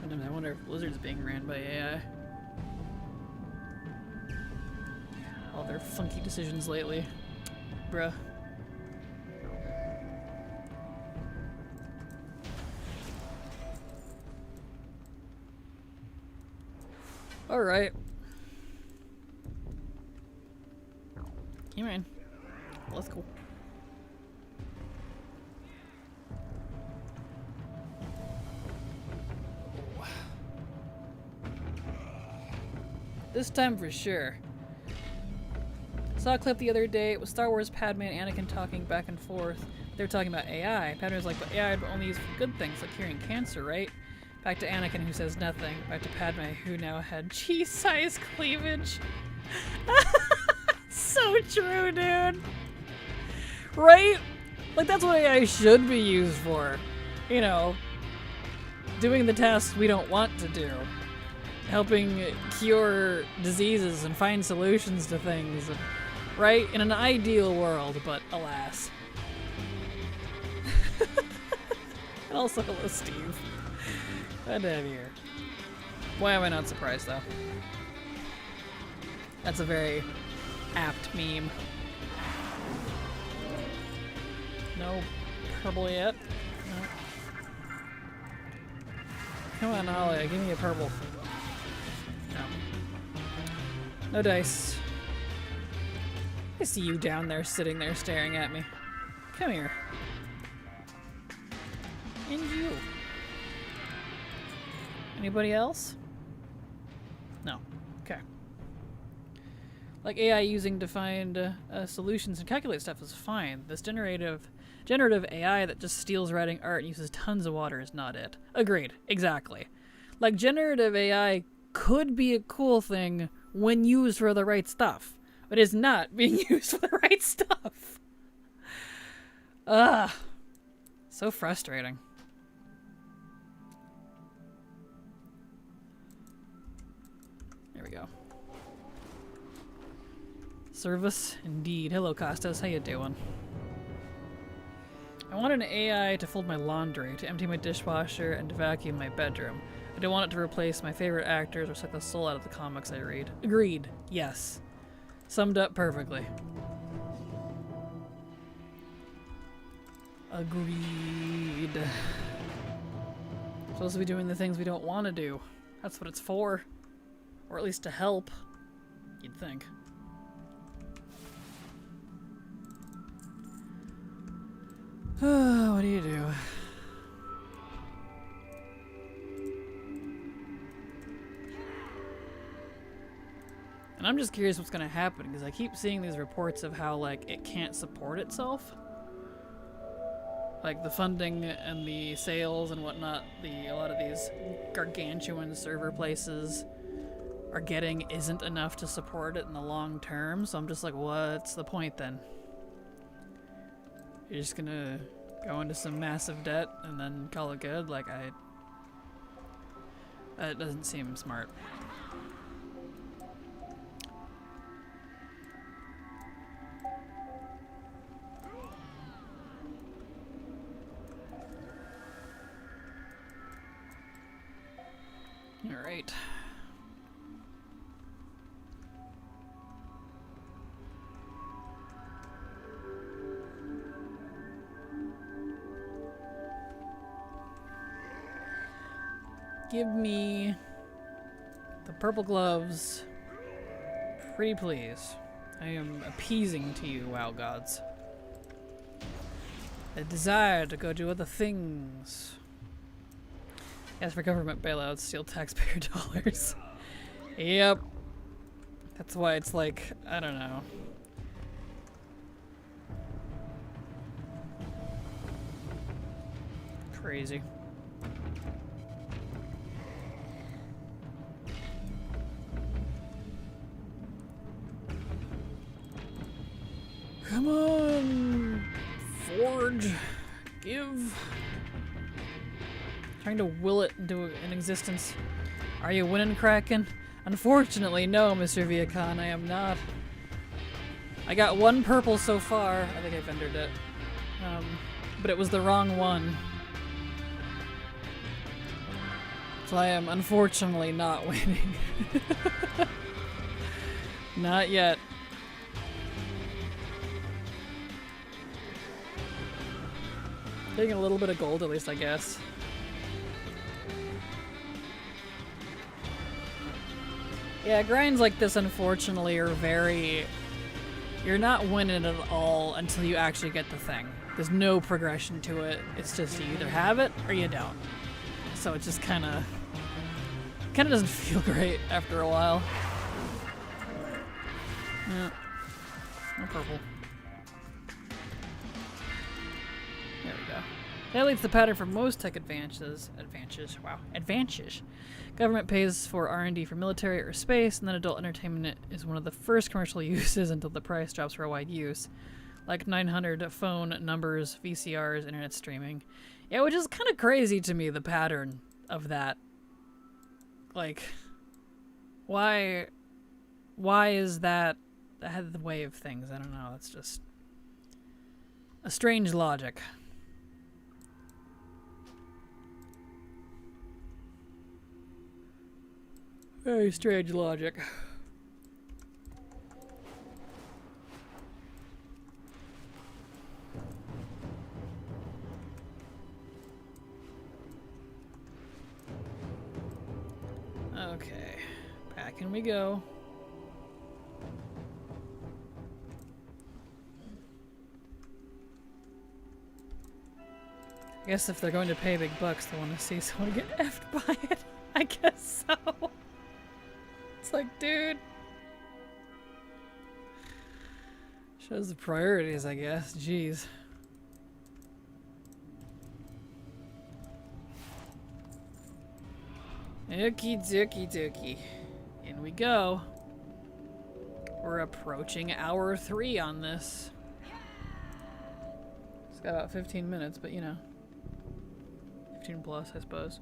Sometimes I wonder if Blizzard's being ran by AI. All their funky decisions lately. Bruh. Alright. Come on. Let's go. This time for sure. Saw a clip the other day. It was Star Wars Padme and Anakin talking back and forth. They're talking about AI. Padme's like, but AI would only use for good things, like curing cancer, right? Back to Anakin, who says nothing. Back to Padme, who now had cheese-sized cleavage. So true, dude. Right? Like, that's what AI should be used for. You know, doing the tasks we don't want to do. Helping cure diseases and find solutions to things. Right? In an ideal world, but alas. And also, hello, Steve. Glad to have you here. Why am I not surprised, though? That's a very apt meme. No purple yet. No. Come on, Ollie, give me a purple. No. No dice. I see you down there, sitting there, staring at me. Come here. And you. Anybody else? No. Okay. Like AI using to find solutions and calculate stuff is fine. This generative AI that just steals writing art and uses tons of water is not it. Agreed. Exactly. Like, generative AI could be a cool thing when used for the right stuff, but is not being used for the right stuff. Ugh. So frustrating. There we go. Service, indeed. Hello, Costas. How you doing? I want an AI to fold my laundry, to empty my dishwasher, and to vacuum my bedroom. I don't want it to replace my favorite actors or suck the soul out of the comics I read. Agreed. Yes. Summed up perfectly. Agreed. Supposed to be doing the things we don't want to do. That's what it's for. Or at least to help. You'd think. What do you do? And I'm just curious what's going to happen, because I keep seeing these reports of how, like, it can't support itself. Like, the funding and the sales and whatnot, a lot of these gargantuan server places are getting isn't enough to support it in the long term. So I'm just like, what's the point then? You're just gonna go into some massive debt and then call it good? Like, it doesn't seem smart. All right. Give me the purple gloves, pretty please. I am appeasing to you, WoW gods. A desire to go do other things. As for government bailouts, steal taxpayer dollars. Yep. That's why it's like, I don't know. Crazy. Come on, Forge, give. Trying to will it into an existence. Are you winning, Kraken? Unfortunately, no, Mr. Viacon, I am not. I got one purple so far. I think I vendored it. But it was the wrong one. So I am unfortunately not winning. Not yet. Getting a little bit of gold, at least, I guess. Yeah, grinds like this, unfortunately, are very... You're not winning at all until you actually get the thing. There's no progression to it. It's just you either have it or you don't. So it just kind of doesn't feel great after a while. Yeah. No purple. That leads the pattern for most tech advances. Advances. Government pays for R&D for military or space, and then adult entertainment is one of the first commercial uses until the price drops for wide use. Like 900 phone numbers, VCRs, internet streaming. Yeah, which is kind of crazy to me, the pattern of that. Like, why is that the way of things? I don't know, it's just a strange logic. Very strange logic. Okay, back in we go. I guess if they're going to pay big bucks, they want to see someone get effed by it. I guess so. It's like, dude. Shows the priorities, I guess. Jeez. Okie dokie dokie. In we go. We're approaching hour 3 on this. It's got about 15 minutes, but you know. 15 plus, I suppose.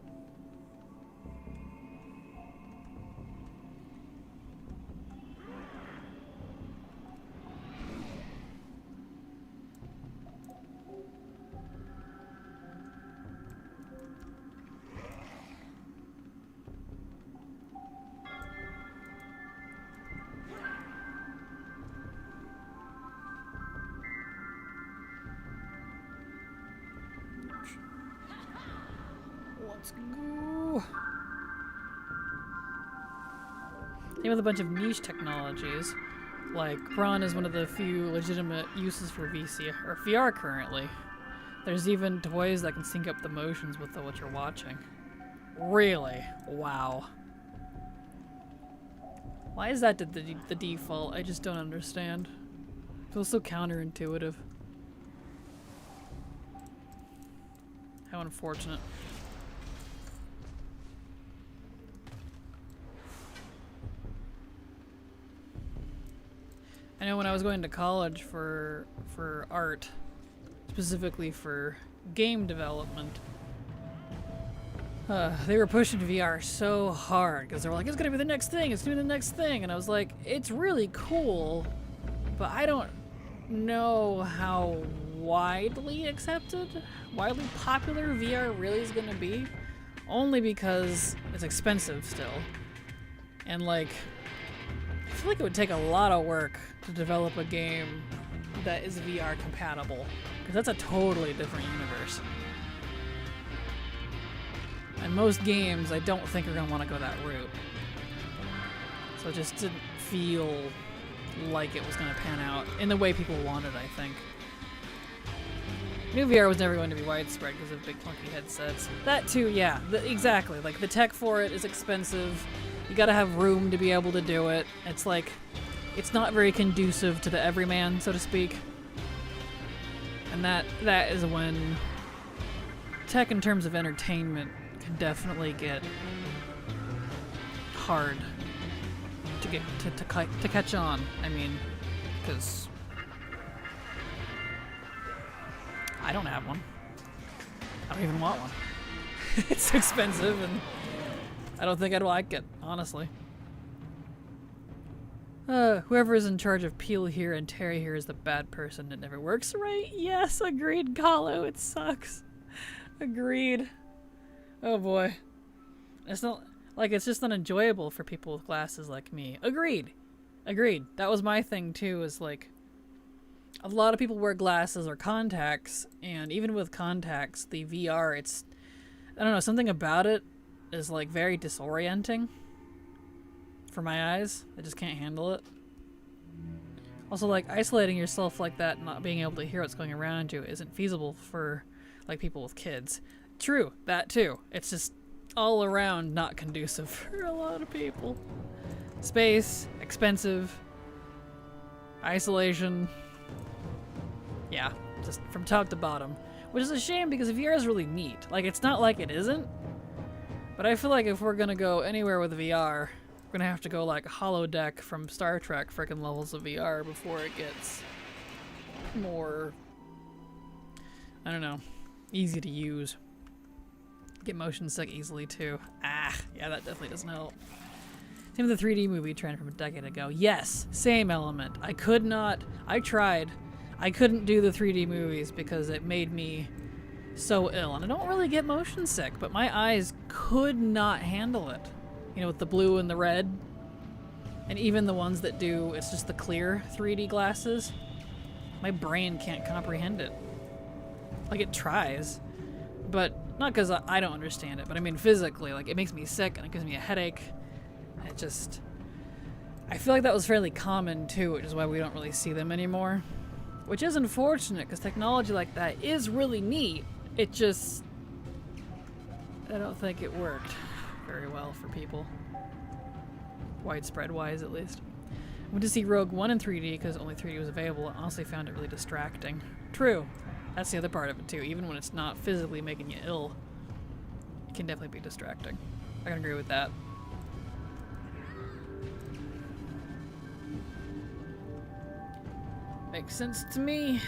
Let's go. Came with a bunch of niche technologies. Like, prawn is one of the few legitimate uses for VC or VR currently. There's even toys that can sync up the motions with what you're watching. Really? Wow. Why is that the default? I just don't understand. It feels so counterintuitive. How unfortunate. I know when I was going to college for art, specifically for game development, they were pushing VR so hard because they were like, it's gonna be the next thing, it's gonna be the next thing, and I was like, it's really cool, but I don't know how widely accepted, widely popular VR really is gonna be, only because it's expensive still, and like, I feel like it would take a lot of work to develop a game that is VR compatible, because that's a totally different universe. And most games I don't think are going to want to go that route. So it just didn't feel like it was going to pan out in the way people wanted, I think. New VR was never going to be widespread because of big clunky headsets. That too, yeah, exactly. Like, the tech for it is expensive. You gotta have room to be able to do it. It's like, it's not very conducive to the everyman, so to speak. And that is when tech in terms of entertainment can definitely get hard to get to catch on. I mean, because I don't have one. I don't even want one. It's expensive and I don't think I'd like it, honestly. Whoever is in charge of Peel here and Terry here is the bad person. It never works right. Yes, agreed, Kahlo. It sucks. Agreed. Oh boy. It's not like it's just not enjoyable for people with glasses like me. Agreed. Agreed. That was my thing too, is like a lot of people wear glasses or contacts, and even with contacts, the VR, it's, I don't know, something about it is like very disorienting for my eyes. I just can't handle it. Also, like, isolating yourself like that and not being able to hear what's going around you isn't feasible for like people with kids. True, that too. It's just all around not conducive for a lot of people. Space, expensive, isolation. Yeah, just from top to bottom. Which is a shame because VR is really neat. Like, it's not like it isn't. But I feel like if we're gonna go anywhere with VR, we're gonna have to go like holodeck from Star Trek frickin' levels of VR before it gets more, I don't know, easy to use. Get motion sick easily too. Ah, yeah, that definitely doesn't help. Same with the 3D movie trend from a decade ago. Yes, same element. I tried. I couldn't do the 3D movies because it made me so ill. And I don't really get motion sick, but my eyes could not handle it. You know, with the blue and the red. And even the ones that do, it's just the clear 3D glasses. My brain can't comprehend it. Like, it tries. But not because I don't understand it, but I mean physically. Like, it makes me sick and it gives me a headache. And it just... I feel like that was fairly common too, which is why we don't really see them anymore. Which is unfortunate, because technology like that is really neat. It just... I don't think it worked very well for people. Widespread-wise, at least. I went to see Rogue One in 3D because only 3D was available. I honestly found it really distracting. True. That's the other part of it, too. Even when it's not physically making you ill, it can definitely be distracting. I can agree with that. Makes sense to me.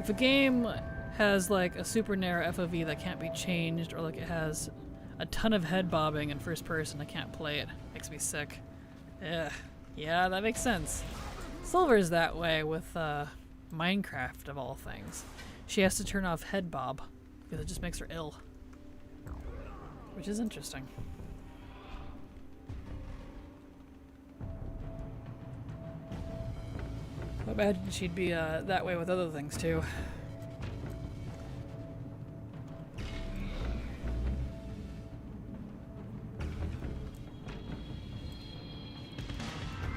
If a game has like a super narrow FOV that can't be changed, or like it has a ton of head bobbing in first person, I can't play it. Makes me sick. Ugh. Yeah, that makes sense. Silver's that way with Minecraft of all things. She has to turn off head bob because it just makes her ill. Which is interesting. I imagine she'd be that way with other things too.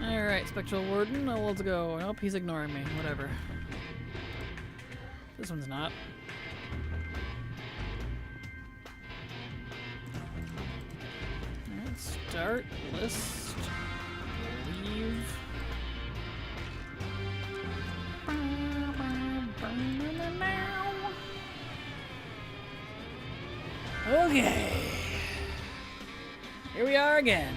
Alright, Spectral Warden, let's go. Nope, he's ignoring me. Whatever. This one's not. Alright, start, list, leave. Okay. Here we are again.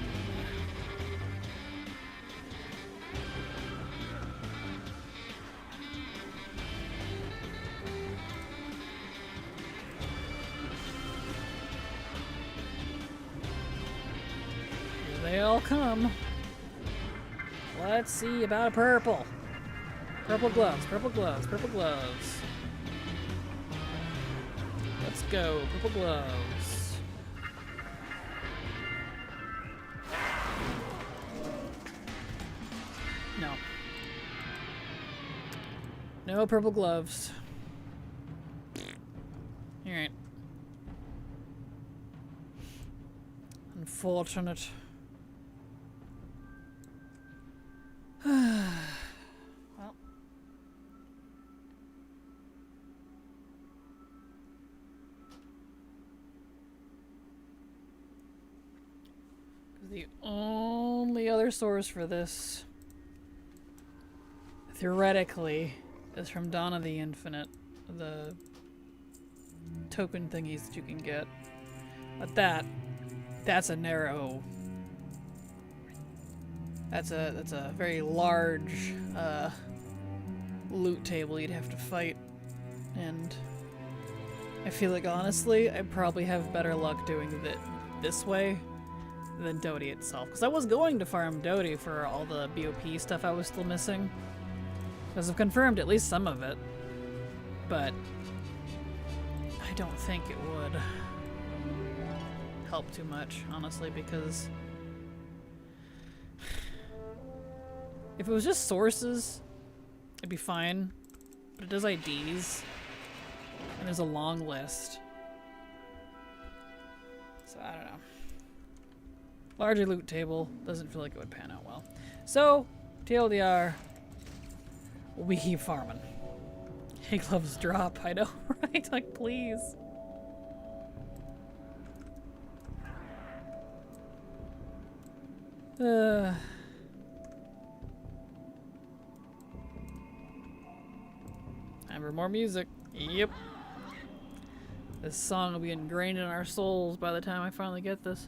Here they all come. Let's see about a purple. Purple gloves, purple gloves, purple gloves. Let's go, purple gloves. No. No purple gloves. Alright. Unfortunate. Well. The only other source for this, theoretically, is from Dawn of the Infinite, the token thingies that you can get. But that's a narrow, that's a very large loot table you'd have to fight, and I feel like honestly I probably have better luck doing it this way than Dodie itself, because I was going to farm Dodie for all the BOP stuff I was still missing, because I've confirmed at least some of it, but I don't think it would help too much, honestly, because if it was just sources, it'd be fine, but it does IDs, and there's a long list, so I don't know. Larger loot table, doesn't feel like it would pan out well. So, TLDR, we keep farming. Hey, gloves drop, I know, right? Like, please. for more music. Yep. This song will be ingrained in our souls by the time I finally get this.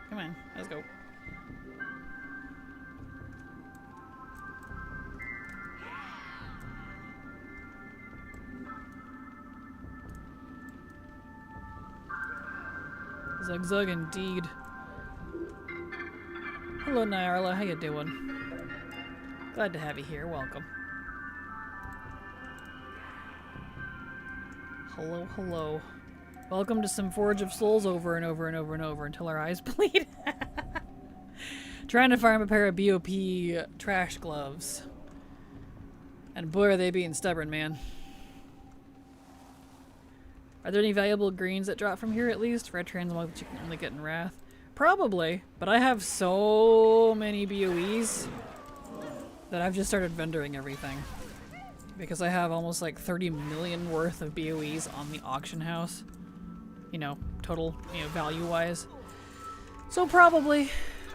Come on, let's go. Zug Zug indeed. Hello Nyarla, how you doing? Glad to have you here, welcome. Hello, hello. Welcome to some Forge of Souls over and over and over and over until our eyes bleed. Trying to farm a pair of BOP trash gloves. And boy are they being stubborn, man. Are there any valuable greens that drop from here at least? Red transmog that you can only get in Wrath? Probably, but I have so many BOEs that I've just started vendoring everything. Because I have almost like 30 million worth of BOEs on the auction house. You know, total, you know, value-wise. So probably,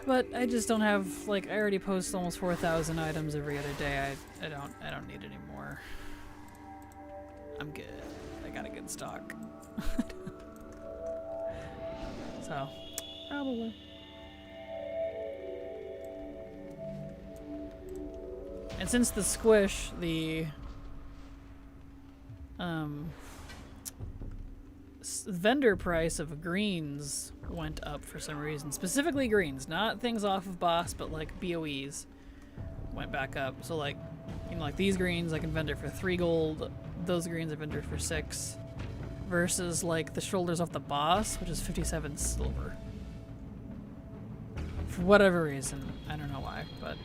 but I just don't have, like, I already post almost 4,000 items every other day. I don't need any more. I'm good. I got a good stock. So, probably. And since the squish, the vendor price of greens went up for some reason. Specifically greens, not things off of boss, but like BOEs went back up. So like, you know, like these greens I can vendor for 3 gold, those greens I vendor for 6, versus like the shoulders off the boss, which is 57 silver. For whatever reason, I don't know why, but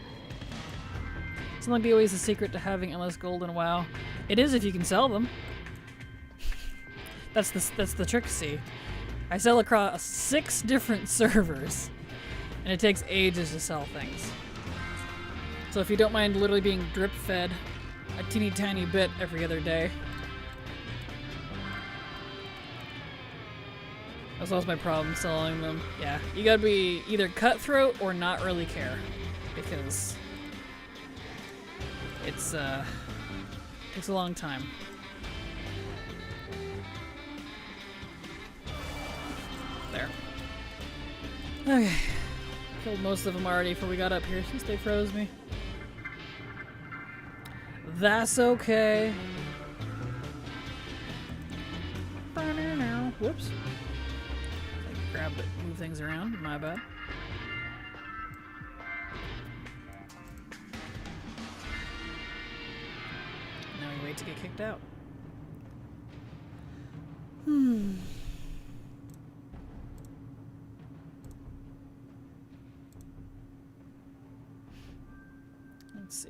selling BOE is the secret to having endless gold in WoW. It is if you can sell them. That's the trick, see. I sell across 6 different servers, and it takes ages to sell things. So if you don't mind literally being drip-fed a teeny tiny bit every other day. That's always my problem selling them. Yeah, you gotta be either cutthroat or not really care, because it's takes a long time. There. Okay. Killed most of them already before we got up here since they froze me. That's okay. Whoops. I grab it, move things around. My bad. Now we wait to get kicked out. Let's see.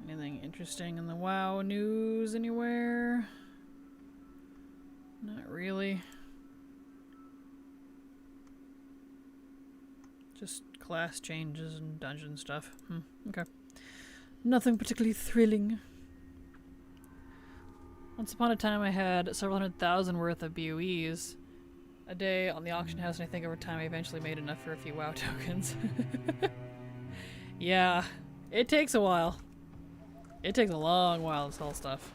Anything interesting in the WoW news anywhere? Not really. Just class changes and dungeon stuff. Okay. Nothing particularly thrilling. Once upon a time I had several 100,000 worth of BOEs a day on the auction house, and I think over time I eventually made enough for a few WoW tokens. Yeah, it takes a while. It takes a long while to sell stuff.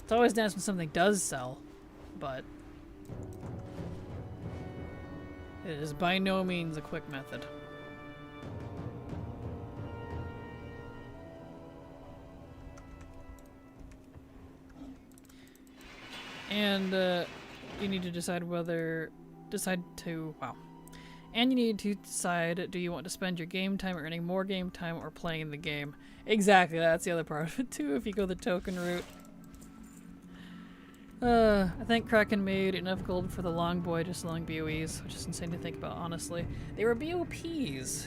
It's always nice when something does sell, but it is by no means a quick method. And you need to decide And you need to decide, do you want to spend your game time earning more game time or playing the game? Exactly, that's the other part of it too, if you go the token route. I think Kraken made enough gold for the long boy just selling BOEs, which is insane to think about, honestly. They were BOPs.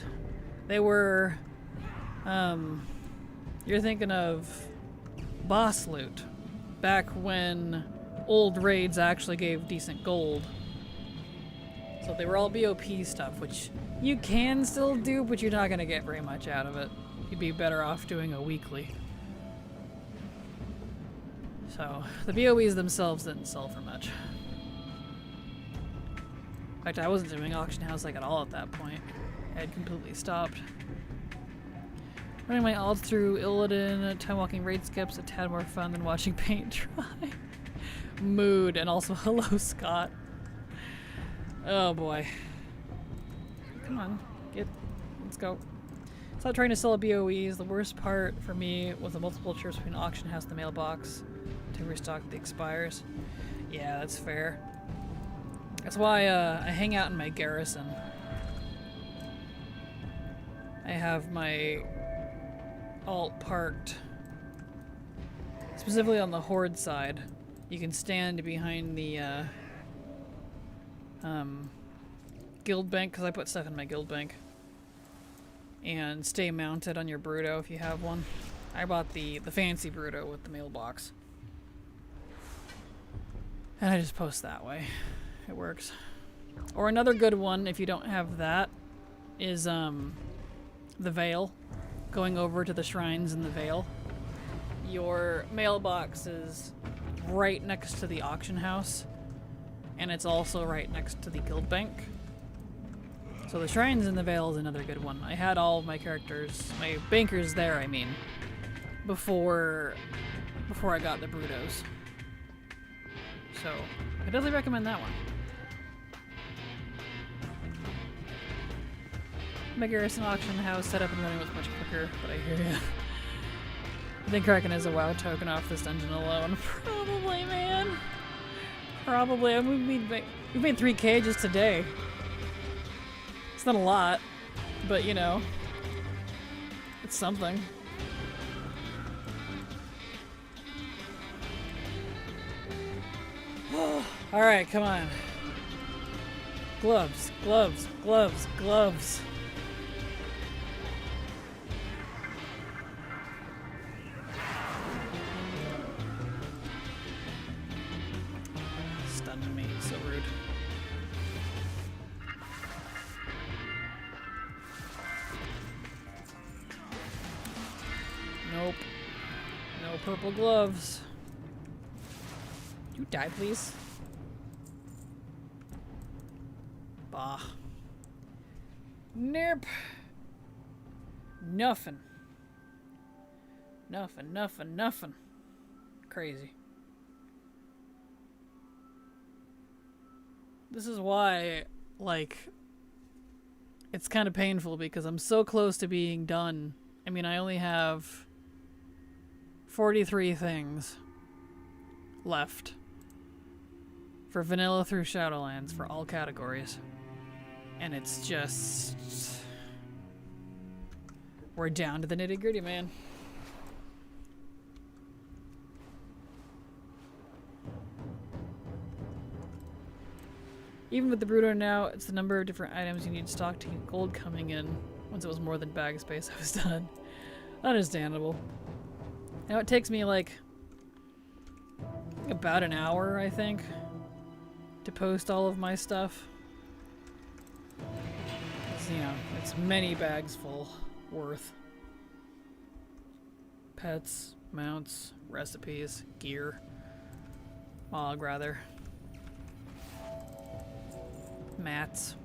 They were, you're thinking of boss loot, back when old raids actually gave decent gold. So they were all BOP stuff, which you can still do, but you're not going to get very much out of it. You'd be better off doing a weekly. So the BOEs themselves didn't sell for much. In fact, I wasn't doing auction house like at all at that point. I had completely stopped. Running my alt through Illidan, time walking raid skips, a tad more fun than watching paint dry. Mood, and also hello, Scott. Oh boy. Come on, let's go. Stop trying to sell BOEs. The worst part for me was the multiple trips between auction house and the mailbox to restock the expires. Yeah, that's fair. That's why I hang out in my garrison. I have my alt parked specifically on the horde side. You can stand behind the guild bank, because I put stuff in my guild bank, and stay mounted on your Bruto if you have one. I bought the fancy Bruto with the mailbox, and I just post that way. It works. Or another good one if you don't have that is the Veil. Going over to the shrines in the Veil. Your mailbox is right next to the auction house, and it's also right next to the guild bank. So the shrines in the Veil is another good one. I had all of my characters, my bankers there, I mean, before I got the Brutos. So I definitely recommend that one. My garrison auction house set up and running was much quicker, but I hear ya. I think Kraken has a WoW token off this dungeon alone. Probably, man. Probably. I mean, we made 3K just today. It's not a lot, but you know, it's something. Alright, come on. Gloves, gloves, gloves, gloves. Stunned me, so rude. Nope. No purple gloves. You die, please. Bah. Nope. Nothing. Nothing, nothing, nothing. Crazy. This is why, like, it's kind of painful because I'm so close to being done. I mean, I only have 43 things left for vanilla through Shadowlands for all categories. And it's just... we're down to the nitty-gritty, man. Even with the Bruto now, it's the number of different items you need stock to keep gold coming in. Once it was more than bag space, I was done. Understandable. Now it takes me like about an hour, I think, to post all of my stuff. You know, it's many bags full worth. Pets, mounts, recipes, gear. Mog, rather. Mats.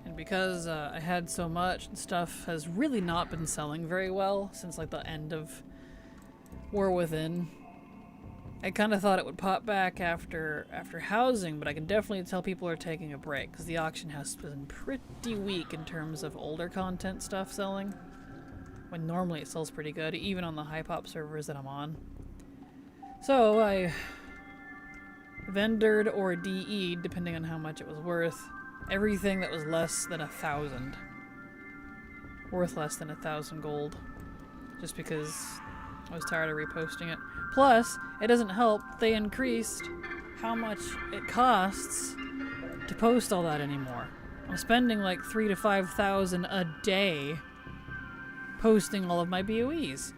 And because I had so much, stuff has really not been selling very well since like the end of War Within. I kind of thought it would pop back after housing, but I can definitely tell people are taking a break because the auction house has been pretty weak in terms of older content stuff selling, when normally it sells pretty good, even on the high pop servers that I'm on. So I vendored or DE'd, depending on how much it was worth, everything that was less than 1,000. Worth less than 1,000 gold. Just because I was tired of reposting it. Plus, it doesn't help, they increased how much it costs to post all that anymore. I'm spending like 3,000 to 5,000 a day posting all of my BOEs.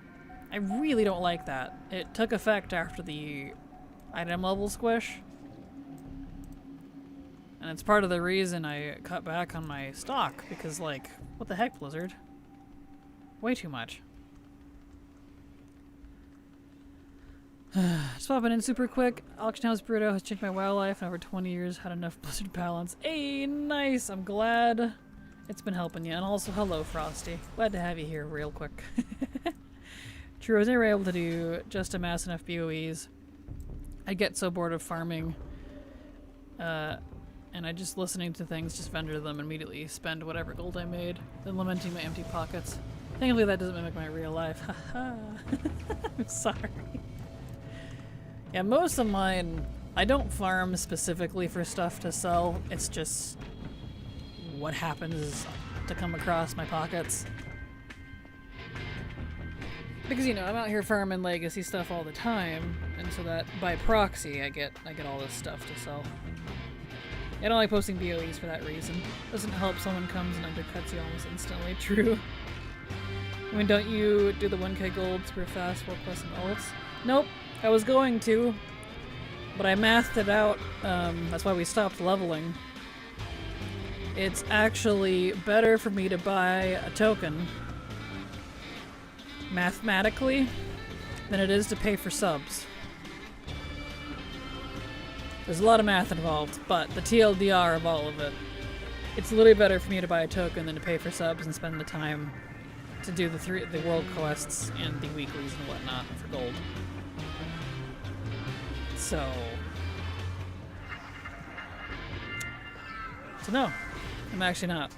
I really don't like that. It took effect after the item level squish. And it's part of the reason I cut back on my stock, because like, what the heck, Blizzard? Way too much. Just popping in super quick. Auction House Burrito has changed my WoW life in over 20 years. Had enough Blizzard balance. Hey, nice. I'm glad it's been helping you. And also, hello, Frosty. Glad to have you here real quick. True, I was never able to do just amass enough BOEs. I get so bored of farming. And I just listening to things, just vendor them, immediately spend whatever gold I made, then lamenting my empty pockets. Thankfully that doesn't mimic my real life. Haha. I'm sorry. Yeah, most of mine, I don't farm specifically for stuff to sell. It's just what happens to come across my pockets. Because, you know, I'm out here farming legacy stuff all the time, and so that by proxy I get all this stuff to sell. I don't like posting BOEs for that reason. Doesn't help someone comes and undercuts you almost instantly. True. I mean, don't you do the 1k gold super fast, world plus and ults? Nope. I was going to, but I mathed it out. That's why we stopped leveling. It's actually better for me to buy a token mathematically than it is to pay for subs. There's a lot of math involved, but the TLDR of all of it, it's literally better for me to buy a token than to pay for subs and spend the time to do the world quests and the weeklies and whatnot for gold. So no, I'm actually not.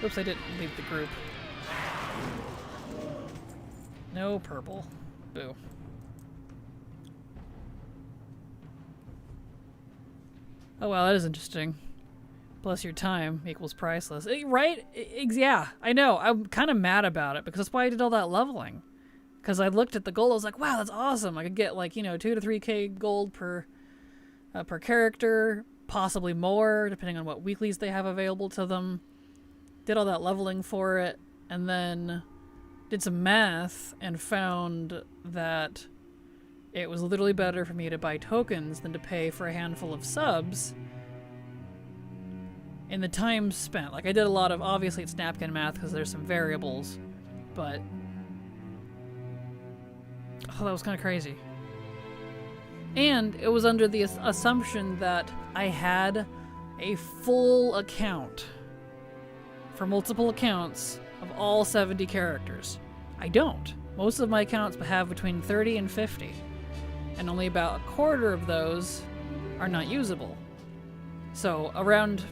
Oops, I didn't leave the group. No purple. Boo. Oh wow, that is interesting. Plus your time equals priceless. Right? Yeah, I know. I'm kind of mad about it because that's why I did all that leveling. Because I looked at the gold, I was like, wow, that's awesome. I could get like, you know, 2 to 3k gold per character, possibly more, depending on what weeklies they have available to them. Did all that leveling for it, and then did some math and found that it was literally better for me to buy tokens than to pay for a handful of subs in the time spent. Like, I did a lot of, obviously it's napkin math because there's some variables, but oh, that was kind of crazy. And it was under the assumption that I had a full account for multiple accounts of all 70 characters. I don't. Most of my accounts have between 30 and 50. And only about a quarter of those are not usable. So around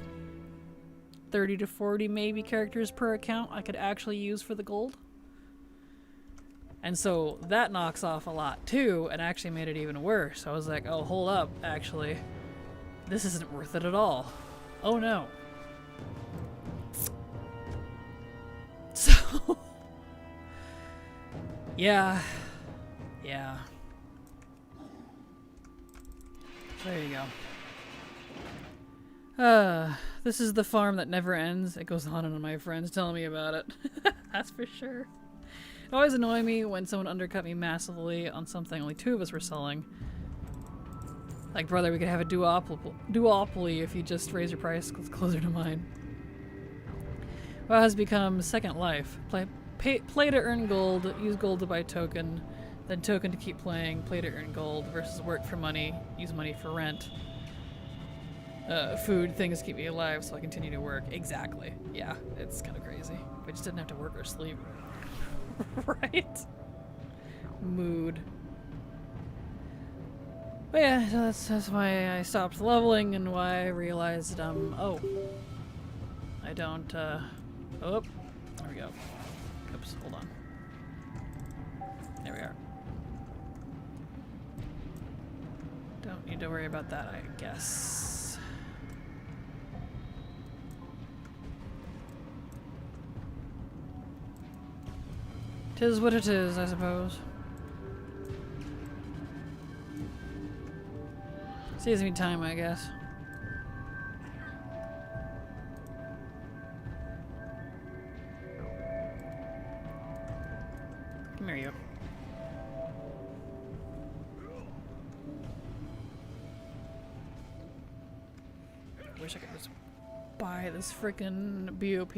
30 to 40 maybe characters per account I could actually use for the gold. And so that knocks off a lot too, and actually made it even worse. I was like, oh, hold up, actually. This isn't worth it at all. Oh no. So, yeah. There you go. This is the farm that never ends. It goes on and on, my friends telling me about it. That's for sure. It always annoys me when someone undercut me massively on something only 2 of us were selling. Like, brother, we could have a duopoly if you just raise your price closer to mine. WoW has become Second Life. Play to earn gold, use gold to buy token, then token to keep playing, play to earn gold, versus work for money, use money for rent. Food, things keep me alive, so I continue to work. Exactly. Yeah, it's kind of crazy. I just didn't have to work or sleep. Right? Mood. But yeah, so that's why I stopped leveling and why I realized, oh. I don't, oh, there we go. Oops, hold on. There we are. Don't need to worry about that, I guess. Tis what it is, I suppose. Saves me time, I guess. Come here, you. Wish I could just buy this frickin' BOP.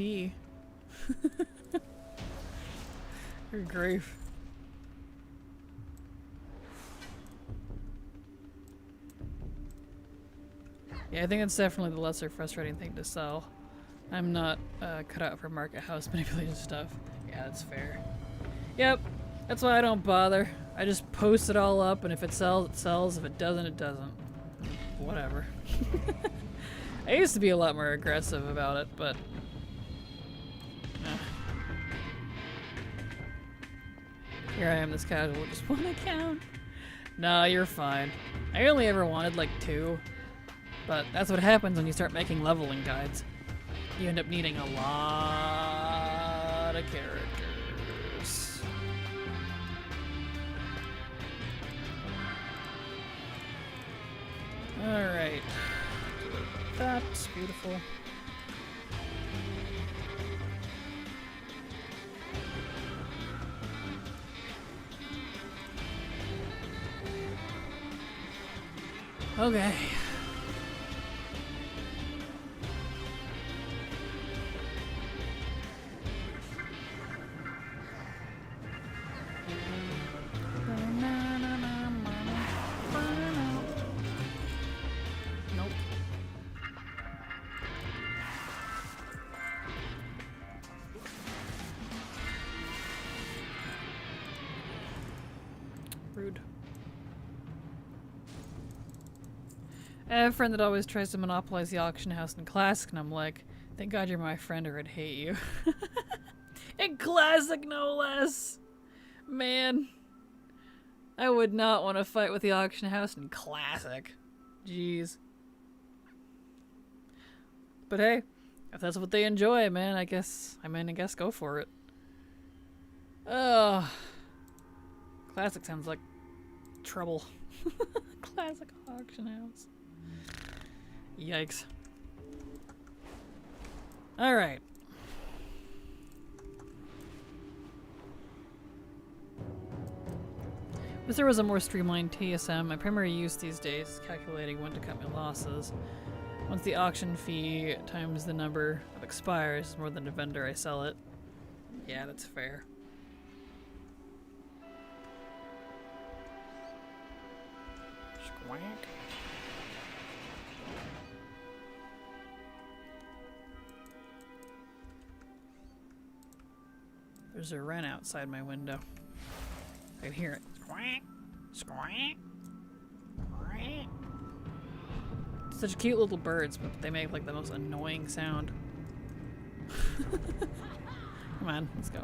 Good grief. Yeah, I think it's definitely the lesser frustrating thing to sell. I'm not cut out for market house manipulation stuff. Yeah, that's fair. Yep, that's why I don't bother. I just post it all up, and if it sells, it sells. If it doesn't, it doesn't. Whatever. I used to be a lot more aggressive about it, but... Here I am, this casual with just one account. Nah, you're fine. I only ever wanted like 2. But that's what happens when you start making leveling guides. You end up needing a lot of characters. Alright. That's beautiful. Okay. Nope. Rude. I have a friend that always tries to monopolize the auction house in Classic, and I'm like, thank God you're my friend or I'd hate you. In Classic, no less! Man. I would not want to fight with the auction house in Classic. Jeez. But hey, if that's what they enjoy, man, I guess go for it. Ugh. Classic sounds like trouble. Classic auction house. Yikes. Alright. Wish there was a more streamlined TSM. My primary use these days is calculating when to cut my losses. Once the auction fee times the number of expires is more than a vendor, I sell it. Yeah, that's fair. Squawk. There's a wren outside my window. I can hear it. Squawk, squawk, squawk. Such cute little birds, but they make like the most annoying sound. Come on, let's go.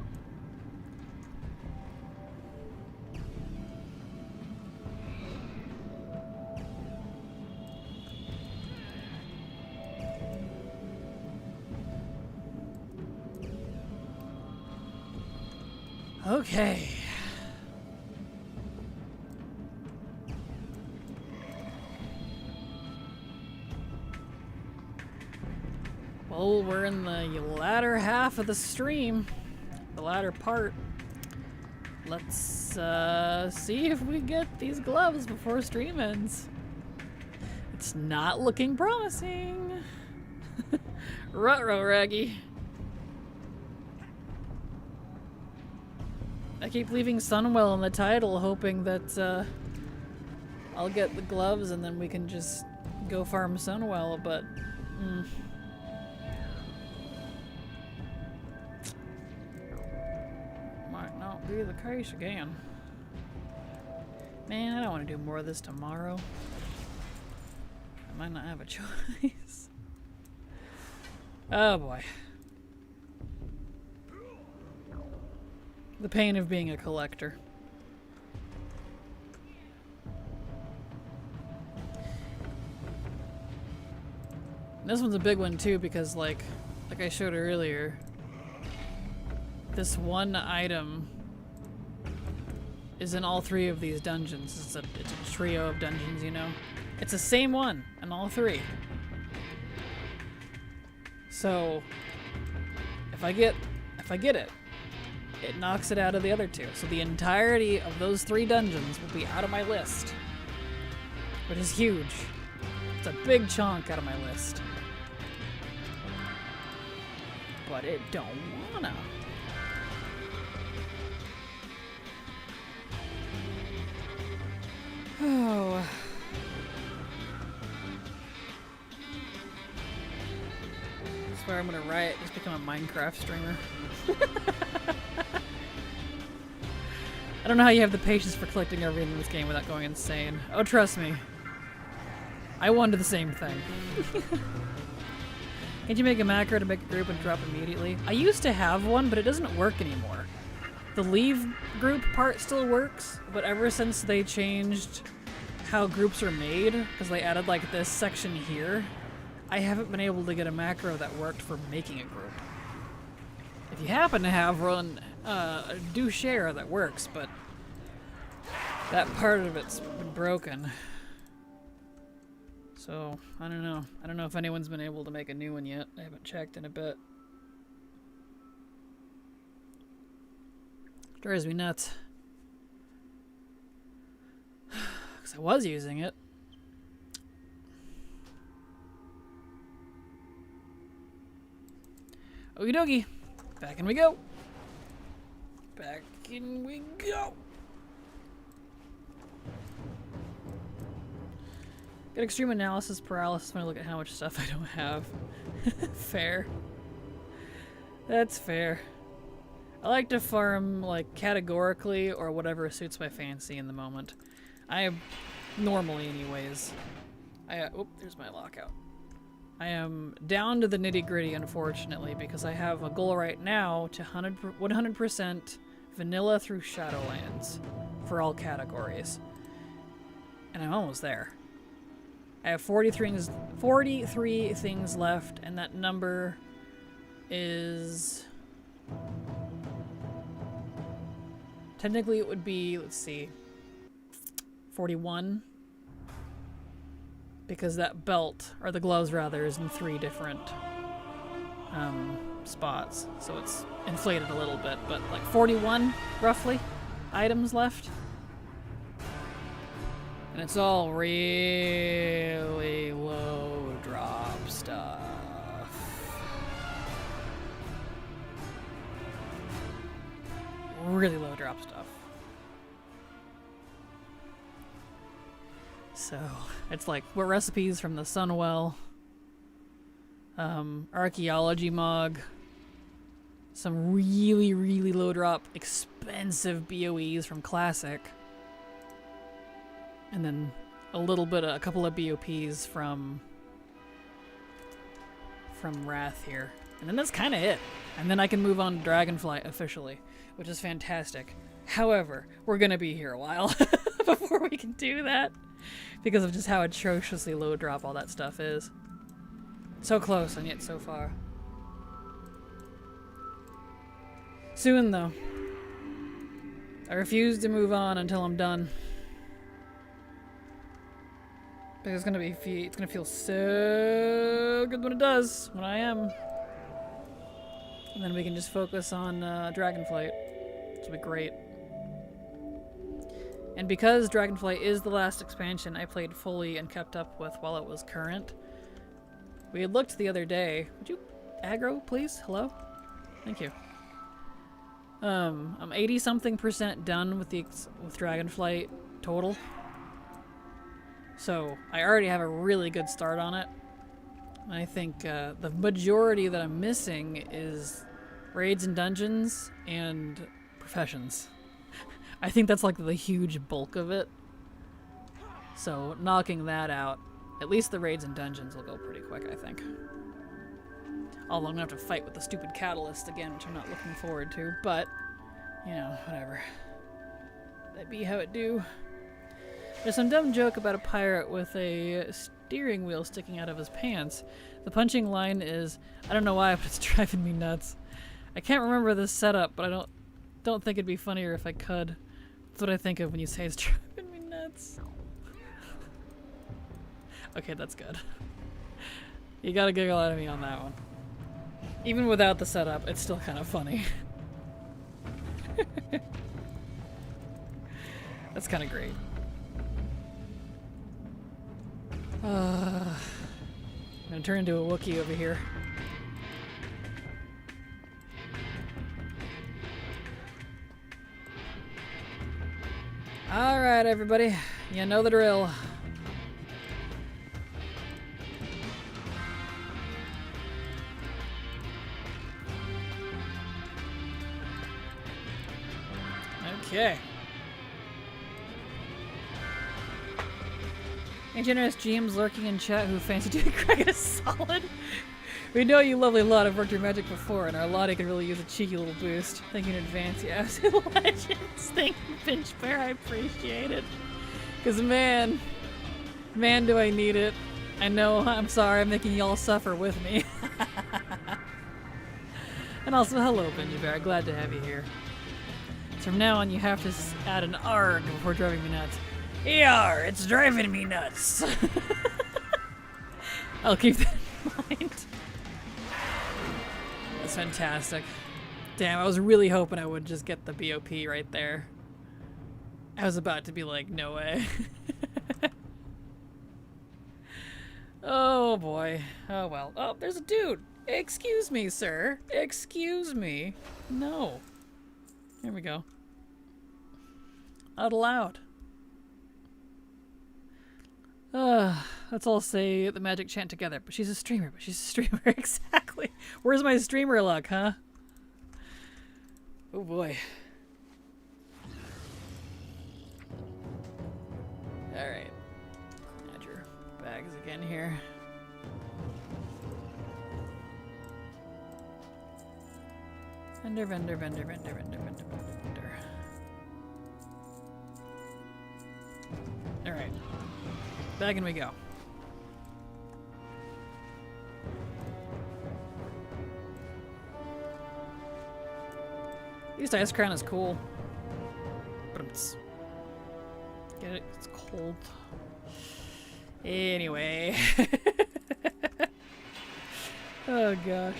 Okay. Well, we're in the latter half of the stream. The latter part. Let's see if we get these gloves before stream ends. It's not looking promising. Ruh-roh, Raggy. I keep leaving Sunwell in the title, hoping that I'll get the gloves and then we can just go farm Sunwell, but might not be the case again. Man, I don't want to do more of this tomorrow. I might not have a choice. Oh boy. The pain of being a collector. And this one's a big one too because like I showed earlier, this one item is in all 3 of these dungeons. It's a trio of dungeons, you know? It's the same one in all 3. So if I get it, it knocks it out of the other 2. So the entirety of those 3 dungeons will be out of my list. Which is huge. It's a big chunk out of my list. But it don't wanna. Oh. why I'm gonna riot, just become a Minecraft streamer. I don't know how you have the patience for collecting everything in this game without going insane. Oh, trust me. I wanted the same thing. Can't you make a macro to make a group and drop immediately? I used to have one, but it doesn't work anymore. The leave group part still works, but ever since they changed how groups are made, because they added like this section here, I haven't been able to get a macro that worked for making a group. If you happen to have one, do share that works, but that part of it's been broken. So, I don't know. I don't know if anyone's been able to make a new one yet. I haven't checked in a bit. Drives me nuts. Because I was using it. Okie dokie. Back in we go. Back in we go. Get extreme analysis paralysis when I look at how much stuff I don't have. Fair. That's fair. I like to farm, like, categorically or whatever suits my fancy in the moment. Normally anyways. Oop, there's my lockout. I am down to the nitty-gritty, unfortunately, because I have a goal right now to 100% vanilla through Shadowlands for all categories. And I'm almost there. I have 43 things left, and that number is... Technically it would be, let's see, 41. Because that belt, or the gloves rather, is in 3 different spots. So it's inflated a little bit, but like 41, roughly, items left. And it's all really low drop stuff. Really low drop stuff. So, it's like, what recipes from the Sunwell, archaeology mog, some really, really low drop, expensive BOEs from Classic, and then a couple of BOPs from Wrath here. And then that's kind of it. And then I can move on to Dragonflight officially, which is fantastic. However, we're going to be here a while before we can do that because of just how atrociously low drop all that stuff is. So close and yet so far. Soon though. I refuse to move on until I'm done. Because it's gonna feel so good when it does, when I am. And then we can just focus on Dragonflight, which will be great. And because Dragonflight is the last expansion I played fully and kept up with while it was current, we had looked the other day. Would you aggro, please? Hello? Thank you. I'm 80-something% done with Dragonflight total. So I already have a really good start on it. I think the majority that I'm missing is raids and dungeons and professions. I think that's like the huge bulk of it. So knocking that out, at least the raids and dungeons will go pretty quick, I think. Although I'm gonna have to fight with the stupid catalyst again, which I'm not looking forward to, but, you know, whatever. That be how it do. There's some dumb joke about a pirate with a steering wheel sticking out of his pants. The punching line is, I don't know why, but it's driving me nuts. I can't remember this setup, but I don't think it'd be funnier if I could. That's what I think of when you say it's driving me nuts. Okay, that's good. You got a giggle out of me on that one. Even without the setup, it's still kind of funny. That's kind of great. I'm gonna turn into a Wookiee over here. Alright, everybody. You know the drill. Okay. Any generous GMs lurking in chat who fancy doing Kraken is solid. We know you lovely lot have worked your magic before, and our Latte could really use a cheeky little boost. Thank you in advance, you absolute legends. Thank you, Pinch Bear, I appreciate it. Because man do I need it. I know, I'm sorry, I'm making y'all suffer with me. And also, hello, Pinch Bear, glad to have you here. So from now on, you have to add an ARG before driving me nuts. ER, it's driving me nuts. I'll keep that in mind. That's fantastic. Damn, I was really hoping I would just get the BOP right there. I was about to be like, no way. Oh boy. Oh well. Oh, there's a dude. Excuse me, sir. Excuse me. No. Here we go. Out loud. Let's all say the magic chant together. But she's a streamer. Exactly. Where's my streamer luck, huh? Oh boy. Alright. Add your bags again here. Vendor. Alright. Bagging we go. At least Ice Crown is cool. But get it? It's cold. Anyway. Oh gosh.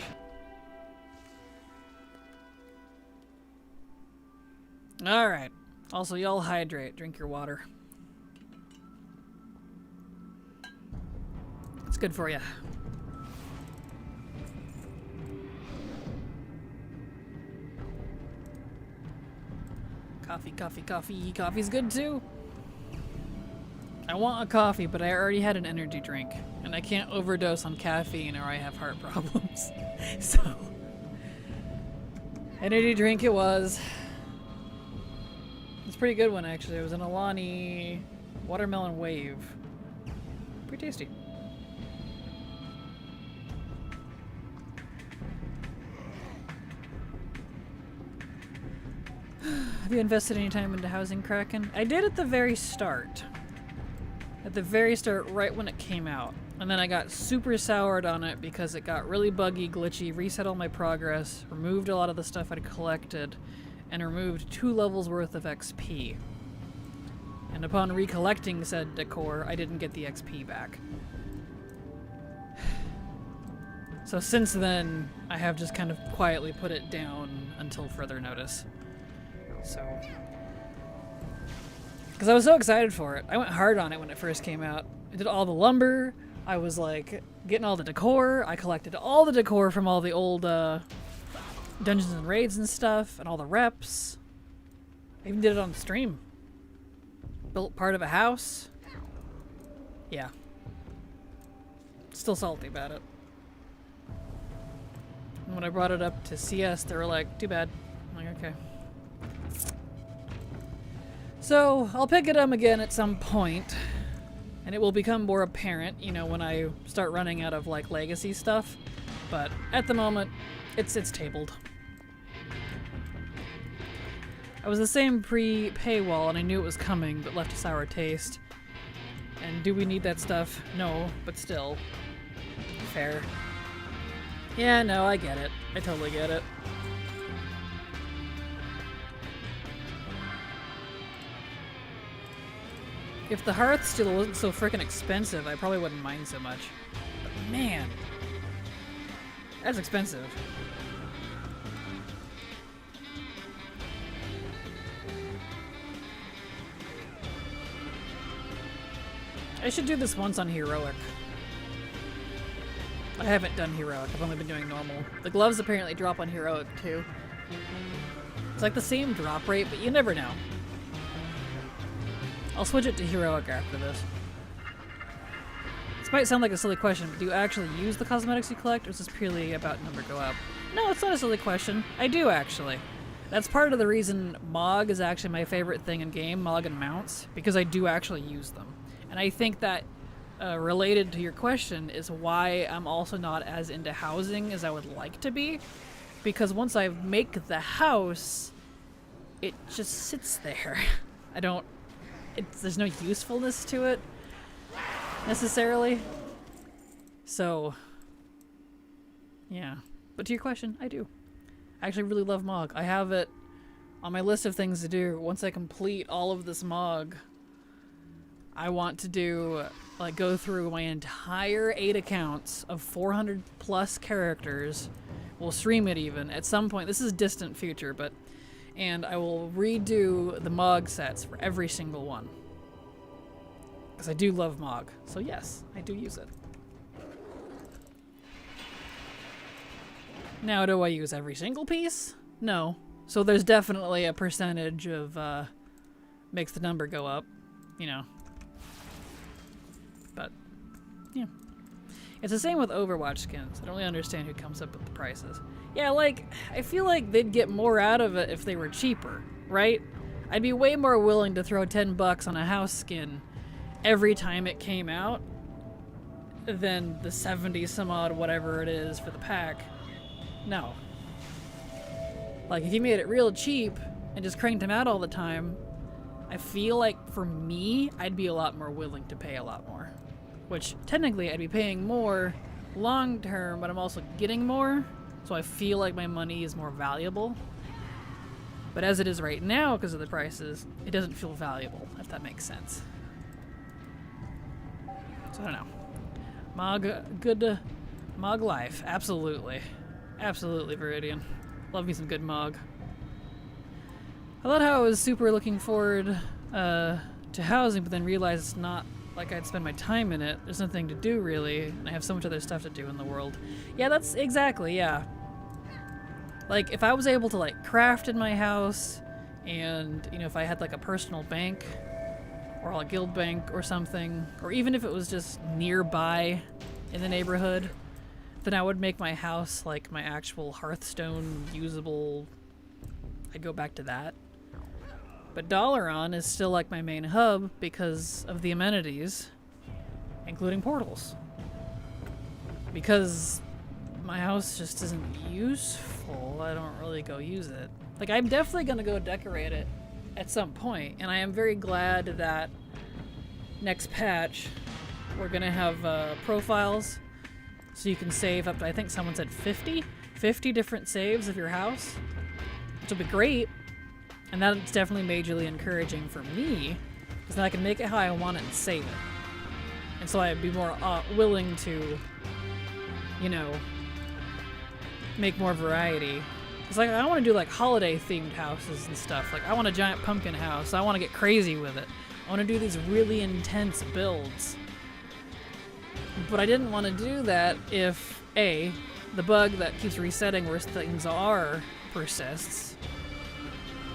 Alright. Also, y'all hydrate. Drink your water. It's good for you. Coffee. Coffee's good too. I want a coffee, but I already had an energy drink. And I can't overdose on caffeine or I have heart problems. So, energy drink it was. It's a pretty good one actually. It was an Alani Watermelon Wave. Pretty tasty. Have you invested any time into housing Kraken? I did at the very start. At the very start, right when it came out. And then I got super soured on it because it got really buggy, glitchy, reset all my progress, removed a lot of the stuff I'd collected, and removed 2 levels worth of XP. And upon recollecting said decor, I didn't get the XP back. So since then, I have just kind of quietly put it down until further notice. So, because I was so excited for it. I went hard on it when it first came out. I did all the lumber. I was like getting all the decor. I collected all the decor from all the old Dungeons and Raids and stuff, and all the reps. I even did it on stream. Built part of a house. Yeah. Still salty about it. And when I brought it up to CS, they were like, too bad. I'm like, okay. So, I'll pick it up again at some point, and it will become more apparent, you know, when I start running out of, like, legacy stuff. But at the moment, it's tabled. I was the same pre-paywall, and I knew it was coming, but left a sour taste. And do we need that stuff? No, but still. Fair. Yeah, no, I get it. I totally get it. If the hearth steel wasn't so frickin' expensive, I probably wouldn't mind so much. But man, that's expensive. I should do this once on Heroic. I haven't done Heroic, I've only been doing normal. The gloves apparently drop on Heroic too. It's like the same drop rate, but you never know. I'll switch it to Heroic after this. This might sound like a silly question, but do you actually use the cosmetics you collect, or is this purely about number go up? No, it's not a silly question. I do, actually. That's part of the reason Mog is actually my favorite thing in game, Mog and mounts, because I do actually use them. And I think that related to your question is why I'm also not as into housing as I would like to be, because once I make the house, it just sits there. There's no usefulness to it necessarily. So yeah, but to your question, I do. I actually really love Mog. I have it on my list of things to do. Once I complete all of this Mog, I want to do, like, go through my entire 8 accounts of 400 plus characters. We'll stream it even at some point. This is distant future, and I will redo the Mog sets for every single one. Because I do love Mog. So yes, I do use it. Now, do I use every single piece? No. So there's definitely a percentage of, makes the number go up, you know. But, yeah. It's the same with Overwatch skins. I don't really understand who comes up with the prices. Yeah, like, I feel like they'd get more out of it if they were cheaper, right? I'd be way more willing to throw $10 on a house skin every time it came out than the 70 some odd whatever it is for the pack. No. Like, if you made it real cheap and just cranked them out all the time, I feel like for me, I'd be a lot more willing to pay a lot more. Which, technically, I'd be paying more long term, but I'm also getting more, so I feel like my money is more valuable. But as it is right now, because of the prices, it doesn't feel valuable, if that makes sense. So I don't know. Mog life, absolutely. Absolutely, Viridian. Love me some good Mog. I thought how I was super looking forward to housing, but then realized it's not like I'd spend my time in it. There's nothing to do, really, and I have so much other stuff to do in the world. Yeah, that's exactly, yeah. Like, if I was able to, like, craft in my house, and, you know, if I had, like, a personal bank, or a guild bank or something, or even if it was just nearby in the neighborhood, then I would make my house, like, my actual Hearthstone usable. I'd go back to that. But Dalaran is still, like, my main hub because of the amenities, including portals. Because my house just isn't useful, I don't really go use it. Like, I'm definitely gonna go decorate it at some point, and I am very glad that next patch we're gonna have profiles. So you can save up to, I think someone said 50 different saves of your house, which will be great. And that's definitely majorly encouraging for me, because then I can make it how I want it and save it. And so I'd be more willing to, you know, make more variety. Because, like, I want to do, like, holiday-themed houses and stuff. Like, I want a giant pumpkin house. I want to get crazy with it. I want to do these really intense builds. But I didn't want to do that if, A, the bug that keeps resetting where things are persists,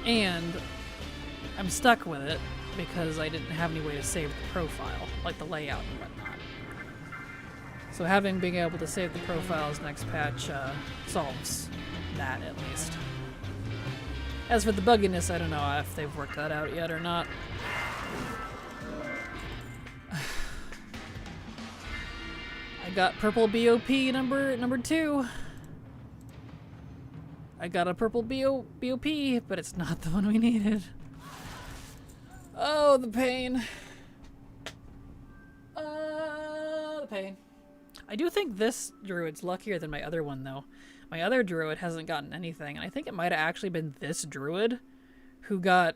and I'm stuck with it because I didn't have any way to save the profile, like the layout and whatnot. So being able to save the profiles next patch solves that, at least. As for the bugginess, I don't know if they've worked that out yet or not. I got purple BOP number 2. I got a purple BOP, but it's not the one we needed. Oh, the pain. The pain. I do think this druid's luckier than my other one, though. My other druid hasn't gotten anything, and I think it might have actually been this druid who got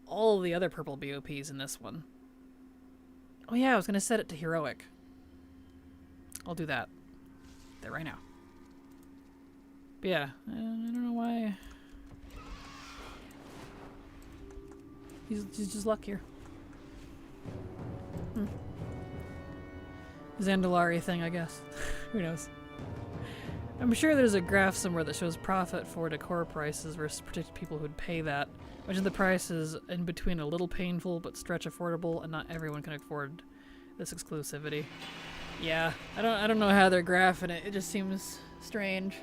all of the other purple BOPs in this one. Oh yeah, I was going to set it to heroic. I'll do that. There right now. But yeah, I don't know why. He's just luckier. Zandalari thing, I guess. Who knows? I'm sure there's a graph somewhere that shows profit for decor prices versus particular people who'd pay that. Imagine the prices in between a little painful but stretch affordable, and not everyone can afford this exclusivity. Yeah, I don't know how they're graphing it. It just seems strange.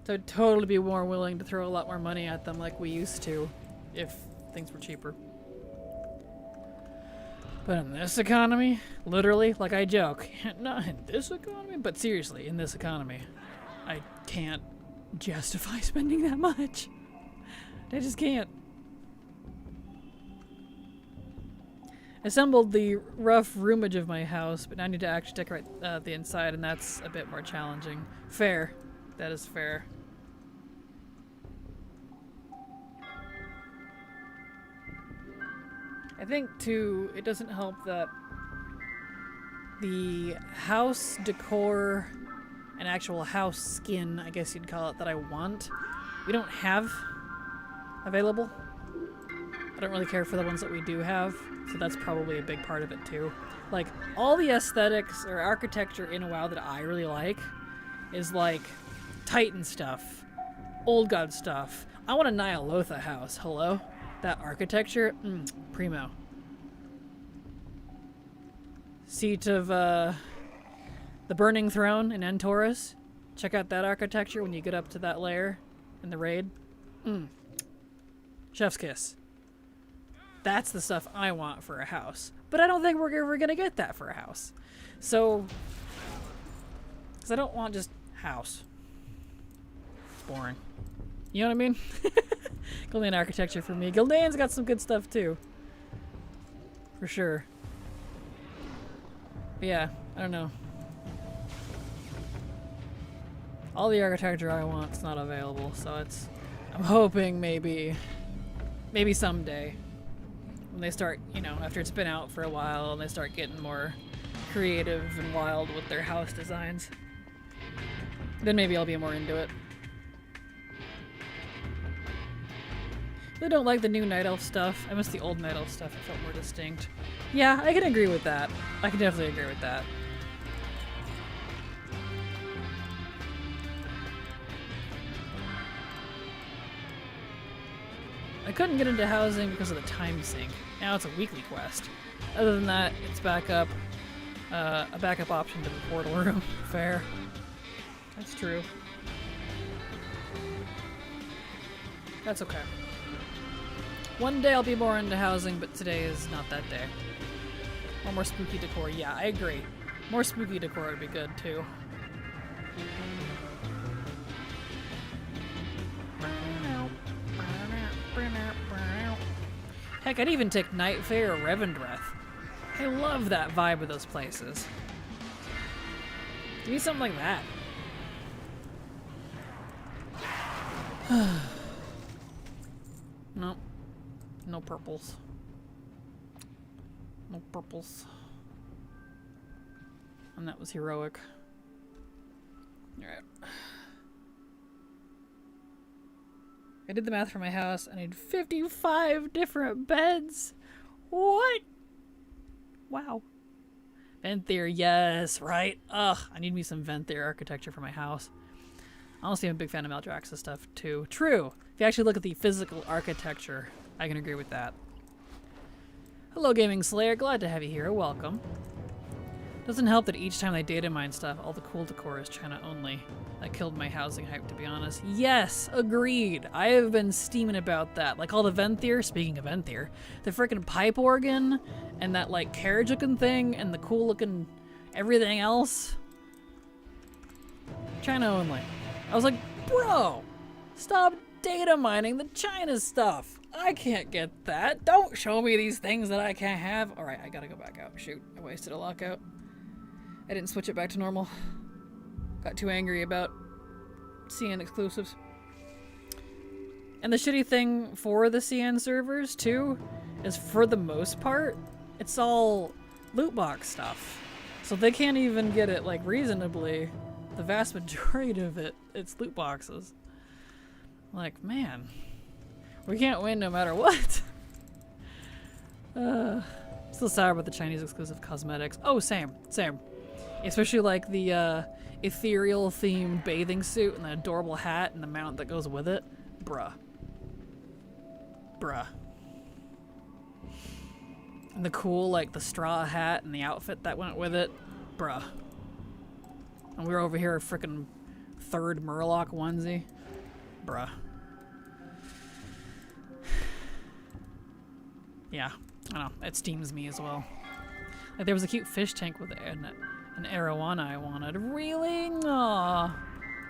So I'd totally be more willing to throw a lot more money at them like we used to if things were cheaper. But in this economy, literally, like I joke, not in this economy, but seriously, in this economy, I can't justify spending that much. I just can't. I assembled the rough roomage of my house, but now I need to actually decorate the inside, and that's a bit more challenging. Fair. That is fair. I think, too, it doesn't help that the house decor and actual house skin, I guess you'd call it, that I want, we don't have available. I don't really care for the ones that we do have, so that's probably a big part of it, too. Like, all the aesthetics or architecture in WoW that I really like is, like, Titan stuff, Old God stuff. I want a Nyalotha house, hello? That architecture, primo. Seat of the Burning Throne in Entoris. Check out that architecture when you get up to that layer in the raid. Chef's kiss. That's the stuff I want for a house. But I don't think we're ever gonna get that for a house. So, because I don't want just house. It's boring. You know what I mean? Gildan architecture for me. Gildan's got some good stuff too. For sure. But yeah, I don't know. All the architecture I want is not available, so I'm hoping maybe someday when they start, you know, after it's been out for a while and they start getting more creative and wild with their house designs, then maybe I'll be more into it. I don't like the new Night Elf stuff. I miss the old Night Elf stuff. It felt more distinct. Yeah, I can agree with that. I can definitely agree with that. I couldn't get into housing because of the time sink. Now it's a weekly quest. Other than that, it's backup. A backup option to the portal room. Fair. That's true. That's okay. One day I'll be more into housing, but today is not that day. Or more spooky decor. Yeah, I agree. More spooky decor would be good, too. Heck, I'd even take Night Fae or Revendreth. I love that vibe of those places. Give me something like that. No. No purples. No purples. And that was heroic. Alright. I did the math for my house. I need 55 different beds. What? Wow. Venthyr, yes, right. Ugh, I need me some Venthyr architecture for my house. Honestly, I'm a big fan of Maldraxxus stuff, too. True. If you actually look at the physical architecture, I can agree with that. Hello, Gaming Slayer. Glad to have you here. Welcome. Doesn't help that each time they data mine stuff, all the cool decor is China only. That killed my housing hype, to be honest. Yes, agreed. I have been steaming about that. Like all the Venthyr, speaking of Venthyr, the freaking pipe organ, and that like carriage looking thing, and the cool looking everything else. China only. I was like, bro, stop data mining the China stuff. I can't get that. Don't show me these things that I can't have. All right, I gotta go back out. Shoot, I wasted a lockout. I didn't switch it back to normal. Got too angry about CN exclusives. And the shitty thing for the CN servers, too, is for the most part, it's all loot box stuff. So they can't even get it, like, reasonably. The vast majority of it, it's loot boxes. Like, man, we can't win no matter what. Still sour about the Chinese exclusive cosmetics. Oh, same. Especially like the ethereal themed bathing suit and the adorable hat and the mount that goes with it. Bruh. And the cool, like the straw hat and the outfit that went with it. Bruh. And we were over here a frickin' third Murloc onesie. Bruh. Yeah, I don't know. It steams me as well. Like, there was a cute fish tank with an arowana I wanted. Really? Aww.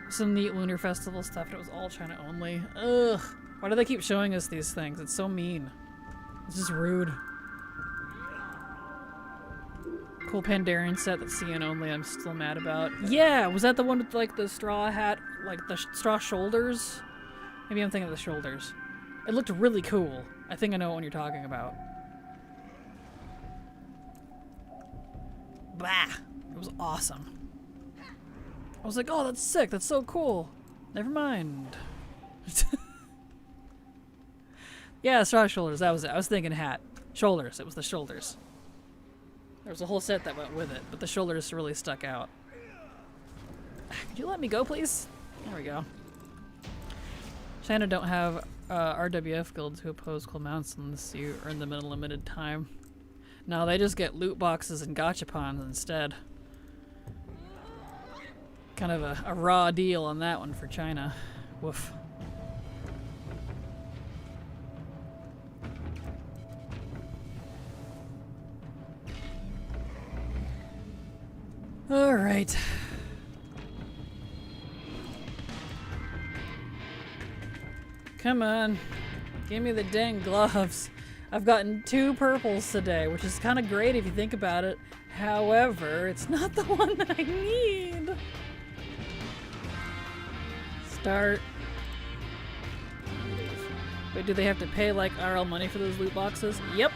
Some neat Lunar Festival stuff, and it was all China only. Ugh. Why do they keep showing us these things? It's so mean. It's just rude. Cool Pandaren set that's CN only I'm still mad about. Yeah! Was that the one with, like, the straw hat? Like, the straw shoulders? Maybe I'm thinking of the shoulders. It looked really cool. I think I know what one you're talking about. Bah! It was awesome. I was like, oh, that's sick. That's so cool. Never mind. Yeah, straw shoulders. That was it. I was thinking hat. Shoulders. It was the shoulders. There was a whole set that went with it, but the shoulders really stuck out. Could you let me go, please? There we go. China don't have RWF guilds who oppose cool mounts unless you earn them in a limited time. No, they just get loot boxes and gachapons instead. Kind of a raw deal on that one for China. Woof. All right. Come on. Give me the dang gloves. I've gotten 2 purples today, which is kind of great if you think about it. However, it's not the one that I need. Start. Wait, do they have to pay like RL money for those loot boxes? Yep.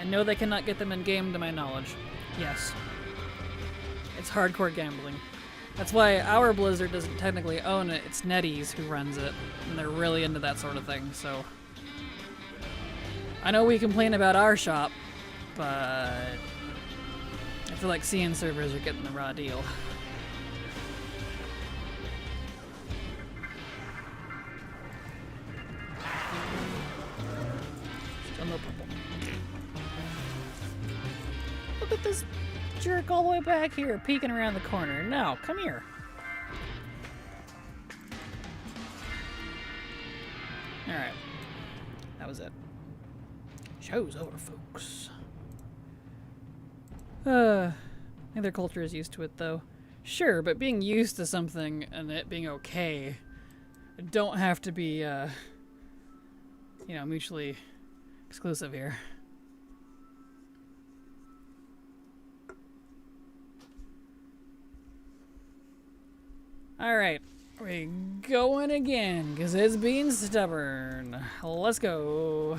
And no, they cannot get them in game to my knowledge. Yes. It's hardcore gambling. That's why our Blizzard doesn't technically own it. It's NetEase who runs it. And they're really into that sort of thing, so. I know we complain about our shop, but I feel like CN servers are getting the raw deal. Still no purple. Look at this jerk all the way back here, peeking around the corner. No, come here. Alright. That was it. Show's over, folks. I think their culture is used to it, though. Sure, but being used to something and it being okay don't have to be, you know, mutually exclusive here. Alright, we going again, because it's being stubborn. Let's go.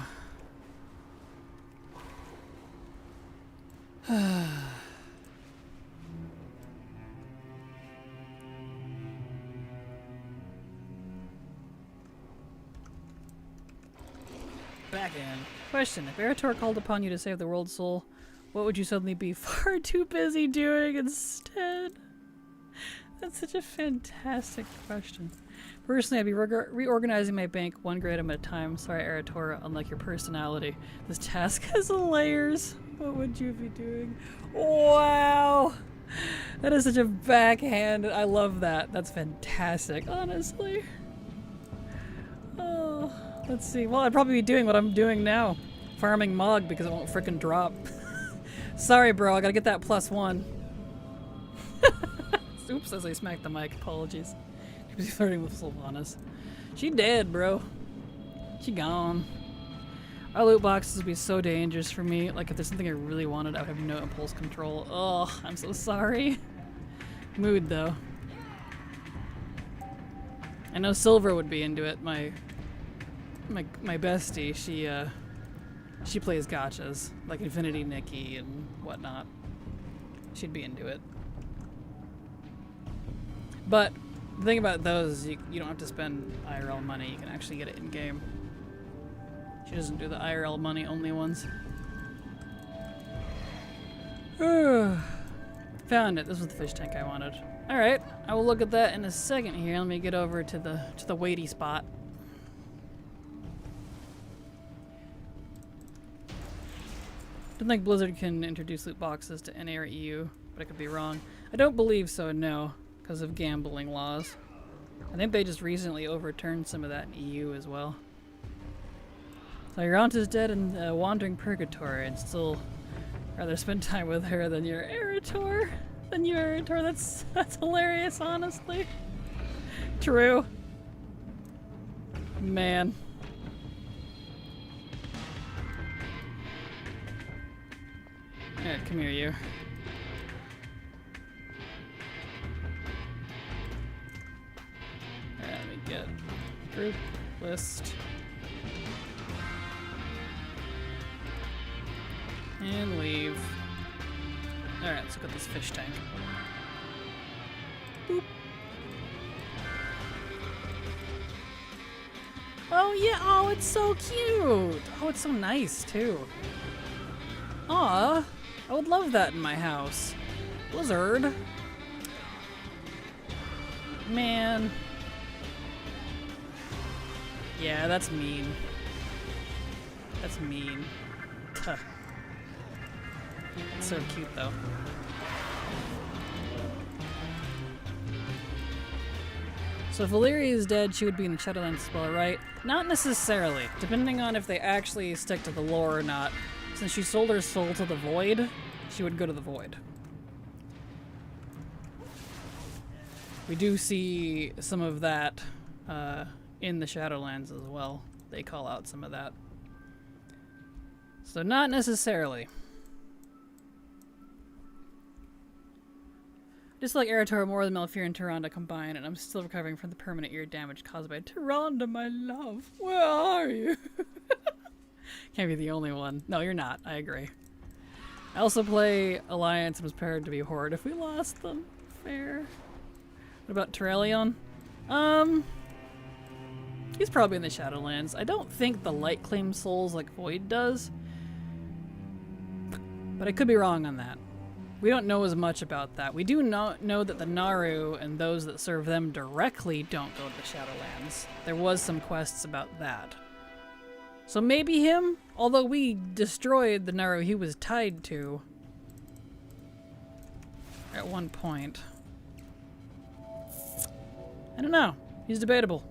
Back in. Question, if Erator called upon you to save the world's soul, what would you suddenly be far too busy doing instead? That's such a fantastic question. Personally, I'd be reorganizing my bank 1 grade at a time. Sorry, Eratora, unlike your personality. This task has layers. What would you be doing? Wow! That is such a backhand. I love that. That's fantastic, honestly. Oh, let's see. Well, I'd probably be doing what I'm doing now. Farming Mog because it won't frickin' drop. Sorry, bro. I gotta get that +1. Oops, as I smacked the mic. Apologies. She was flirting with Sylvanas. She dead, bro. She gone. Our loot boxes would be so dangerous for me. Like, if there's something I really wanted, I would have no impulse control. Oh, I'm so sorry. Mood, though. I know Silver would be into it. My bestie, she plays gachas. Like Infinity Nikki and whatnot. She'd be into it. But the thing about those, you don't have to spend IRL money. You can actually get it in-game. She doesn't do the IRL money only ones. Found it. This was the fish tank I wanted. Alright, I will look at that in a second here. Let me get over to the weighty spot. Don't think Blizzard can introduce loot boxes to NA or EU, but I could be wrong. I don't believe so, no, because of gambling laws. I think they just recently overturned some of that in EU as well. So your aunt is dead and wandering purgatory, and still rather spend time with her than your Eritor. That's hilarious, honestly. True. Man. Alright, come here, you. Alright, let me get group list. And leave. Alright, let's look at this fish tank. Boop. Oh yeah, oh it's so cute! Oh, it's so nice too. Aw, I would love that in my house. Blizzard. Man. Yeah, that's mean. That's mean. Tuh. It's so cute though. So if Valyria is dead, she would be in the Shadowlands as well, right? Not necessarily, depending on if they actually stick to the lore or not. Since she sold her soul to the Void, she would go to the Void. We do see some of that in the Shadowlands as well. They call out some of that. So not necessarily. Just like Eritor more than Malfear and Tyrande combined, and I'm still recovering from the permanent ear damage caused by Tyrande, my love. Where are you? Can't be the only one. No, you're not. I agree. I also play Alliance and was prepared to be Horde if we lost them. Fair. What about Terrellion? He's probably in the Shadowlands. I don't think the Light claims souls like Void does. But I could be wrong on that. We don't know as much about that. We do not know that the Naru and those that serve them directly don't go to the Shadowlands. There was some quests about that. So maybe him? Although we destroyed the Naru he was tied to at one point. I don't know. He's debatable.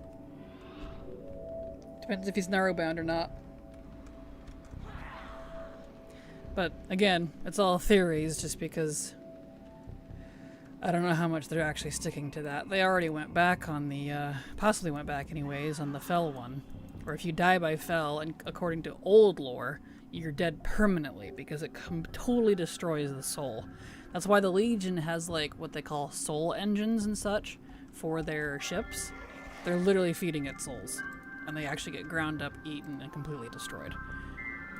Depends if he's Naru bound or not. But again, it's all theories just because I don't know how much they're actually sticking to that. They already went back on the, possibly went back anyways, on the Fel one. Where if you die by Fel, and according to old lore, you're dead permanently because it totally destroys the soul. That's why the Legion has like what they call soul engines and such for their ships. They're literally feeding it souls. And they actually get ground up, eaten, and completely destroyed.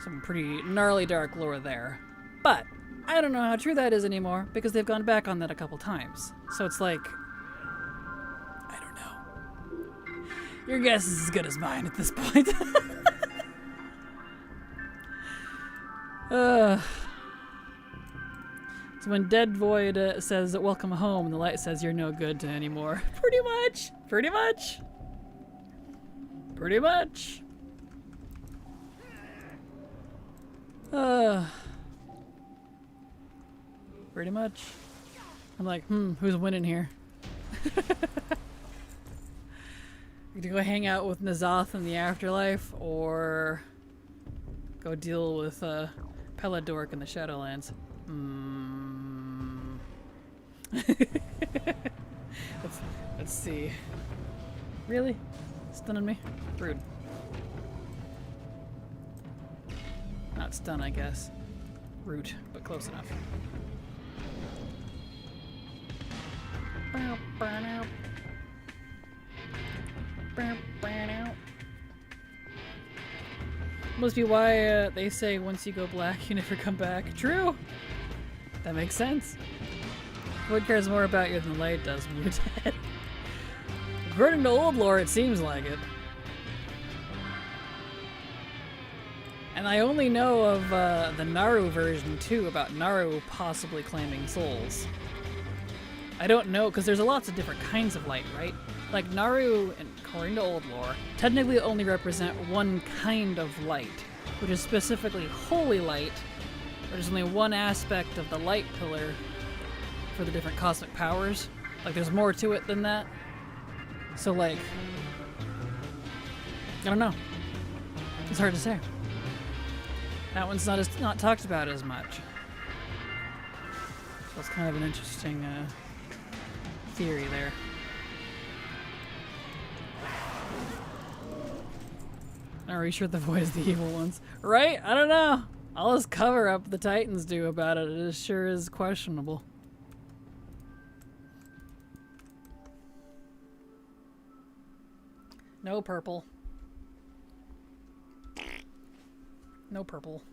Some pretty gnarly dark lore there. But I don't know how true that is anymore because they've gone back on that a couple times. So it's like, I don't know. Your guess is as good as mine at this point. So when Dead Void says welcome home, the light says you're no good anymore. Pretty much. Pretty much. Pretty much. Pretty much. I'm like, who's winning here? To go hang out with Nazoth in the afterlife, or go deal with Peladork in the Shadowlands? Let's see. Really? Stunning me? Rude. Not stun, I guess. Root, but close enough. Must be why they say once you go black, you never come back. True! That makes sense. Void cares more about you than light does when you're dead. According to old lore, it seems like it. And I only know of the Naru version too, about Naru possibly claiming souls. I don't know, because there's lots of different kinds of light, right? Like Naru, according to old lore, technically only represent one kind of light, which is specifically holy light, where there's only one aspect of the light pillar for the different cosmic powers. Like there's more to it than that. So, like, I don't know. It's hard to say. That one's not talked about as much. So it's kind of an interesting theory there. Are we sure the void's the evil ones? Right? I don't know. All this cover up the Titans do about it, it sure is questionable. No purple. No purple.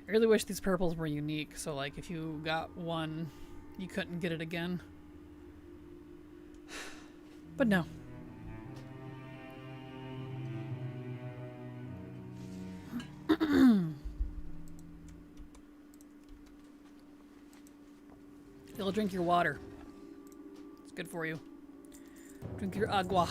I really wish these purples were unique, so like if you got one, you couldn't get it again. But no. You'll drink your water. It's good for you. Drink your agua.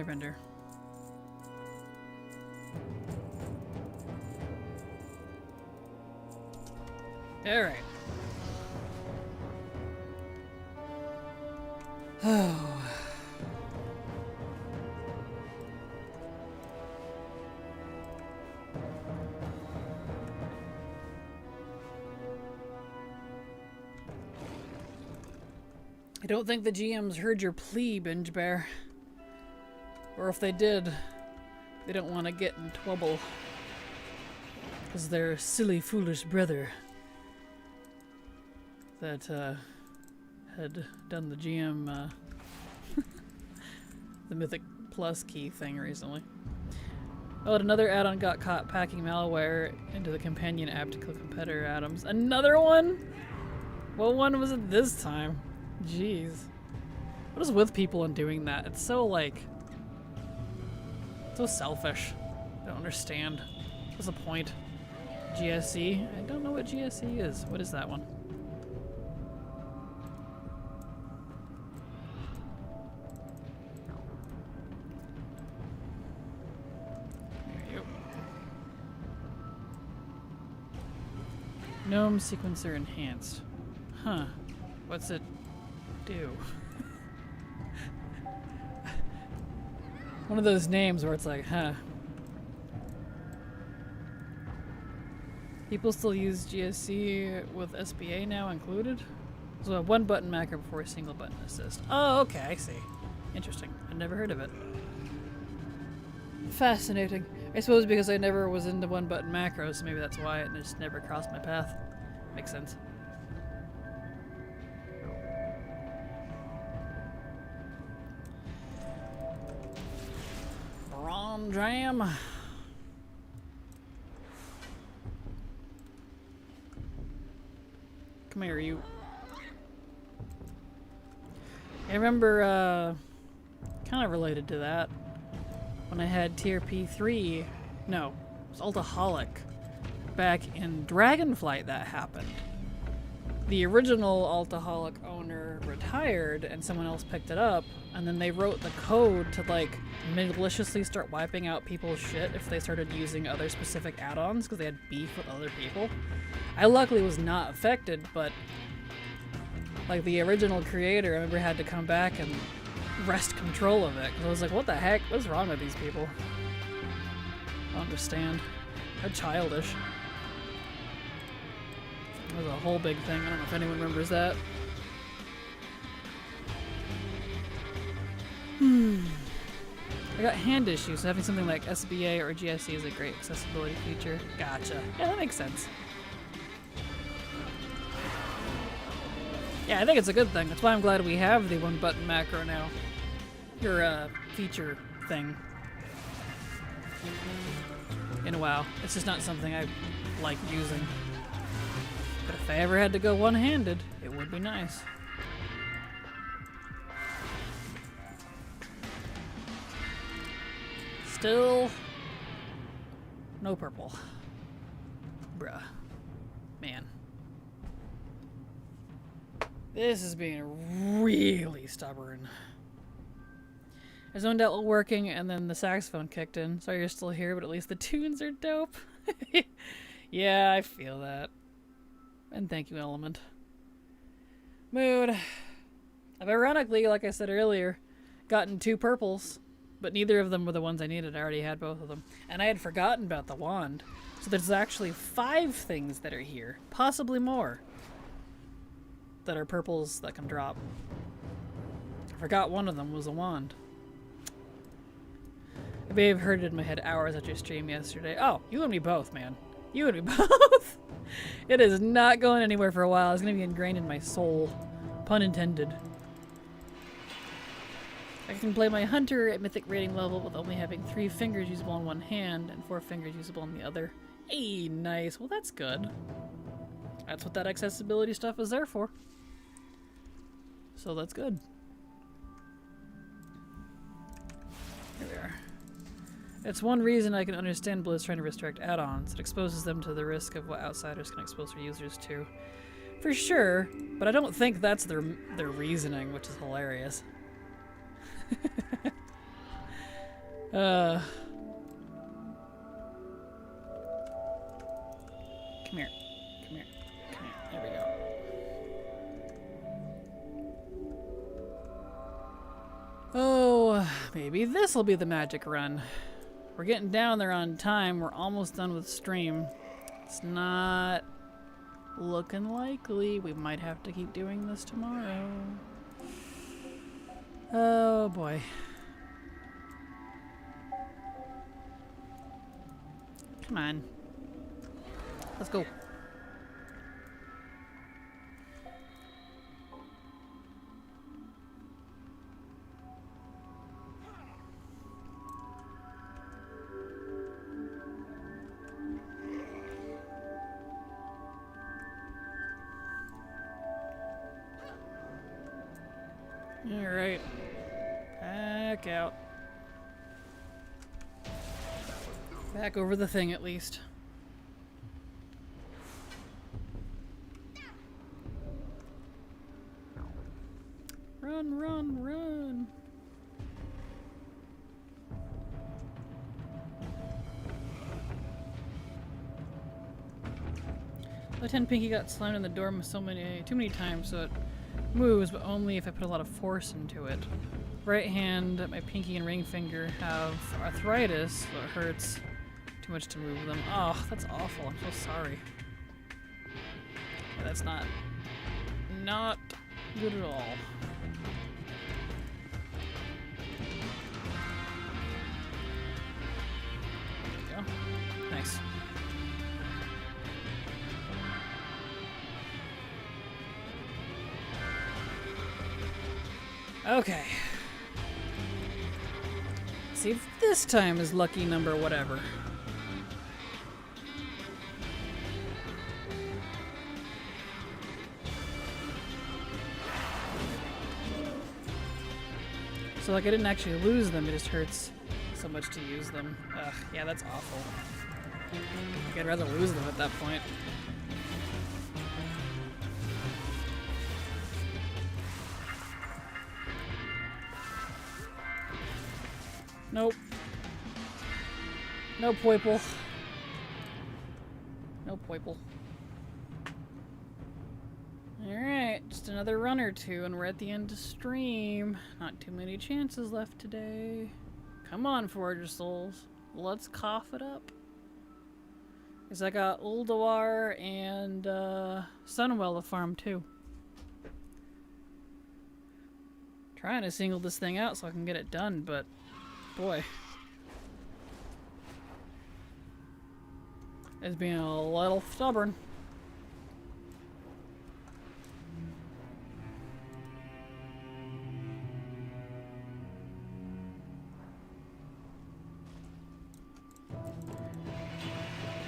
Vendor. All right. Oh. I don't think the GMs heard your plea, Binge Bear. Or if they did, they don't want to get in trouble. Because their silly, foolish brother that had done the GM, the Mythic Plus key thing recently. Oh, and another add-on got caught packing malware into the companion app to kill competitor atoms. Another one? What one was it this time? Jeez. What is with people and doing that? It's so, like, so selfish. I don't understand. What's the point? GSE? I don't know what GSE is. What is that one? There you go. Gnome sequencer enhanced. Huh. What's it do? One of those names where it's like, huh. People still use GSC with SBA now included? So a one button macro before a single button assist. Oh, okay, I see. Interesting. I'd never heard of it. Fascinating. I suppose because I never was into one button macros, maybe that's why it just never crossed my path. Makes sense. Jam. Come here, you. I remember, kind of related to that, when I had tier P3, no, it was Altaholic, back in Dragonflight that happened. The original Altaholic owner retired and someone else picked it up, and then they wrote the code to like maliciously start wiping out people's shit if they started using other specific add-ons because they had beef with other people. I luckily was not affected, but like the original creator, I remember had to come back and wrest control of it because I was like, what the heck? What's wrong with these people? I don't understand. How childish. It was a whole big thing. I don't know if anyone remembers that. I got hand issues, so having something like SBA or GSE is a great accessibility feature. Gotcha. Yeah, that makes sense. Yeah, I think it's a good thing. That's why I'm glad we have the one button macro now. Your feature thing. In WoW. It's just not something I like using. But if I ever had to go one-handed, it would be nice. Still no purple. Bruh. Man. This is being really stubborn. I zoned out while working, and then the saxophone kicked in. Sorry you're still here, but at least the tunes are dope. Yeah, I feel that. And thank you, Element. Mood. I've ironically, like I said earlier, gotten 2 purples, but neither of them were the ones I needed. I already had both of them. And I had forgotten about the wand. So there's actually 5 things that are here, possibly more, that are purples that can drop. I forgot one of them was a wand. I may have heard it in my head hours after your stream yesterday. Oh, you and me both, man. You and me both. It is not going anywhere for a while. It's going to be ingrained in my soul. Pun intended. I can play my hunter at mythic rating level with only having 3 fingers usable in one hand and 4 fingers usable in the other. Hey, nice. Well, that's good. That's what that accessibility stuff is there for. So that's good. Here we are. It's one reason I can understand Blizz trying to restrict add-ons. It exposes them to the risk of what outsiders can expose their users to. For sure, but I don't think that's their reasoning, which is hilarious. Come here. Come here. Come here. There we go. Oh, maybe this'll be the magic run. We're getting down there on time. We're almost done with stream. It's not looking likely. We might have to keep doing this tomorrow. Oh boy. Come on. Let's go. Alright. Back out. Back over the thing, at least. Run, run, run! Lieutenant Pinky got slammed in the door too many times, so it moves, but only if I put a lot of force into it. Right hand, my pinky and ring finger have arthritis, so it hurts too much to move them. Oh, that's awful. I'm so sorry. Yeah, that's not good at all. There we go. Nice. Okay. Let's see if this time is lucky number whatever. So like I didn't actually lose them, it just hurts so much to use them. Ugh, yeah, that's awful. Like I'd rather lose them at that point. Nope. No poiple. No poiple. Alright, just another run or two and we're at the end of stream. Not too many chances left today. Come on, Forger Souls. Let's cough it up. Because I got Uldawar and Sunwell to farm too. Trying to single this thing out so I can get it done, but boy. It's being a little stubborn.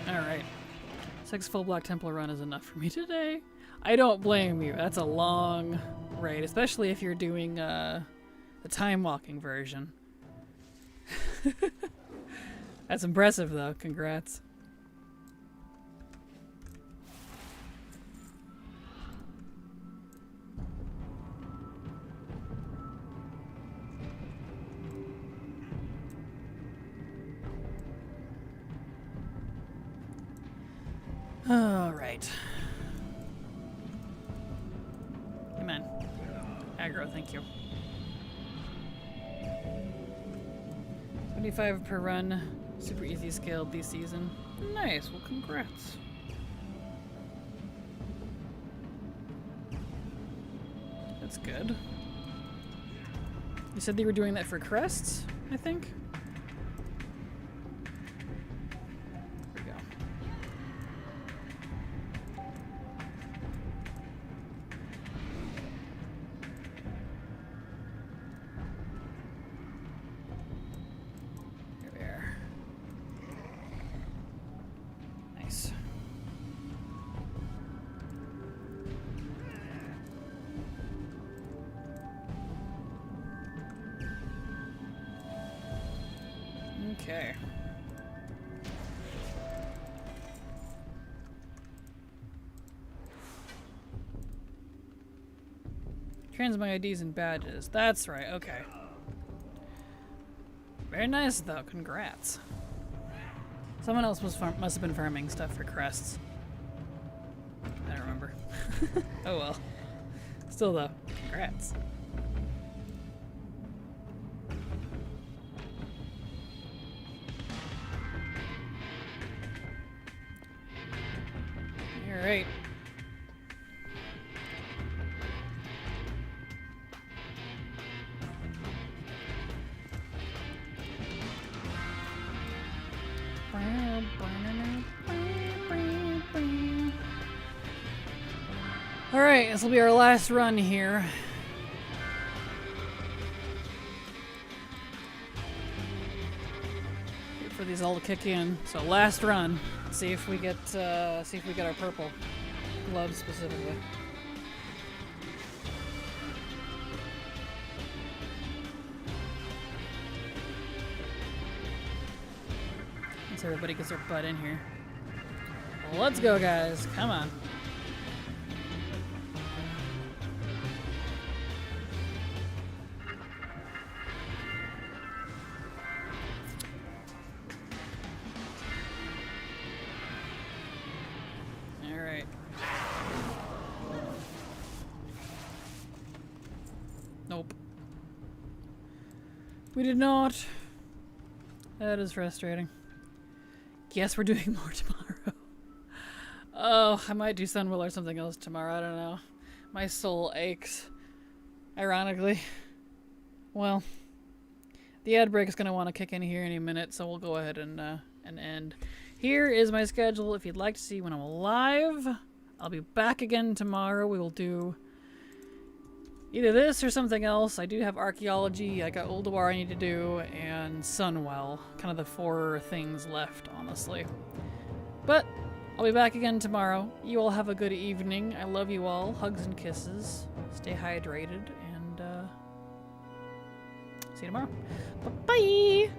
Alright. 6 full Black Templar run is enough for me today. I don't blame you. That's a long raid, especially if you're doing the time walking version. That's impressive though. Congrats. Alright. Come on. Aggro, thank you. 25 per run. Super easy scaled this season. Nice, well congrats. That's good. You said they were doing that for crests, I think? There we go. There we are. Nice. Okay. Transmit IDs and badges. That's right, okay. Very nice though, congrats. Someone else must have been farming stuff for crests. I don't remember. Oh well. Still though, congrats. Alright. Alright, this will be our last run here. Wait for these all to kick in. So last run. See if we get our purple gloves specifically. Once everybody gets their butt in here. Well, let's go, guys. Come on. Nope. We did not. That is frustrating. Guess we're doing more tomorrow. Oh, I might do Sunwell or something else tomorrow. I don't know. My soul aches. Ironically. Well, the ad break is going to want to kick in here any minute, so we'll go ahead and end. Here is my schedule. If you'd like to see when I'm live, I'll be back again tomorrow. We will do either this or something else. I do have archaeology, I got Old War I need to do, and Sunwell. Kind of the 4 things left, honestly. But I'll be back again tomorrow. You all have a good evening. I love you all. Hugs and kisses. Stay hydrated, and see you tomorrow. Bye-bye!